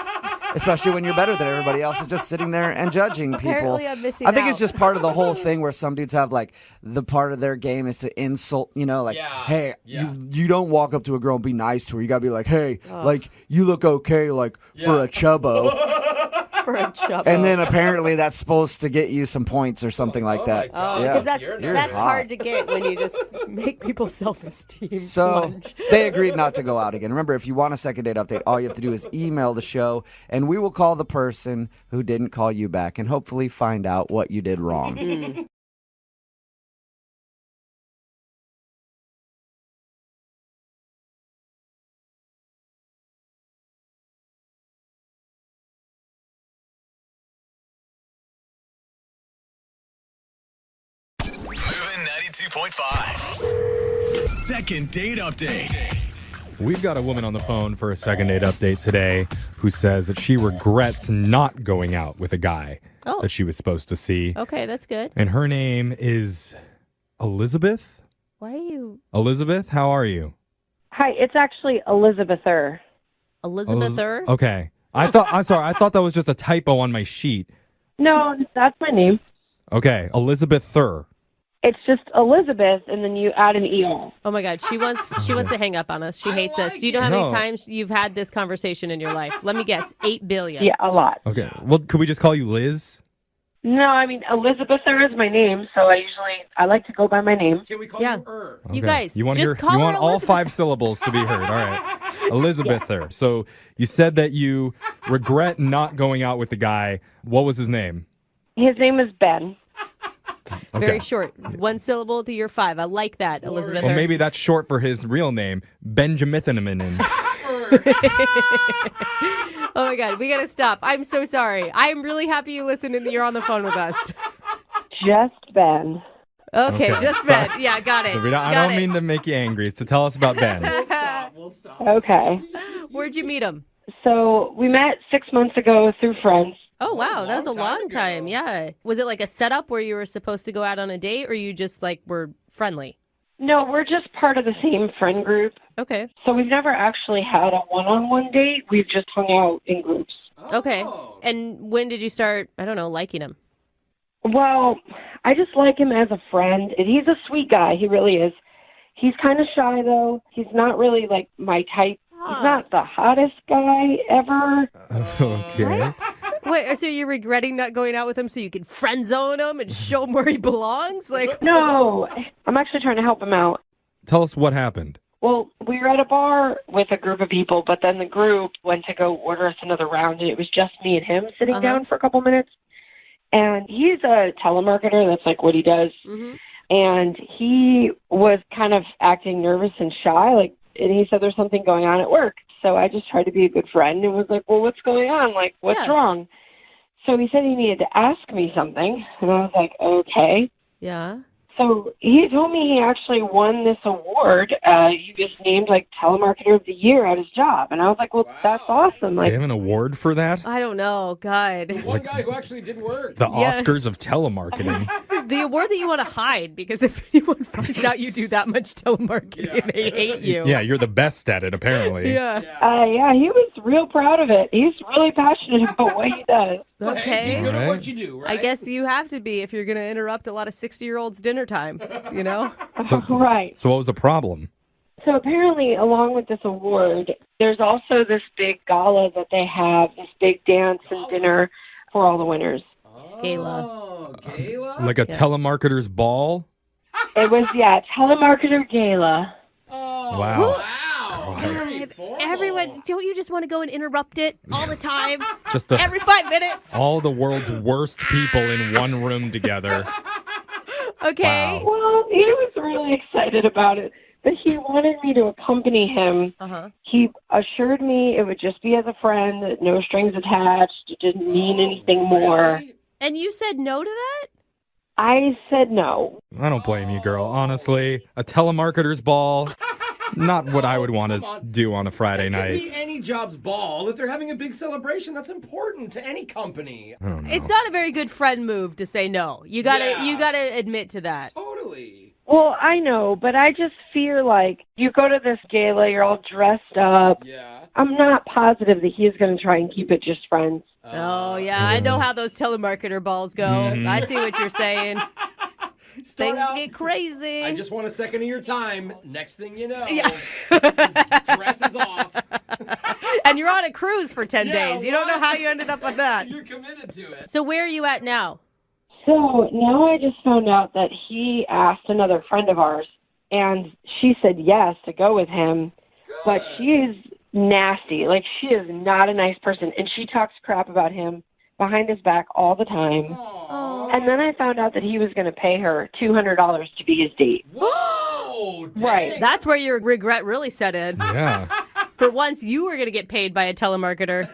Especially when you're better than everybody else, is just sitting there and judging people. Apparently I'm missing I think out. it's just part of the whole thing where some dudes have, like, the part of their game is to insult, hey, you don't walk up to a girl and be nice to her. You gotta be like, hey, like, you look okay, like, for a chubbo. For a chubbo. And then apparently that's supposed to get you some points or something like that. Oh, because that's hard to get when you just make people's self-esteem So plunge. they agreed not to go out again. Remember, if you want a second date update, all you have to do is email the show, and we will call the person who didn't call you back and hopefully find out what you did wrong. Moving 92.5. Second date update. We've got a woman on the phone for a second date update today who says that she regrets not going out with a guy that she was supposed to see. Okay, that's good. And her name is Elizabeth. Why are you... Elizabeth, how are you? Hi, it's actually Elizabether. Elizabether? Okay. I'm sorry. I thought that was just a typo on my sheet. No, that's my name. Okay. Elizabether. It's just Elizabeth, and then you add an ER. Oh my God, she wants to hang up on us. She hates us. Do you know how many times you've had this conversation in your life? Let me guess, 8 billion. Yeah, a lot. Okay. Well, could we just call you Liz? No, I mean, Elizabether is my name, so I like to go by my name. Can we call you her? You guys, You want just call her all Elizabeth. 5 syllables to be heard. All right. Elizabether. So you said that you regret not going out with the guy. What was his name? His name is Ben. Very short. 1 syllable to your 5. I like that, Elizabeth. Well, maybe that's short for his real name, Benjamin. Oh my God, we gotta stop. I'm so sorry. I'm really happy you listened and that you're on the phone with us. Just Ben. Okay, just Ben. Yeah, got it. So I don't mean to make you angry. It's to tell us about Ben. We'll stop. Okay. Where'd you meet him? So we met 6 months ago through friends. Oh, wow. That was a long time. Yeah. Was it like a setup where you were supposed to go out on a date or you just were friendly? No, we're just part of the same friend group. Okay. So we've never actually had a one-on-one date. We've just hung out in groups. Okay. And when did you start, liking him? Well, I just like him as a friend. And he's a sweet guy. He really is. He's kind of shy, though. He's not really, my type. He's not the hottest guy ever. Okay. Wait, so you're regretting not going out with him so you can friend zone him and show him where he belongs? No, I'm actually trying to help him out. Tell us what happened. Well, we were at a bar with a group of people, but then the group went to go order us another round, and it was just me and him sitting down for a couple minutes. And he's a telemarketer. That's what he does. Mm-hmm. And he was kind of acting nervous and shy, and he said there's something going on at work. So I just tried to be a good friend and was like, well, what's going on? What's wrong? So he said he needed to ask me something. And I was like, okay. Yeah. So he told me he actually won this award. He was named Telemarketer of the Year at his job. And I was like, well, that's awesome. They have an award for that? I don't know. God. One guy who actually did work. The Oscars of telemarketing. The award that you want to hide, because if anyone finds out you do that much telemarketing, they hate you. Yeah, you're the best at it, apparently. Yeah. Yeah, he was real proud of it. He's really passionate about what he does. Okay. Be good at what you do, right? I guess you have to be if you're going to interrupt a lot of 60-year-olds' dinner time, Right. So what was the problem? So apparently, along with this award, there's also this big gala that they have, this big dance and dinner for all the winners. Gala. Gala? Like a telemarketer's ball? It was, telemarketer gala. Oh, Wow. God, everyone, don't you just want to go and interrupt it all the time? Every 5 minutes? All the world's worst people in one room together. Okay. Well, he was really excited about it, but he wanted me to accompany him. He assured me it would just be as a friend, that no strings attached, it didn't mean anything more. And you said no to that? I said no. I don't blame you, girl. Honestly, a telemarketer's ball, not what I would want to do on a Friday It could night. be any job's ball. If they're having a big celebration, that's important to any company. I don't know. It's not a very good friend move to say no. You gotta admit to that. Totally. Well, I know, but I just fear like you go to this gala, you're all dressed up. Yeah. I'm not positive that he's going to try and keep it just friends. Oh, yeah. I know how those telemarketer balls go. I see what you're saying. Things get crazy. I just want a second of your time. Next thing you know, dress is off. And you're on a cruise for 10 days. You don't know how you ended up with that. You're committed to it. So where are you at now? So now I just found out that he asked another friend of ours, and she said yes to go with him, but she's nasty. Like, she is not a nice person, and she talks crap about him behind his back all the time. And then I found out that he was going to pay her $200 to be his date. Whoa! Right. That's where your regret really set in. Yeah. For once, you were going to get paid by a telemarketer.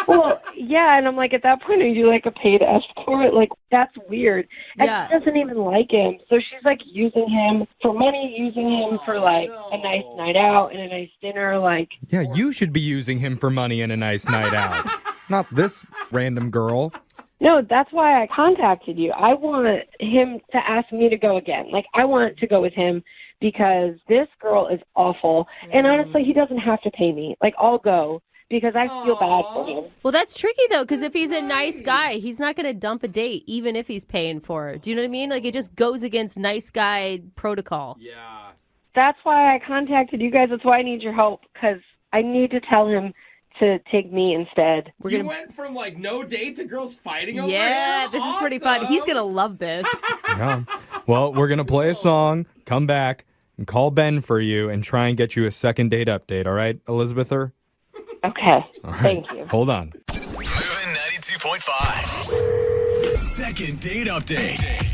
Well, yeah, and I'm like, at that point, are you like a paid escort? Like, that's weird. And she doesn't even like him. So she's like using him for money, using him for like a nice night out and a nice dinner. Like, Yeah, you should be using him for money and a nice night out. Not this random girl. no, that's why I contacted you. I want him to ask me to go again. Like, I want to go with him because this girl is awful. And honestly, he doesn't have to pay me. Like, I'll go because I feel bad for him. Well, that's tricky, though, because if he's a nice guy, he's not going to dump a date, even if he's paying for it. Do you know what I mean? Like, it just goes against nice guy protocol. Yeah. That's why I contacted you guys. That's why I need your help, because I need to tell him to take me instead. You went from like no date to girls fighting over Yeah, him? this is pretty fun. He's going to love this. Yeah. Well, we're going to play a song, come back, and call Ben for you and try and get you a second date update. All right, Elizabether? Okay. All right. Thank you. Hold on. Moving 92.5. Second date update.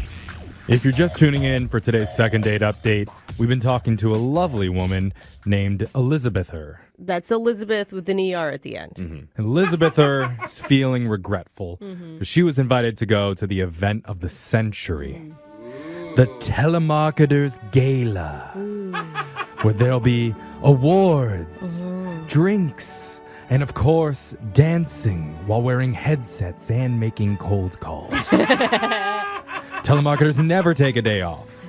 If you're just tuning in for today's second date update, we've been talking to a lovely woman named Elizabether. That's Elizabeth with an ER at the end. Elizabether is feeling regretful. She was invited to go to the event of the century, the Telemarketers Gala, where there'll be awards, drinks, and of course, dancing while wearing headsets and making cold calls. Telemarketers never take a day off.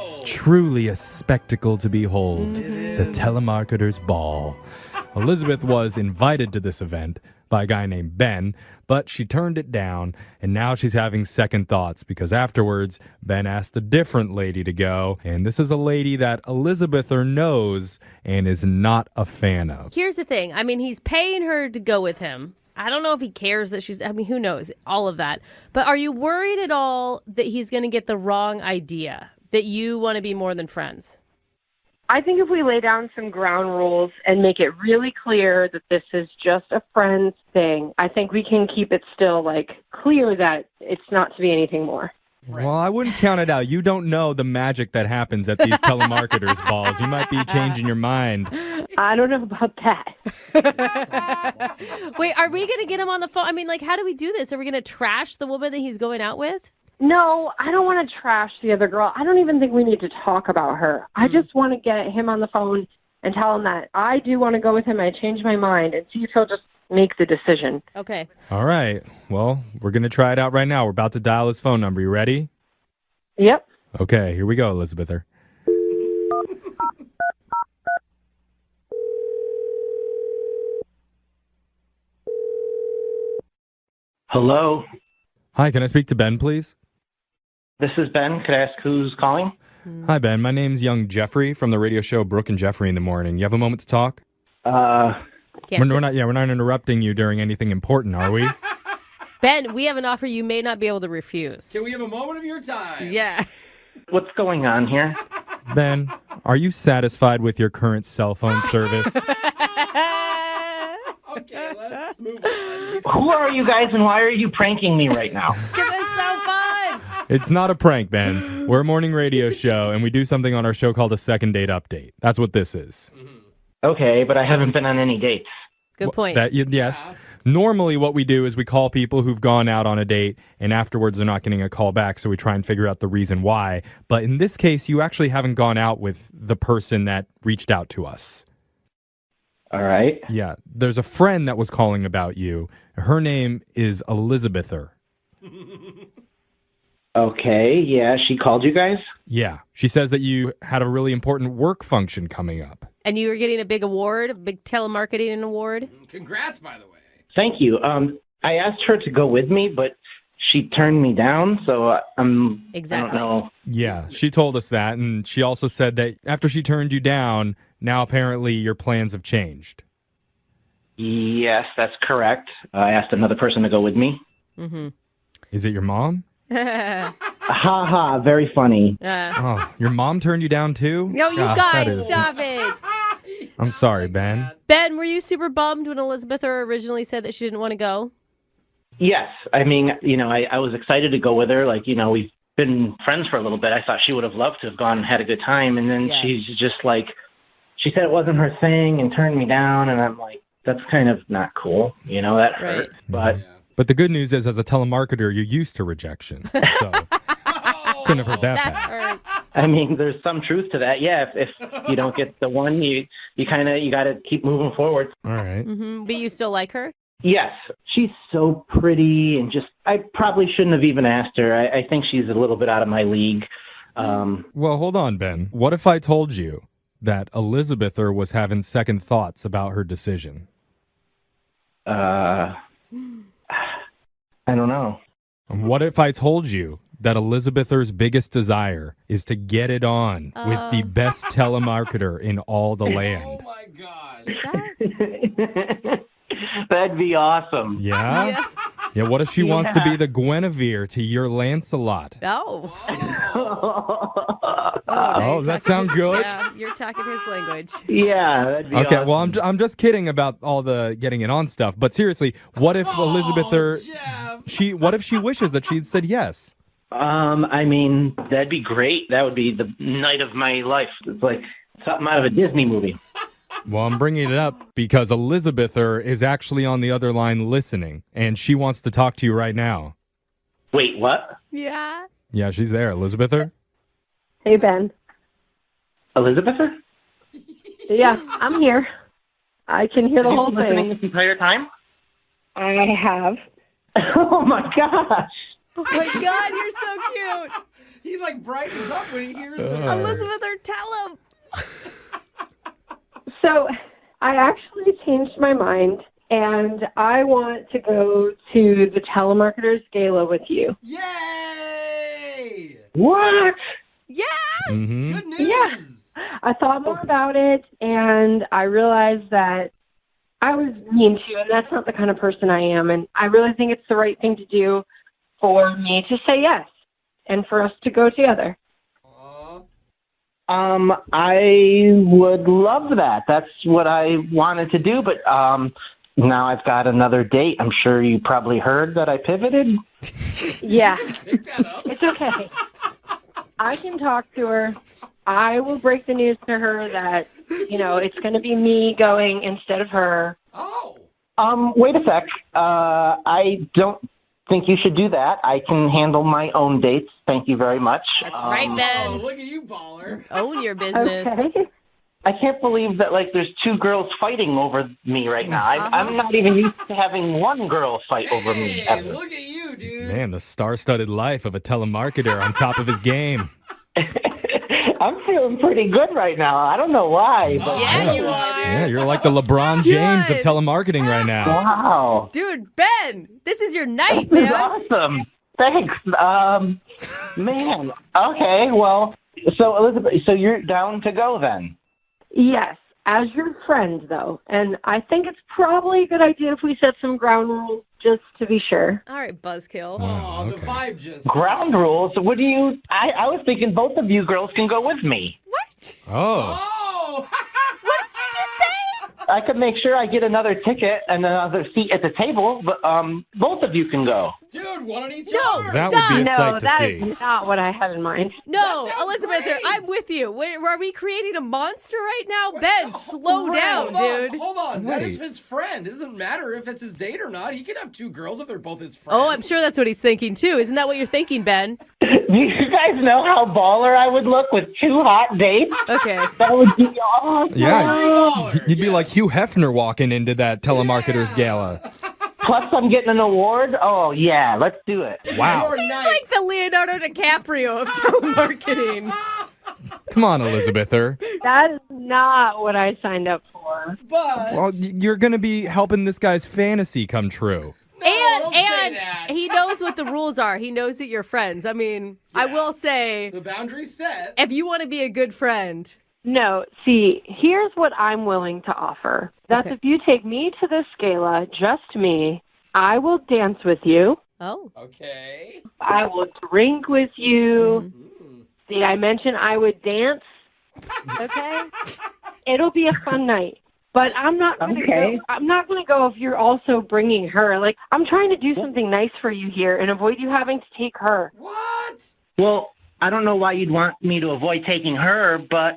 It's truly a spectacle to behold, the Telemarketers Ball. Elizabeth was invited to this event by a guy named Ben, but she turned it down, and now she's having second thoughts because afterwards, Ben asked a different lady to go, and this is a lady that Elizabether knows and is not a fan of. Here's the thing. I mean, he's paying her to go with him. I don't know if he cares that she's, I mean, who knows? All of that. But are you worried at all that he's going to get the wrong idea? That you want to be more than friends? I think if we lay down some ground rules and make it really clear that this is just a friends thing, I think we can keep it still like clear that it's not to be anything more. Well, I wouldn't count it out. You don't know the magic that happens at these telemarketers balls. You might be changing your mind. I don't know about that. Wait, are we going to get him on the phone? I mean, like, how do we do this? Are we going to trash the woman that he's going out with? No, I don't want to trash the other girl. I don't even think we need to talk about her. I just want to get him on the phone and tell him that I do want to go with him. I changed my mind and see if he'll just make the decision. Okay. All right. Well, we're going to try it out right now. We're about to dial his phone number. You ready? Yep. Okay, here we go, Elizabether. Hello. Hi, can I speak to Ben, please? This is Ben. Could I ask who's calling? Hi, Ben. My name's young Jeffrey from the radio show Brooke and Jeffrey in the morning. You have a moment to talk? We're not interrupting you during anything important, are we? Ben, we have an offer you may not be able to refuse. Can we have a moment of your time? Yeah. What's going on here? Ben, are you satisfied with your current cell phone service? Okay, let's move on. Who are you guys and why are you pranking me right now? Because it's so fun. It's not a prank, Ben. We're a morning radio show, and we do something on our show called a second date update. That's what this is. Okay, but I haven't been on any dates. Good point. Yes. Normally what we do is we call people who've gone out on a date, and afterwards they're not getting a call back, so we try and figure out the reason why. But in this case, you actually haven't gone out with the person that reached out to us. All right. Yeah. There's a friend that was calling about you. Her name is Elizabether. Okay, yeah, she called you guys? Yeah. She says that you had a really important work function coming up. And you were getting a big award, a big telemarketing award. Congrats, by the way. Thank you. I asked her to go with me, but she turned me down, so Exactly. I don't know. Yeah, she told us that, and she also said that after she turned you down, now apparently your plans have changed. Yes, that's correct. I asked another person to go with me. Mm-hmm. Is it your mom? Ha ha, very funny. Oh, your mom turned you down too? No, you Gosh, that guys, is- stop it. I'm sorry, Ben. Ben, were you super bummed when Elizabeth originally said that she didn't want to go? Yes, I mean, I was excited to go with her. Like, we've been friends for a little bit. I thought she would have loved to have gone and had a good time. And then she's just like, she said it wasn't her thing and turned me down. And I'm like, that's kind of not cool. That hurt. But the good news is, as a telemarketer, you're used to rejection. So couldn't have heard that bad. I mean, there's some truth to that. Yeah, if you don't get the one, you got to keep moving forward. All right. Mm-hmm. But you still like her? Yes, she's so pretty and I probably shouldn't have even asked her. I think she's a little bit out of my league. Well, hold on, Ben. What if I told you that Elizabether was having second thoughts about her decision? I don't know. And what if I told you that Elizabether's biggest desire is to get it on with the best telemarketer in all the land? Oh my gosh. That'd be awesome. Yeah? Yeah, what if she wants to be the Guinevere to your Lancelot? No. Oh, does that sound good? Yeah, you're talking his language. Yeah, that'd be Okay, awesome. well, I'm just kidding about all the getting it on stuff. But seriously, what if Elizabether, what if she wishes that she'd said yes? I mean, that'd be great. That would be the night of my life. It's like something out of a Disney movie. Well, I'm bringing it up because Elizabether is actually on the other line listening, and she wants to talk to you right now. Wait, what? Yeah. Yeah, she's there. Elizabether? Hey, Ben. Elizabether? Yeah, I'm here. I can hear the Have you whole been listening thing. this entire time? I have. Oh, my gosh. Oh my God, you're so cute. He like brightens up when he hears it. Elizabeth, tell him. So I actually changed my mind, and I want to go to the telemarketers gala with you. Yay! What? Yeah. Mm-hmm. Good news. Yeah. I thought more about it, and I realized that I was mean to you, and that's not the kind of person I am. And I really think it's the right thing to do for me to say yes and for us to go together. I would love that. That's what I wanted to do, but now I've got another date. I'm sure you probably heard that I pivoted. Yeah. It's okay. I can talk to her. I will break the news to her that, it's going to be me going instead of her. Oh. Wait a sec. I don't think you should do that. I can handle my own dates. Thank you very much. That's right, Ben. Oh, look at you, baller. Own your business. Okay. I can't believe that there's two girls fighting over me right now. I'm not even used to having one girl fight over me ever. Look at you, dude. Man, the star-studded life of a telemarketer on top of his game. I'm feeling pretty good right now. I don't know why. But Yeah, you are. Yeah, you're like the LeBron James of telemarketing right now. Wow. Dude, Ben, this is your night, This is man. awesome. Thanks. Man. Okay, well, so Elizabeth, so you're down to go then? Yes, as your friend, though. And I think it's probably a good idea if we set some ground rules just to be sure. All right, Buzzkill. Oh, the vibe just. Ground rules? What do you... I was thinking both of you girls can go with me. What? Oh. Oh. What did you just say? I could make sure I get another ticket and another seat at the table, but both of you can go. Dude, one on each No, arm. That stop. would be a No, sight to that see. is not what I had in mind. No, Elizabeth, I'm with you. Wait, are we creating a monster right now? Ben, slow down, dude. Hold on. That is Wait. his friend. It doesn't matter if it's his date or not. He can have 2 girls if they're both his friends. Oh, I'm sure that's what he's thinking too. Isn't that what you're thinking, Ben? Do you guys know how baller I would look with 2 hot dates? Okay. That would be awesome. Yeah, you'd be like Hugh Hefner walking into that telemarketers gala. Plus, I'm getting an award. Oh, yeah, let's do it. Wow. He's like the Leonardo DiCaprio of telemarketing. Come on, Elizabether. That is not what I signed up for. But Well, you're going to be helping this guy's fantasy come true. don't say And that. he knows what the rules are. He knows that you're friends. I mean, I will say, the boundary's set. if you want to be a good friend, No, see, here's what I'm willing to offer. That's Okay. if you take me to this gala, just me, I will dance with you. oh, Okay. I will drink with you. See, I mentioned I would dance. Okay? It'll be a fun night. But I'm not going to Okay. go. I'm not going to go if you're also bringing her. Like, I'm trying to do something nice for you here and avoid you having to take her. What? Well, I don't know why you'd want me to avoid taking her, but,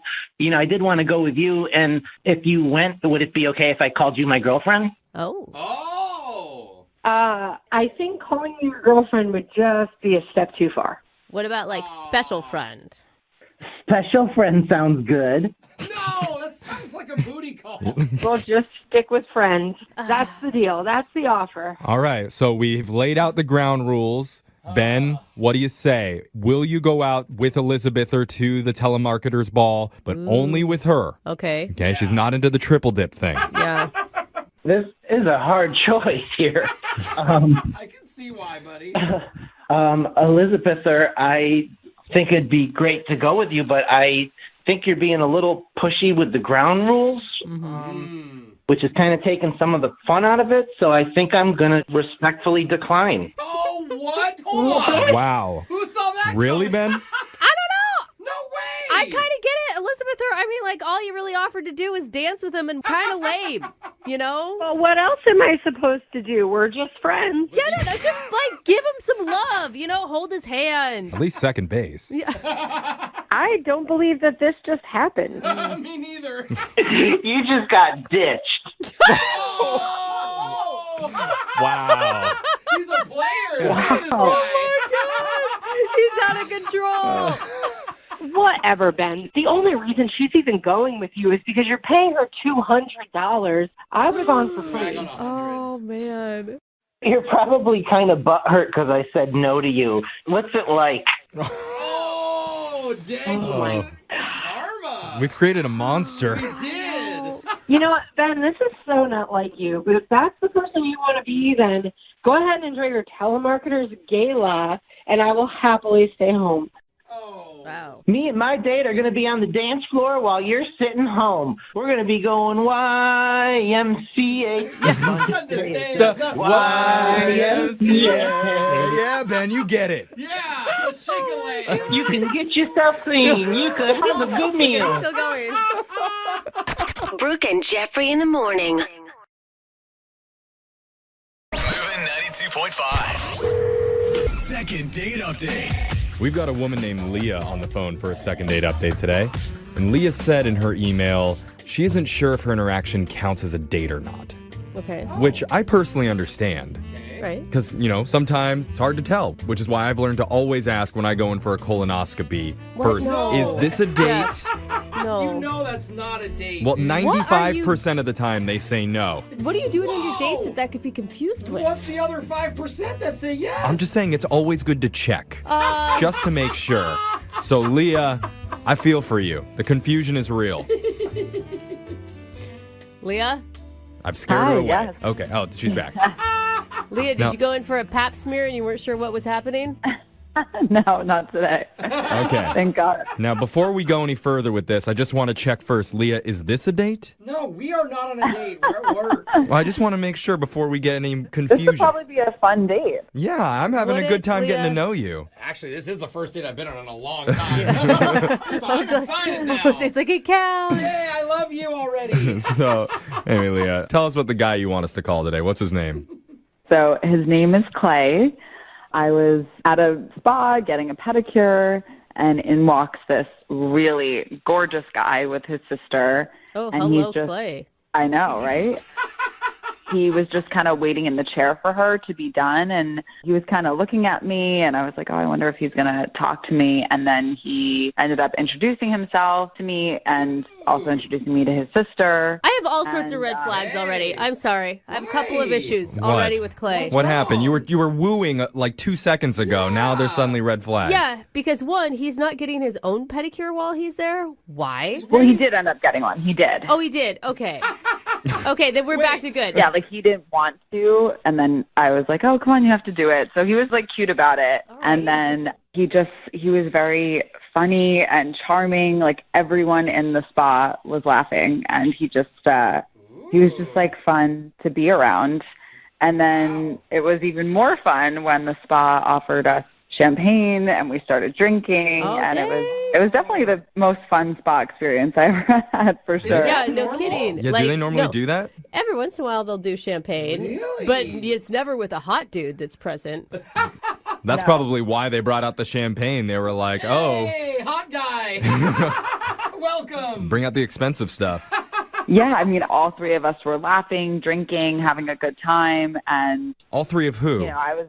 I did want to go with you. And if you went, would it be okay if I called you my girlfriend? oh. Oh. I think calling you your girlfriend would just be a step too far. What about like special friend? Special friend sounds good. No, that sounds like a booty call. We'll just stick with friends. That's the deal. That's the offer. All right, so we've laid out the ground rules. Ben, what do you say? Will you go out with Elizabether to the telemarketers ball, but only with her? Okay. Okay, she's not into the triple dip thing. Yeah. This is a hard choice here. I can see why, buddy. Elizabether, I think it'd be great to go with you, but I think you're being a little pushy with the ground rules, which is kind of taking some of the fun out of it. So I think I'm going to respectfully decline. Oh, what? Hold on. Wow. Who saw that? Really, Ben? I don't know. No way. I kind of get it, Elizabeth. I mean, like, all you really offered to do is dance with him and kind of lame, you know? Well, what else am I supposed to do? We're just friends. Yeah, no, just, like, give him some love, hold his hand. At least second base. Yeah. I don't believe that this just happened. Me neither. You just got ditched. Oh. Wow. He's a player. Look at this guy. He's out of control. Whatever, Ben. The only reason she's even going with you is because you're paying her $200. I would have gone for free. Oh, man. You're probably kind of butthurt because I said no to you. What's it like? Oh, dang. Oh. Karma. We've created a monster. We did. You know what, Ben? This is so not like you. But if that's the person you want to be, then go ahead and enjoy your telemarketers gala, and I will happily stay home. Oh. Wow. Me and my date are going to be on the dance floor while you're sitting home. We're going to be going YMCA. The YMCA. Yeah, Ben, you get it. Yeah. Let's shake a leg. You can get yourself clean. You can have a good meal. Still going. Brooke and Jeffrey in the morning. Moving 92.5. Second date update. We've got a woman named Leah on the phone for a second date update today. And Leah said in her email she isn't sure if her interaction counts as a date or not. Okay. Which I personally understand. Right. Because, sometimes it's hard to tell, which is why I've learned to always ask when I go in for a colonoscopy first, No. is this a date? No. You know that's not a date. Well, What are 95% of the time they say no. What are you doing on your dates that could be confused with? What's the other 5% that say yes? I'm just saying it's always good to check, Uh, just to make sure. So, Leah, I feel for you. The confusion is real. Leah? I've scared Hi, her away. yes. Okay. Oh, she's back. Leah, did No. you go in for a pap smear and you weren't sure what was happening? No, not today. Okay. Thank God. Now, before we go any further with this, I just want to check first. Leah, is this a date? No, we are not on a date. We're at work. Well, I just want to make sure before we get any This confusion. would probably be a fun date. Yeah, I'm having a good time getting to know you. Actually, this is the first date I've been on in a long time. So I'm excited now. It's like, it counts. Yay, I love you already. So, anyway, Leah, tell us what the guy you want us to call today. What's his name? So his name is Clay. I was at a spa getting a pedicure, and in walks this really gorgeous guy with his sister. Oh, and hello, he's just, Clay. I know, right? He was just kind of waiting in the chair for her to be done, and he was kind of looking at me, and I was like, oh, I wonder if he's going to talk to me. And then he ended up introducing himself to me and also introducing me to his sister. I have all sorts of red flags already. I'm sorry. I have a couple of issues What? already with Clay. What happened? You were wooing like 2 seconds ago. Now there's suddenly red flags. Yeah, because one, he's not getting his own pedicure while he's there. Why? Well, he did end up getting one. He did. Oh, he did. Okay. Okay, then we're back to good. Yeah, like he didn't want to, and then I was like, oh, come on, you have to do it. So he was like cute about it. And then he was very funny and charming. Like everyone in the spa was laughing, and he was just like fun to be around. And then it was even more fun when the spa offered us champagne and we started drinking, and it was definitely the most fun spa experience I ever had, for sure. Yeah, no kidding. Yeah, do they normally do that? Every once in a while they'll do champagne, but it's never with a hot dude that's present. That's probably why they brought out the champagne. They were like, oh, Hey, hot guy. Welcome. bring out the expensive stuff. Yeah, I mean, all three of us were laughing, drinking, having a good time, and All three of who? I was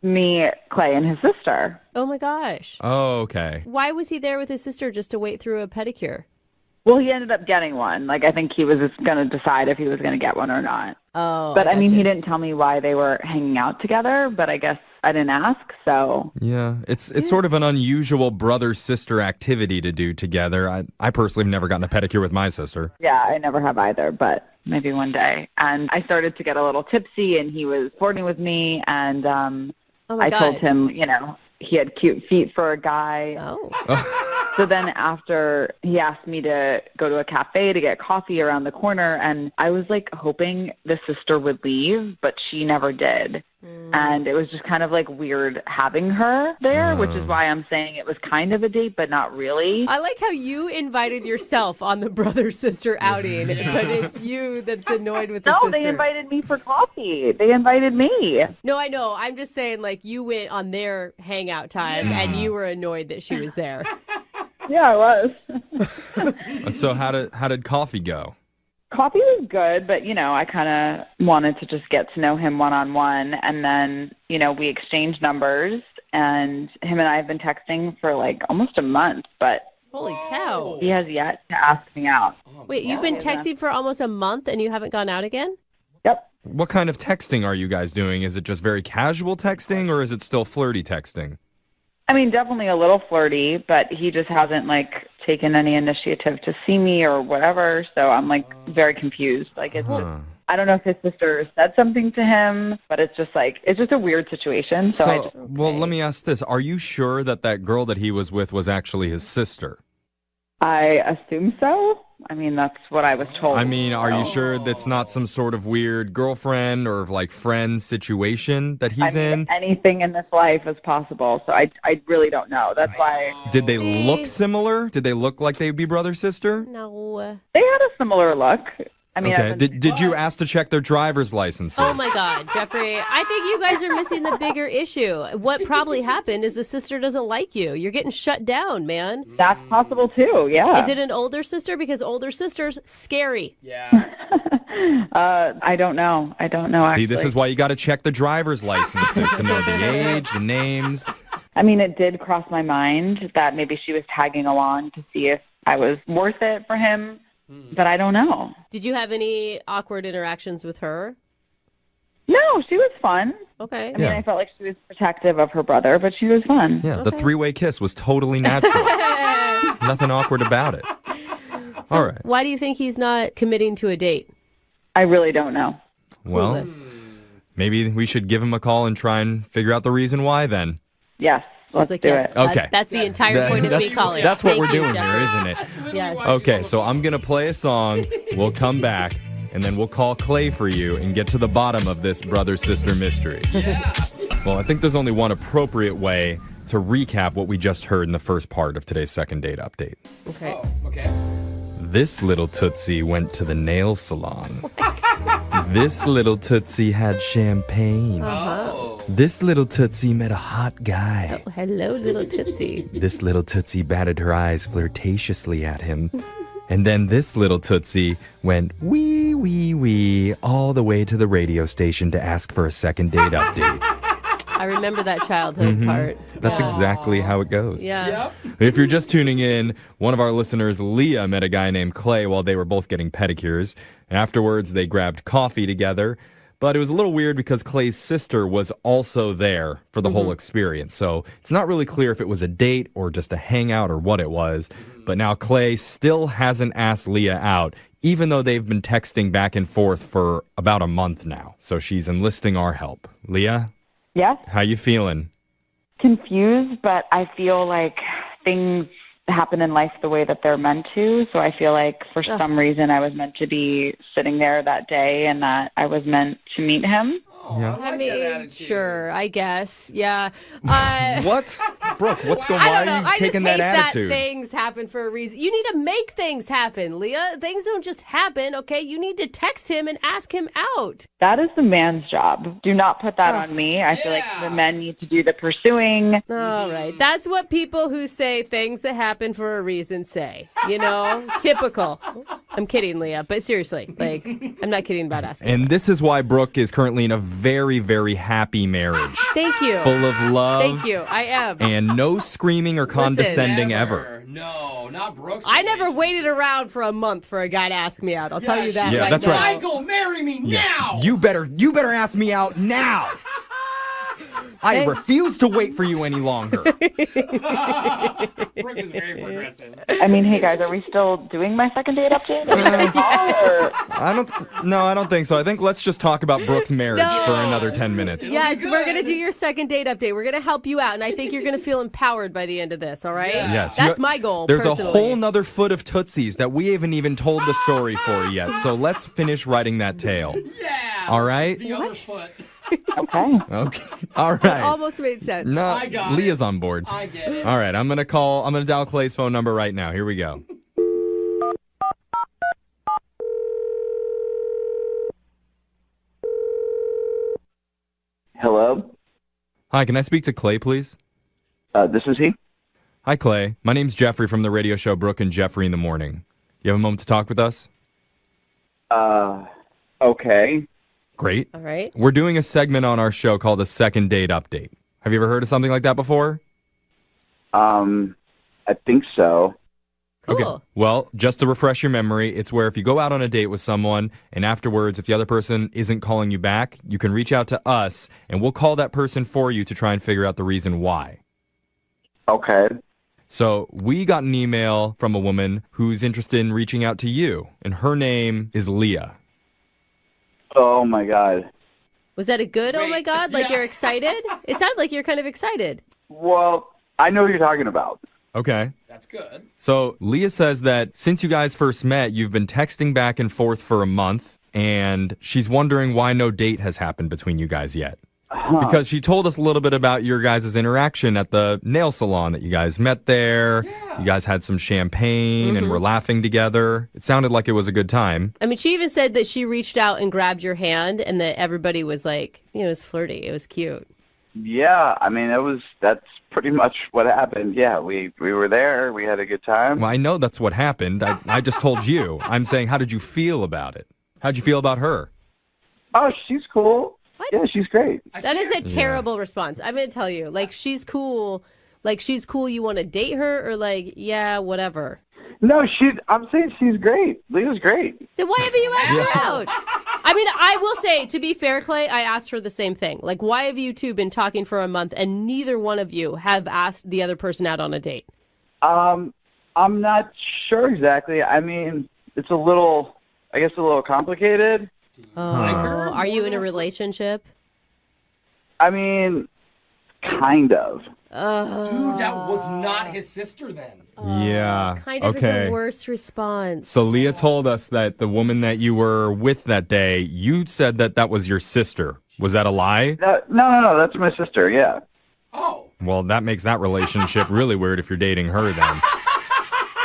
me, Clay, and his sister. Oh my gosh. Oh, okay. Why was he there with his sister just to wait through a pedicure? Well, he ended up getting one. Like, I think he was just going to decide if he was going to get one or not. Oh, But I mean, gotcha. he didn't tell me why they were hanging out together, but I guess I didn't ask, so. Yeah, it's sort of an unusual brother-sister activity to do together. I personally have never gotten a pedicure with my sister. Yeah, I never have either, but maybe one day. And I started to get a little tipsy, and he was flirting with me, and Oh my I God. told him, he had cute feet for a guy. Oh. So then after he asked me to go to a cafe to get coffee around the corner, and I was like hoping the sister would leave, but she never did. And it was just kind of like weird having her there, which is why I'm saying it was kind of a date, but not really. I like how you invited yourself on the brother-sister outing, but it's you that's annoyed with the No, sister. they invited me for coffee. They invited me. No, I know. I'm just saying, like, you went on their hangout time, and you were annoyed that she was there. Yeah, I was. So how did coffee go? Coffee was good, but, I kind of wanted to just get to know him one-on-one. And then, we exchanged numbers, and him and I have been texting for like almost a month, but Holy cow. he has yet to ask me out. Wait, you've been texting for almost a month, and you haven't gone out again? Yep. What kind of texting are you guys doing? Is it just very casual texting, or is it still flirty texting? I mean, definitely a little flirty, but he just hasn't like taken any initiative to see me or whatever. So I'm like very confused. Like it's just, I don't know if his sister said something to him, but it's just a weird situation. So Well, let me ask this. Are you sure that girl that he was with was actually his sister? I assume so. I mean, that's what I was told. I mean, are you sure that's not some sort of weird girlfriend or like friend situation that he's in? Anything in this life is possible. So I really don't know. That's why. Did they look similar? Did they look like they'd be brother-sister? No. They had a similar look. I mean, okay. Did you ask to check their driver's licenses? Oh my God, Jeffrey. I think you guys are missing the bigger issue. What probably happened is the sister doesn't like you. You're getting shut down, man. That's possible too, yeah. Is it an older sister? Because older sisters, scary. Yeah. I don't know. Actually. See, this is why you got to check the driver's licenses to know the age, the names. I mean, it did cross my mind that maybe she was tagging along to see if I was worth it for him. But I don't know. Did you have any awkward interactions with her? No, she was fun. Okay. I mean, I felt like she was protective of her brother, but she was fun. Yeah, the three-way kiss was totally natural. Nothing awkward about it. All right. Why do you think he's not committing to a date? I really don't know. Well, maybe we should give him a call and try and figure out the reason why then. Yes, Let's do it. Okay. That's the entire point of me calling. That's what Thank we're you, doing Jeffrey. here, isn't it? Yes. Okay, so I'm going to play a song. We'll come back, and then we'll call Clay for you and get to the bottom of this brother-sister mystery. Well, I think there's only one appropriate way to recap what we just heard in the first part of today's second date update. Okay. Oh, okay. This little Tootsie went to the nail salon. This little Tootsie had champagne. Uh-huh. This little Tootsie met a hot guy. Oh, hello, little Tootsie. This little Tootsie batted her eyes flirtatiously at him. And then this little Tootsie went wee, wee, wee all the way to the radio station to ask for a second date update. I remember that childhood part. That's exactly how it goes. Yeah. If you're just tuning in, one of our listeners, Leah, met a guy named Clay while they were both getting pedicures. And afterwards, they grabbed coffee together. But it was a little weird because Clay's sister was also there for the whole experience. So it's not really clear if it was a date or just a hangout or what it was. But now Clay still hasn't asked Leah out, even though they've been texting back and forth for about a month now. So she's enlisting our help. Leah? Yes? How you feeling? Confused, but I feel like things happen in life the way that they're meant to. So I feel like for some reason I was meant to be sitting there that day and that I was meant to meet him. Yeah. I mean, sure, I guess. Yeah. What? Brooke, what's going on? I don't know. Why are you I taking just that hate attitude? that things happen for a reason. You need to make things happen, Leah. Things don't just happen, okay? You need to text him and ask him out. That is the man's job. Do not put that on me. I feel like the men need to do the pursuing. All right. That's what people who say things that happen for a reason say. You know? Typical. I'm kidding, Leah, but seriously, like, I'm not kidding about asking. And this is why Brooke is currently in a very, very happy marriage. Thank you. Full of love. Thank you. I am. And no screaming or condescending ever. No, not Brooks. I never waited around for a month for a guy to ask me out. I'll tell you that. Yeah, right that's now. right. Michael, marry me now. You better ask me out now. I refuse to wait for you any longer. Brooke is very progressive. I mean, hey guys, are we still doing my second date update? Are we gonna call, or- I don't think so. I think let's just talk about Brooke's marriage for another 10 minutes. Yes, we're going to do your second date update. We're going to help you out, and I think you're going to feel empowered by the end of this, all right? Yes. That's my goal, There's personally. a whole nother foot of Tootsies that we haven't even told the story for yet. So let's finish writing that tale. Yeah. All right? The other foot. Okay. Okay. All It right. almost made sense. No, I got Leah's on board. I get it. All right, I'm going to dial Clay's phone number right now. Here we go. Hello? Hi, can I speak to Clay, please? This is he? Hi, Clay. My name's Jeffrey from the radio show Brooke and Jeffrey in the Morning. You have a moment to talk with us? Okay. Great. All right. We're doing a segment on our show called a second date update. Have you ever heard of something like that before? I think so. Cool. Okay. Well, just to refresh your memory, it's where if you go out on a date with someone and afterwards, if the other person isn't calling you back, you can reach out to us and we'll call that person for you to try and figure out the reason why. Okay. So we got an email from a woman who's interested in reaching out to you, and her name is Leah. Oh, my God. Was that a good, oh my God? Like you're excited? It sounded like you're kind of excited. Well, I know what you're talking about. Okay. That's good. So Leah says that since you guys first met, you've been texting back and forth for a month, and she's wondering why no date has happened between you guys yet. Because she told us a little bit about your guys' interaction at the nail salon, that you guys met there, you guys had some champagne and were laughing together. It sounded like it was a good time. I mean, she even said that she reached out and grabbed your hand and that everybody was like, you know, it was flirty. It was cute. Yeah, I mean, that's pretty much what happened. Yeah, we were there. We had a good time. Well, I know that's what happened. I just told you. I'm saying, how did you feel about it? How'd you feel about her? Oh, she's cool. What? Yeah, she's great. That is a terrible response. I'm going to tell you. Like, she's cool. Like, she's cool. You want to date her? Or like, yeah, whatever. No, I'm saying she's great. Leah's great. Then why haven't you asked her out? I mean, I will say, to be fair, Clay, I asked her the same thing. Like, why have you two been talking for a month and neither one of you have asked the other person out on a date? I'm not sure exactly. I mean, it's a little complicated. Oh, are you in a relationship? I mean, kind of. Dude, that was not his sister then. Yeah. Kind of okay. is the worst response. So Leah told us that the woman that you were with that day, you said that was your sister. Was that a lie? No, that's my sister, yeah. Well, that makes that relationship really weird if you're dating her then.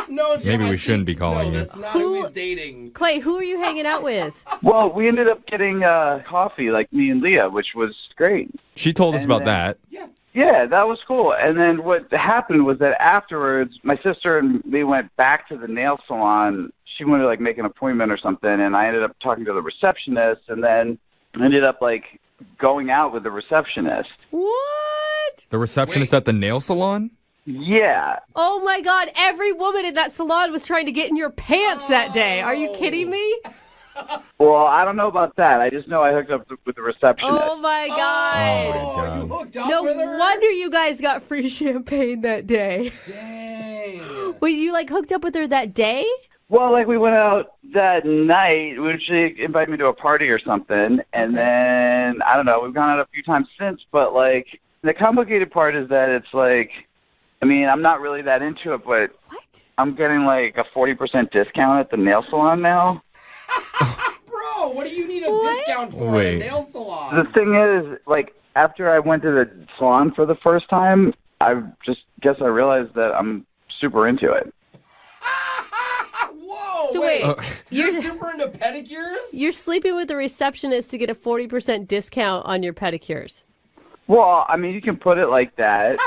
No, Jim, Maybe we shouldn't be calling you. that's not who he's dating. Clay, who are you hanging out with? Well, we ended up getting coffee, like me and Leah, which was great. She told us And about then- that. Yeah, that was cool. And then what happened was that afterwards, my sister and me went back to the nail salon. She wanted to, like, make an appointment or something, and I ended up talking to the receptionist, and then ended up, like, going out with the receptionist. What? The receptionist at the nail salon? Yeah. Oh my God, every woman in that salon was trying to get in your pants that day. Are you kidding me? Well, I don't know about that. I just know I hooked up with the receptionist. Oh my God. You hooked up No with her? wonder you guys got free champagne that day. Dang. Wait, you like hooked up with her that day? Well, like, we went out that night when she invited me to a party or something, and then, I don't know, we've gone out a few times since, but, like, the complicated part is that it's, like, I mean, I'm not really that into it, but I'm getting, like, a 40% discount at the nail salon now. Bro, what do you need a discount for at a nail salon? The thing is, like, after I went to the salon for the first time, I just guess I realized that I'm super into it. Whoa, So wait, you're super into pedicures? You're sleeping with the receptionist to get a 40% discount on your pedicures. Well, I mean, you can put it like that.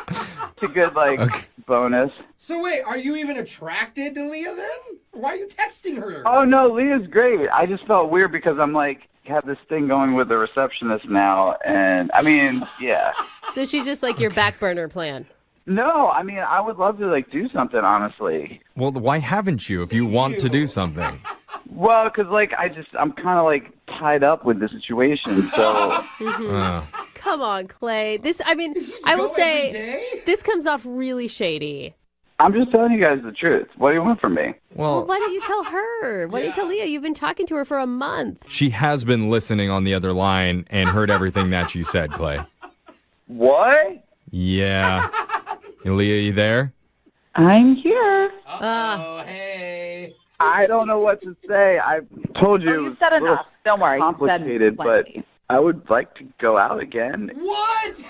It's a good, like, bonus. So wait, are you even attracted to Leah then? Why are you texting her? Oh, no, Leah's great. I just felt weird because I'm, like, have this thing going with the receptionist now, and, I mean, yeah. So she's just like your back burner plan. No, I mean, I would love to, like, do something, honestly. Well, why haven't you if you want to do something? Well, because, like, I'm kind of, like, tied up with the situation, so... Come on, Clay. I will say, this comes off really shady. I'm just telling you guys the truth. What do you want from me? Well, why don't you tell her? Why don't you tell Leah? You've been talking to her for a month. She has been listening on the other line and heard everything that you said, Clay. What? Yeah. Leah, you there? I'm here. Hey. I don't know what to say. I told you. You said enough. Don't worry. You said Complicated, but I would like to go out again. What?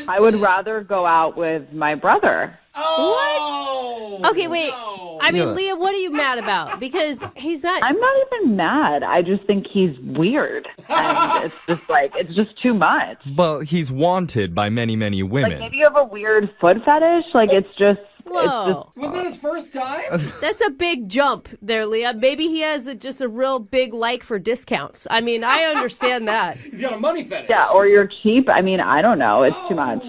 I would rather go out with my brother. Oh. Okay, wait. I mean, Leah, what are you mad about? Because he's not. I'm not even mad. I just think he's weird. And it's just like, it's just too much. Well, he's wanted by many, many women. Like, maybe you have a weird foot fetish. Like, it's just. Whoa. Was that his first time? That's a big jump there, Leah. Maybe he has just a real big like for discounts. I mean, I understand that. He's got a money fetish. Yeah, or you're cheap. I mean, I don't know. It's too much.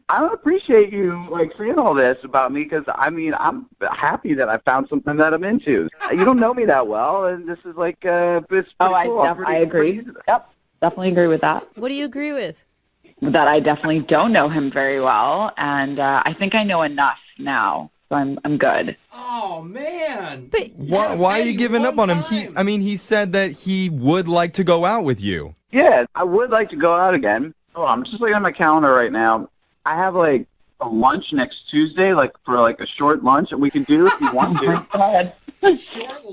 I don't appreciate you, like, saying all this about me because, I mean, I'm happy that I found something that I'm into. You don't know me that well, and this is like, it's pretty cool. I agree. Yep, definitely agree with that. What do you agree with? That I definitely don't know him very well, and I think I know enough now, so I'm good. Oh man! But why are you giving up on him? He said that he would like to go out with you. Yeah, I would like to go out again. Oh, I'm just looking at my calendar right now. I have, like, a lunch next Tuesday, like, for, like, a short lunch that we can do if you want to.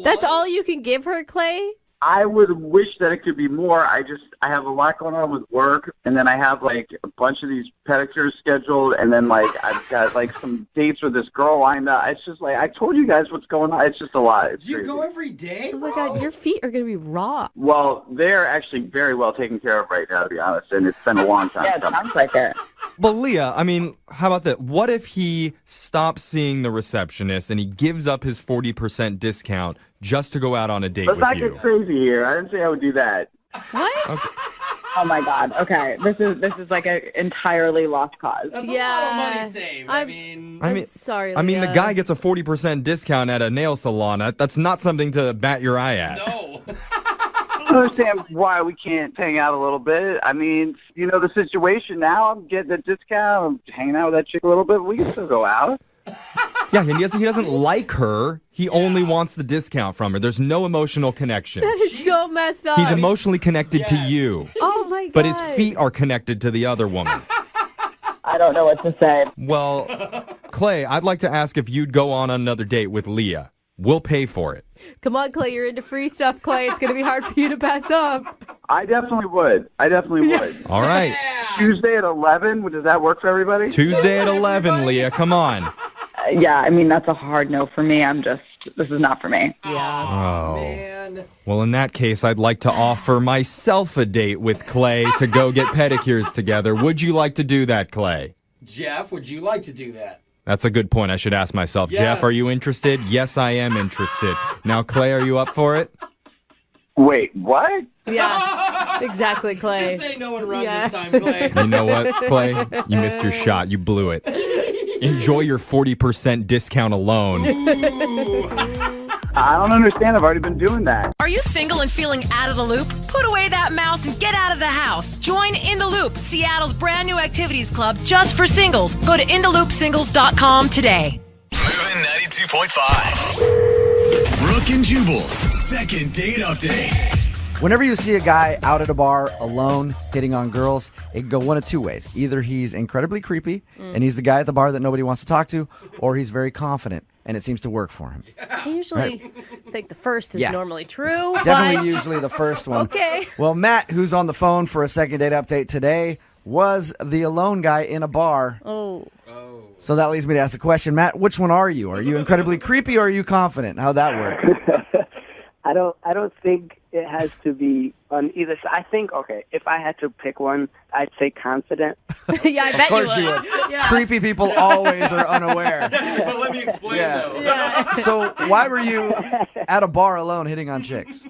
That's all you can give her, Clay? I would wish that it could be more. I have a lot going on with work, and then I have, like, a bunch of these pedicures scheduled, and then, like, I've got, like, some dates with this girl lined up. It's just, like, I told you guys what's going on. It's just a lot. It's Do you crazy. go every day? Oh my God, your feet are going to be raw. Well, they're actually very well taken care of right now, to be honest, and it's been a long time. Yeah, it sounds like it. But Leah, I mean, how about that? What if he stops seeing the receptionist and he gives up his 40% discount just to go out on a date Let's with not you? get crazy here. I didn't say I would do that. What? Okay. Oh my God. Okay, this is like an entirely lost cause. That's a lot of money saved. I'm sorry, I mean, the Leah. guy gets a 40% discount at a nail salon. That's not something to bat your eye at. No. I don't understand why we can't hang out a little bit. I mean, you know the situation now. I'm getting a discount. I'm hanging out with that chick a little bit. We can still go out. Yeah, and he doesn't like her. He only wants the discount from her. There's no emotional connection. That is so messed up. He's emotionally connected to you. Oh my God. but his feet are connected to the other woman. I don't know what to say. Well, Clay, I'd like to ask if you'd go on another date with Leah. We'll pay for it. Come on, Clay. You're into free stuff, Clay. It's going to be hard for you to pass up. I definitely would. would. All right. Tuesday at 11, does that work for everybody? Tuesday at 11, Leah. Come on. Yeah, I mean, that's a hard no for me. This is not for me. Yeah. Oh. Well, in that case, I'd like to offer myself a date with Clay to go get pedicures together. Would you like to do that, Clay? Jeff, would you like to do that? That's a good point. I should ask myself. Yes. Jeff, are you interested? Yes, I am interested. Now, Clay, are you up for it? Wait, what? Yeah, exactly, Clay. Just say no and run this time, Clay. You know what, Clay? You missed your shot. You blew it. Enjoy your 40% discount alone. I don't understand. I've already been doing that. Are you single and feeling out of the loop? Put away that mouse and get out of the house. Join In the Loop, Seattle's brand new activities club just for singles. Go to intheloopsingles.com today. Moving 92.5. Brooke and Jubal's second date update. Whenever you see a guy out at a bar alone hitting on girls, it can go one of two ways. Either he's incredibly creepy and he's the guy at the bar that nobody wants to talk to, or he's very confident and it seems to work for him. I usually think the first is normally true. Definitely usually the first one. Okay. Well, Matt, who's on the phone for a second date update today, was the alone guy in a bar. Oh. So that leads me to ask the question, Matt, which one are you? Are you incredibly creepy or are you confident? How'd that work? I don't think it has to be on either side. I think, okay, if I had to pick one, I'd say confident. Yeah, I bet Of course you would. Yeah. Creepy people always are unaware. But let me explain, though. Yeah. So why were you at a bar alone hitting on chicks?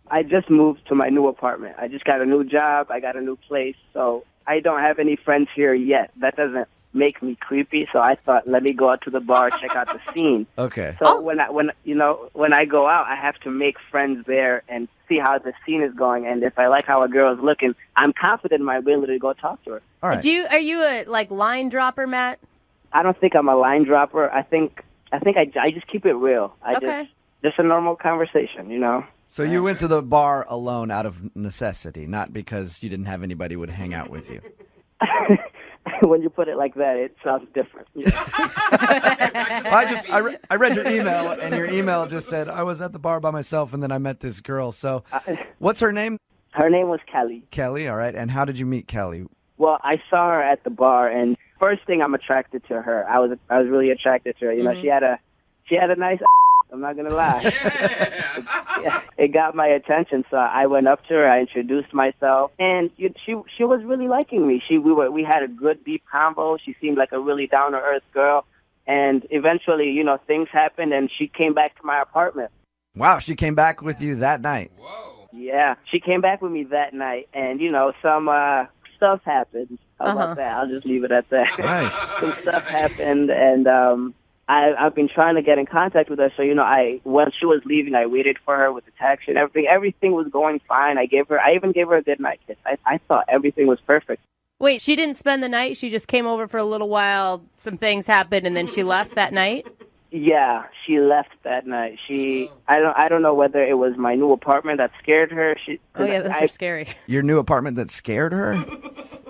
I just moved to my new apartment. I just got a new job. I got a new place. So I don't have any friends here yet. That doesn't make me creepy. So I thought, let me go out to the bar, check out the scene. Okay. So when I go out, I have to make friends there and see how the scene is going. And if I like how a girl is looking, I'm confident in my ability to go talk to her. All right. Are you a line dropper, Matt? I don't think I'm a line dropper. I think I just keep it real. Just a normal conversation, you know. So you went to the bar alone out of necessity, not because you didn't have anybody who would hang out with you. When you put it like that, it sounds different. I read your email, and your email just said, I was at the bar by myself, and then I met this girl. So what's her name? Her name was Kelly. Kelly, all right. And how did you meet Kelly? Well, I saw her at the bar, and first thing I'm attracted to her. I was really attracted to her. You know, she had a nice. I'm not gonna lie. It got my attention, so I went up to her. I introduced myself, and she was really liking me. We had a good deep convo. She seemed like a really down to earth girl, and eventually, you know, things happened, and she came back to my apartment. Wow, she came back with you that night. Whoa. Yeah, she came back with me that night, and you know, some stuff happened. How about that? I'll just leave it at that. Nice. Some stuff happened, and I've been trying to get in contact with her. So, you know, when she was leaving, I waited for her with the taxi and everything. Everything was going fine. I even gave her a good night kiss. I thought everything was perfect. Wait, she didn't spend the night? She just came over for a little while, some things happened, and then she left that night? Yeah, she left that night. I don't know whether it was my new apartment that scared her. Oh yeah, those are scary. Your new apartment that scared her?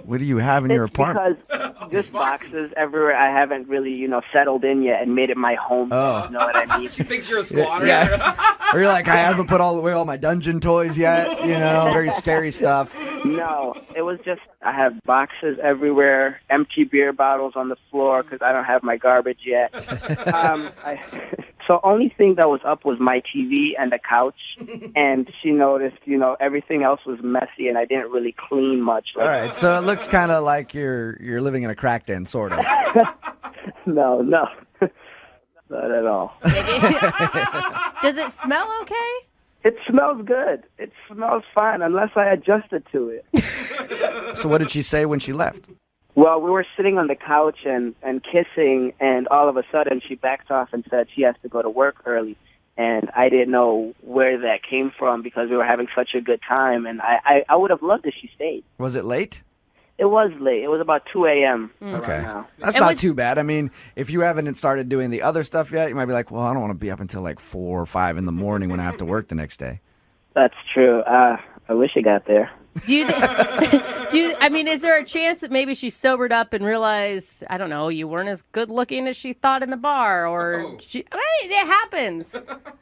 What do you have in your apartment? Because just boxes everywhere. I haven't really, you know, settled in yet and made it my home. Oh. You know what I mean? She thinks you're a squatter. Yeah. Or you're like, I haven't put away all my dungeon toys yet, you know, very scary stuff. No, it was just I have boxes everywhere, empty beer bottles on the floor because I don't have my garbage yet. So only thing that was up was my TV and the couch, and she noticed, you know, everything else was messy, and I didn't really clean much. All right, so it looks kind of like you're living in a crack den, sort of. No, not at all. Does it smell okay? It smells good. It smells fine, unless I adjusted to it. So what did she say when she left? Well, we were sitting on the couch and kissing, and all of a sudden she backed off and said she has to go to work early. And I didn't know where that came from because we were having such a good time, and I would have loved if she stayed. Was it late? It was late. It was about 2 a.m. Okay. Now. That's not too bad. I mean, if you haven't started doing the other stuff yet, you might be like, well, I don't want to be up until like 4 or 5 in the morning when I have to work the next day. That's true. I wish it got there. Do you, I mean, is there a chance that maybe she sobered up and realized, I don't know, you weren't as good looking as she thought in the bar, or it happens.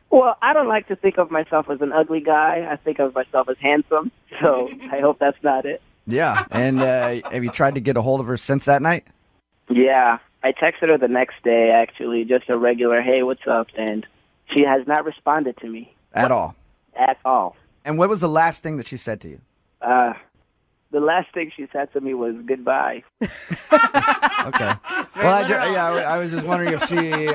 Well, I don't like to think of myself as an ugly guy. I think of myself as handsome. So I hope that's not it. Yeah. And have you tried to get a hold of her since that night? Yeah. I texted her the next day, actually, just a regular, hey, what's up? And she has not responded to me. At all? At all. And what was the last thing that she said to you? The last thing she said to me was goodbye. Okay. Well, I was just wondering if she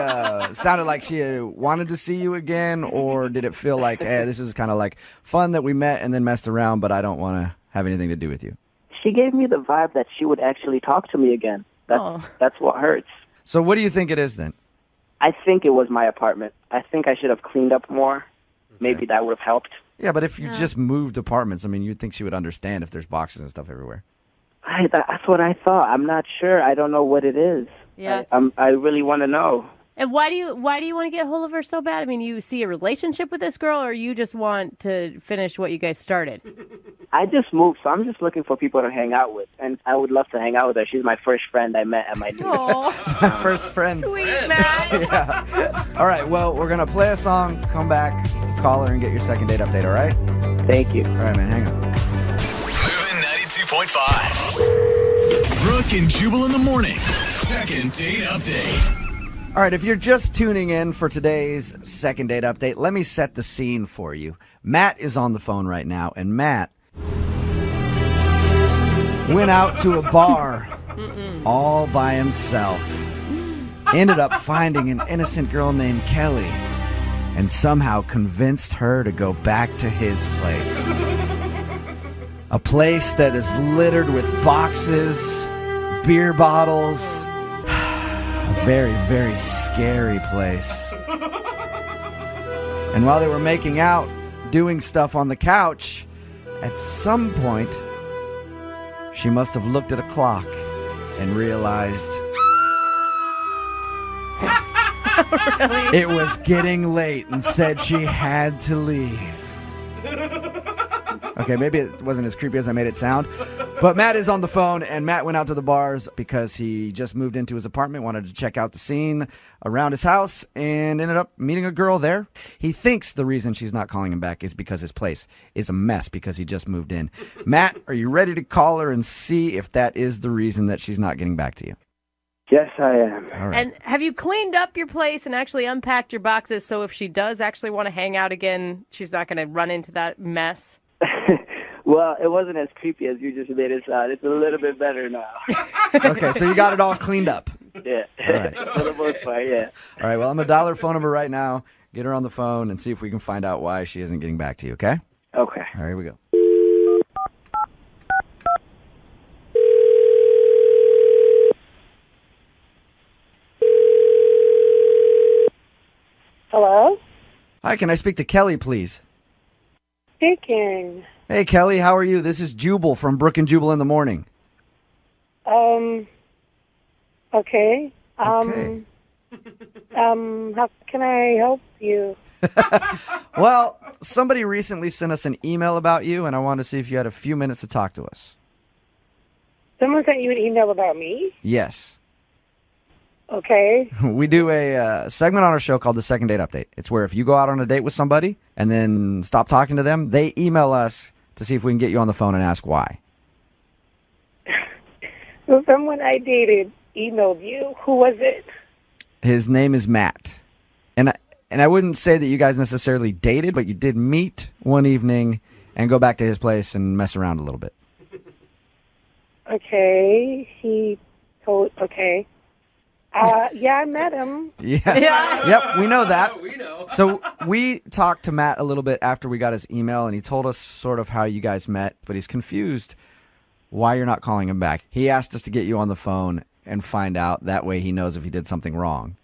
sounded like she wanted to see you again, or did it feel like, hey, this is kind of like fun that we met and then messed around, but I don't want to have anything to do with you? She gave me the vibe that she would actually talk to me again. That's what hurts. So what do you think it is then? I think it was my apartment. I think I should have cleaned up more. Maybe that would have helped. Yeah, but if you just moved apartments, I mean, you'd think she would understand if there's boxes and stuff everywhere. That's what I thought. I'm not sure. I don't know what it is. Yeah. I really want to know. And why do you want to get a hold of her so bad? I mean, you see a relationship with this girl, or you just want to finish what you guys started? I just moved, so I'm just looking for people to hang out with, and I would love to hang out with her. She's my first friend I met at my new First friend. Sweet, Matt. Yeah. All right, well, we're going to play a song, come back, call her, and get your second date update, all right? Thank you. All right, man, hang on. Moving 92.5. Brooke and Jubal in the mornings. Second date update. All right, if you're just tuning in for today's second date update, let me set the scene for you. Matt is on the phone right now, and Matt went out to a bar all by himself. Ended up finding an innocent girl named Kelly and somehow convinced her to go back to his place. A place that is littered with boxes, beer bottles. A very, very scary place. And while they were making out, doing stuff on the couch, at some point, she must have looked at a clock and realized it was getting late and said she had to leave. Okay, maybe it wasn't as creepy as I made it sound. But Matt is on the phone, and Matt went out to the bars because he just moved into his apartment, wanted to check out the scene around his house, and ended up meeting a girl there. He thinks the reason she's not calling him back is because his place is a mess because he just moved in. Matt, are you ready to call her and see if that is the reason that she's not getting back to you? Yes, I am. All right. And have you cleaned up your place and actually unpacked your boxes so if she does actually want to hang out again, she's not going to run into that mess? Well, it wasn't as creepy as you just made it sound. It's a little bit better now. Okay, so you got it all cleaned up. Yeah. All right. For the most part, yeah. All right, well, I'm going to dial her phone number right now, get her on the phone, and see if we can find out why she isn't getting back to you, okay? Okay. All right, here we go. Hello? Hi, can I speak to Kelly, please? Speaking. Hey, Kelly, how are you? This is Jubal from Brooke and Jubal in the morning. Okay. How can I help you? Well, somebody recently sent us an email about you, and I wanted to see if you had a few minutes to talk to us. Someone sent you an email about me? Yes. Okay. We do a segment on our show called the Second Date Update. It's where if you go out on a date with somebody and then stop talking to them, they email us to see if we can get you on the phone and ask why. So someone I dated emailed you. Who was it? His name is Matt. And I wouldn't say that you guys necessarily dated, but you did meet one evening and go back to his place and mess around a little bit. Okay. Okay. Yeah, I met him. Yeah. Yep, we know that. We know. So we talked to Matt a little bit after we got his email, and he told us sort of how you guys met, but he's confused why you're not calling him back. He asked us to get you on the phone and find out. That way he knows if he did something wrong.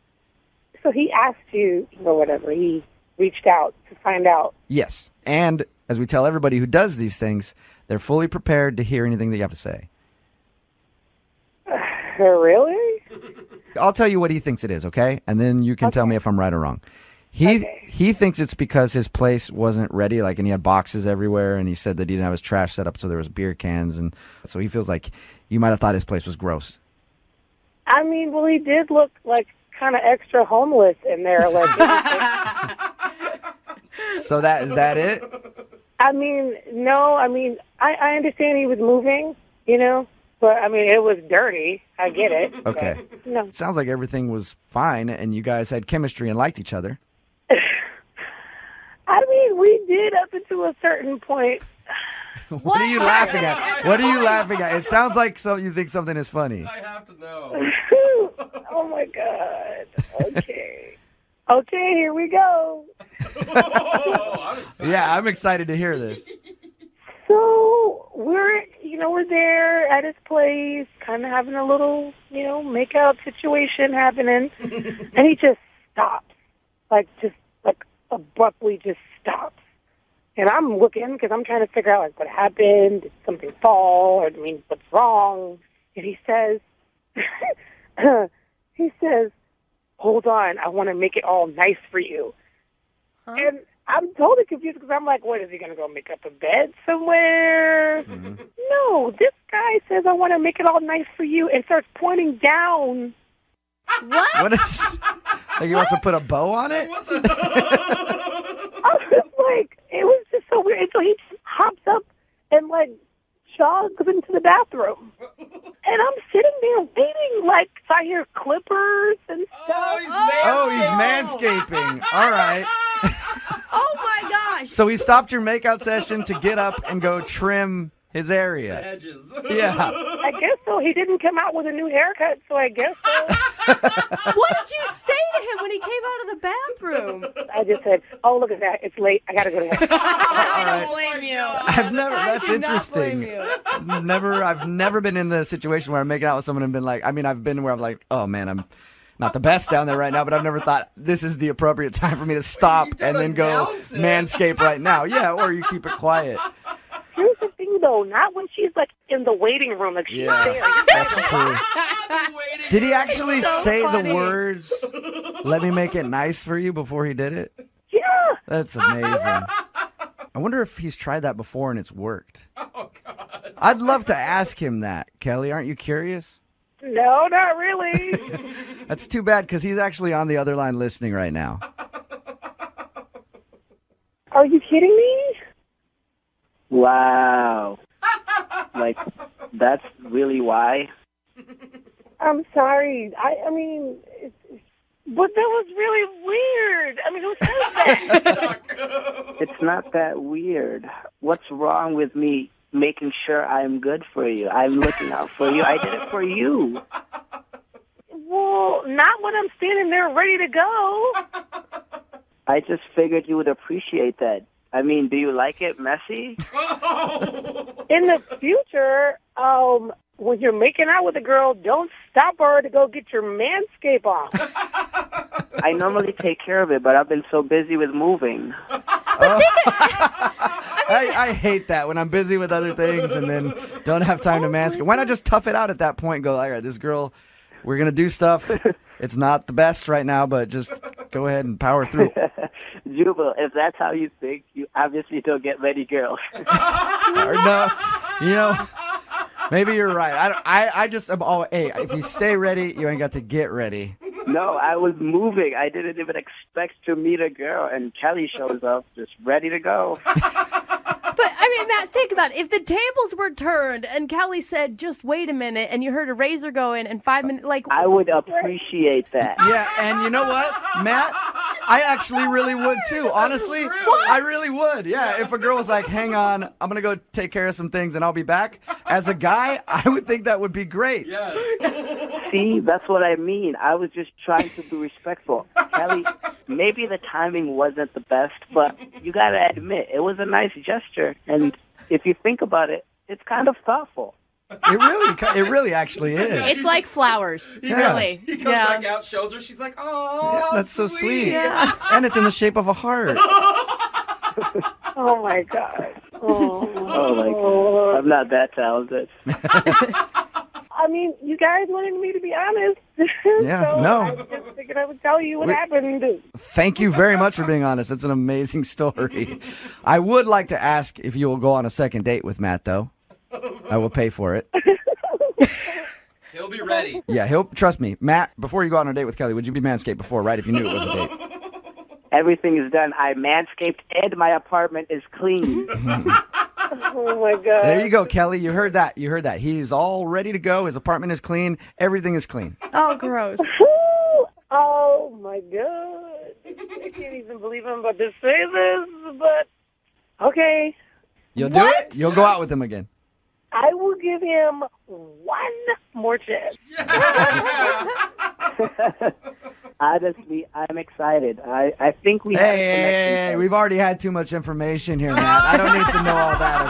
So he asked you, or whatever, he reached out to find out. Yes. And as we tell everybody who does these things, they're fully prepared to hear anything that you have to say. Really? I'll tell you what he thinks it is, okay? And then you can tell me if I'm right or wrong. He thinks it's because his place wasn't ready, like, and he had boxes everywhere, and he said that he didn't have his trash set up, so there was beer cans, and so he feels like you might have thought his place was gross. I mean, well, he did look like kind of extra homeless in there. Like, So is that it? I mean, no. I mean, I understand he was moving, you know, but I mean, it was dirty. I get it. Okay. But, no. It sounds like everything was fine, and you guys had chemistry and liked each other. I mean, we did up until a certain point. What are you laughing at? What are you laughing at? It sounds like you think something is funny. I have to know. Oh my God. Okay. Okay, here we go. Yeah, I'm excited to hear this. So we're there at his place, kind of having a little, make-out situation happening, and he just stops, just abruptly just stops. And I'm looking because I'm trying to figure out what happened. Did something fall? Or what's wrong? And he says, "Hold on, I want to make it all nice for you." Huh? And I'm totally confused because I'm like, "What is he going to go make up a bed somewhere?" Mm-hmm. No, this guy says, "I want to make it all nice for you," and starts pointing down. What? What is? Like he wants to put a bow on it? I was like, it was just so weird. And so he just hops up and jogs into the bathroom. And I'm sitting there waiting, so I hear clippers and stuff. He's manscaping. All right. Oh my gosh. So he stopped your makeout session to get up and go trim his area. The edges. Yeah. I guess so. He didn't come out with a new haircut, so I guess so. What did you say to him when he came out of the bathroom? I just said, "Oh, look at that. It's late. I got to go to bed." I don't blame you. That's interesting. I've never been in the situation where I'm making out with someone and been like, I've been where I'm like, oh man, I'm not the best down there right now, but I've never thought this is the appropriate time for me to stop and then go manscape right now. Yeah, or you keep it quiet. Here's the thing, though. Not when she's, in the waiting room. She's there. That's true. Did he actually say the words, "Let me make it nice for you," before he did it? Yeah. That's amazing. I wonder if he's tried that before and it's worked. Oh, God. I'd love to ask him that. Kelly, aren't you curious? No, not really. That's too bad because he's actually on the other line listening right now. Are you kidding me? Wow. That's really why? I'm sorry. But that was really weird. Who says that? It's not that weird. What's wrong with me making sure I'm good for you? I'm looking out for you. I did it for you. Well, not when I'm standing there ready to go. I just figured you would appreciate that. Do you like it messy? In the future, when you're making out with a girl, don't stop her to go get your manscape off. I normally take care of it, but I've been so busy with moving. I hate that when I'm busy with other things and then don't have time to manscape. Why not just tough it out at that point and go, all right, this girl, we're going to do stuff. It's not the best right now, but just go ahead and power through. Jubal, if that's how you think, you obviously don't get many girls. Or no, maybe you're right. I just am all, hey, if you stay ready, you ain't got to get ready. No, I was moving. I didn't even expect to meet a girl, and Kelly shows up just ready to go. But, Matt, think about it. If the tables were turned and Kelly said, "Just wait a minute," and you heard a razor go in and 5 minutes, I would appreciate that. Yeah, and you know what, Matt? I actually really would, too. Honestly, I really would. Yeah, if a girl was like, "Hang on, I'm going to go take care of some things and I'll be back." As a guy, I would think that would be great. Yes. See, that's what I mean. I was just trying to be respectful. Kelly, maybe the timing wasn't the best, but you got to admit, it was a nice gesture. And if you think about it, it's kind of thoughtful. It really actually is. It's like flowers, really. He comes back out, shows her. She's like, "Oh, yeah, that's so sweet." Yeah. And it's in the shape of a heart. Oh, my God. Oh, my God. I'm not that talented. I mean, you guys wanted me to be honest. Yeah, so no. I just figured I would tell you what happened. Thank you very much for being honest. It's an amazing story. I would like to ask if you will go on a second date with Matt, though. I will pay for it. He'll be ready. Yeah, trust me. Matt, before you go on a date with Kelly, would you be Manscaped before, right, if you knew it was a date? Everything is done. I manscaped and my apartment is clean. Oh, my God. There you go, Kelly. You heard that. He's all ready to go. His apartment is clean. Everything is clean. Oh, gross. Oh, my God. I can't even believe I'm about to say this, but okay. You'll do it? You'll go out with him again. I will give him one more chance. Honestly, I'm excited. I think we have a connection. Hey, we've already had too much information here, Matt. I don't need to know all that,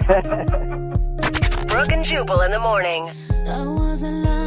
okay? Brooke and Jubal in the morning. I wasn't lying.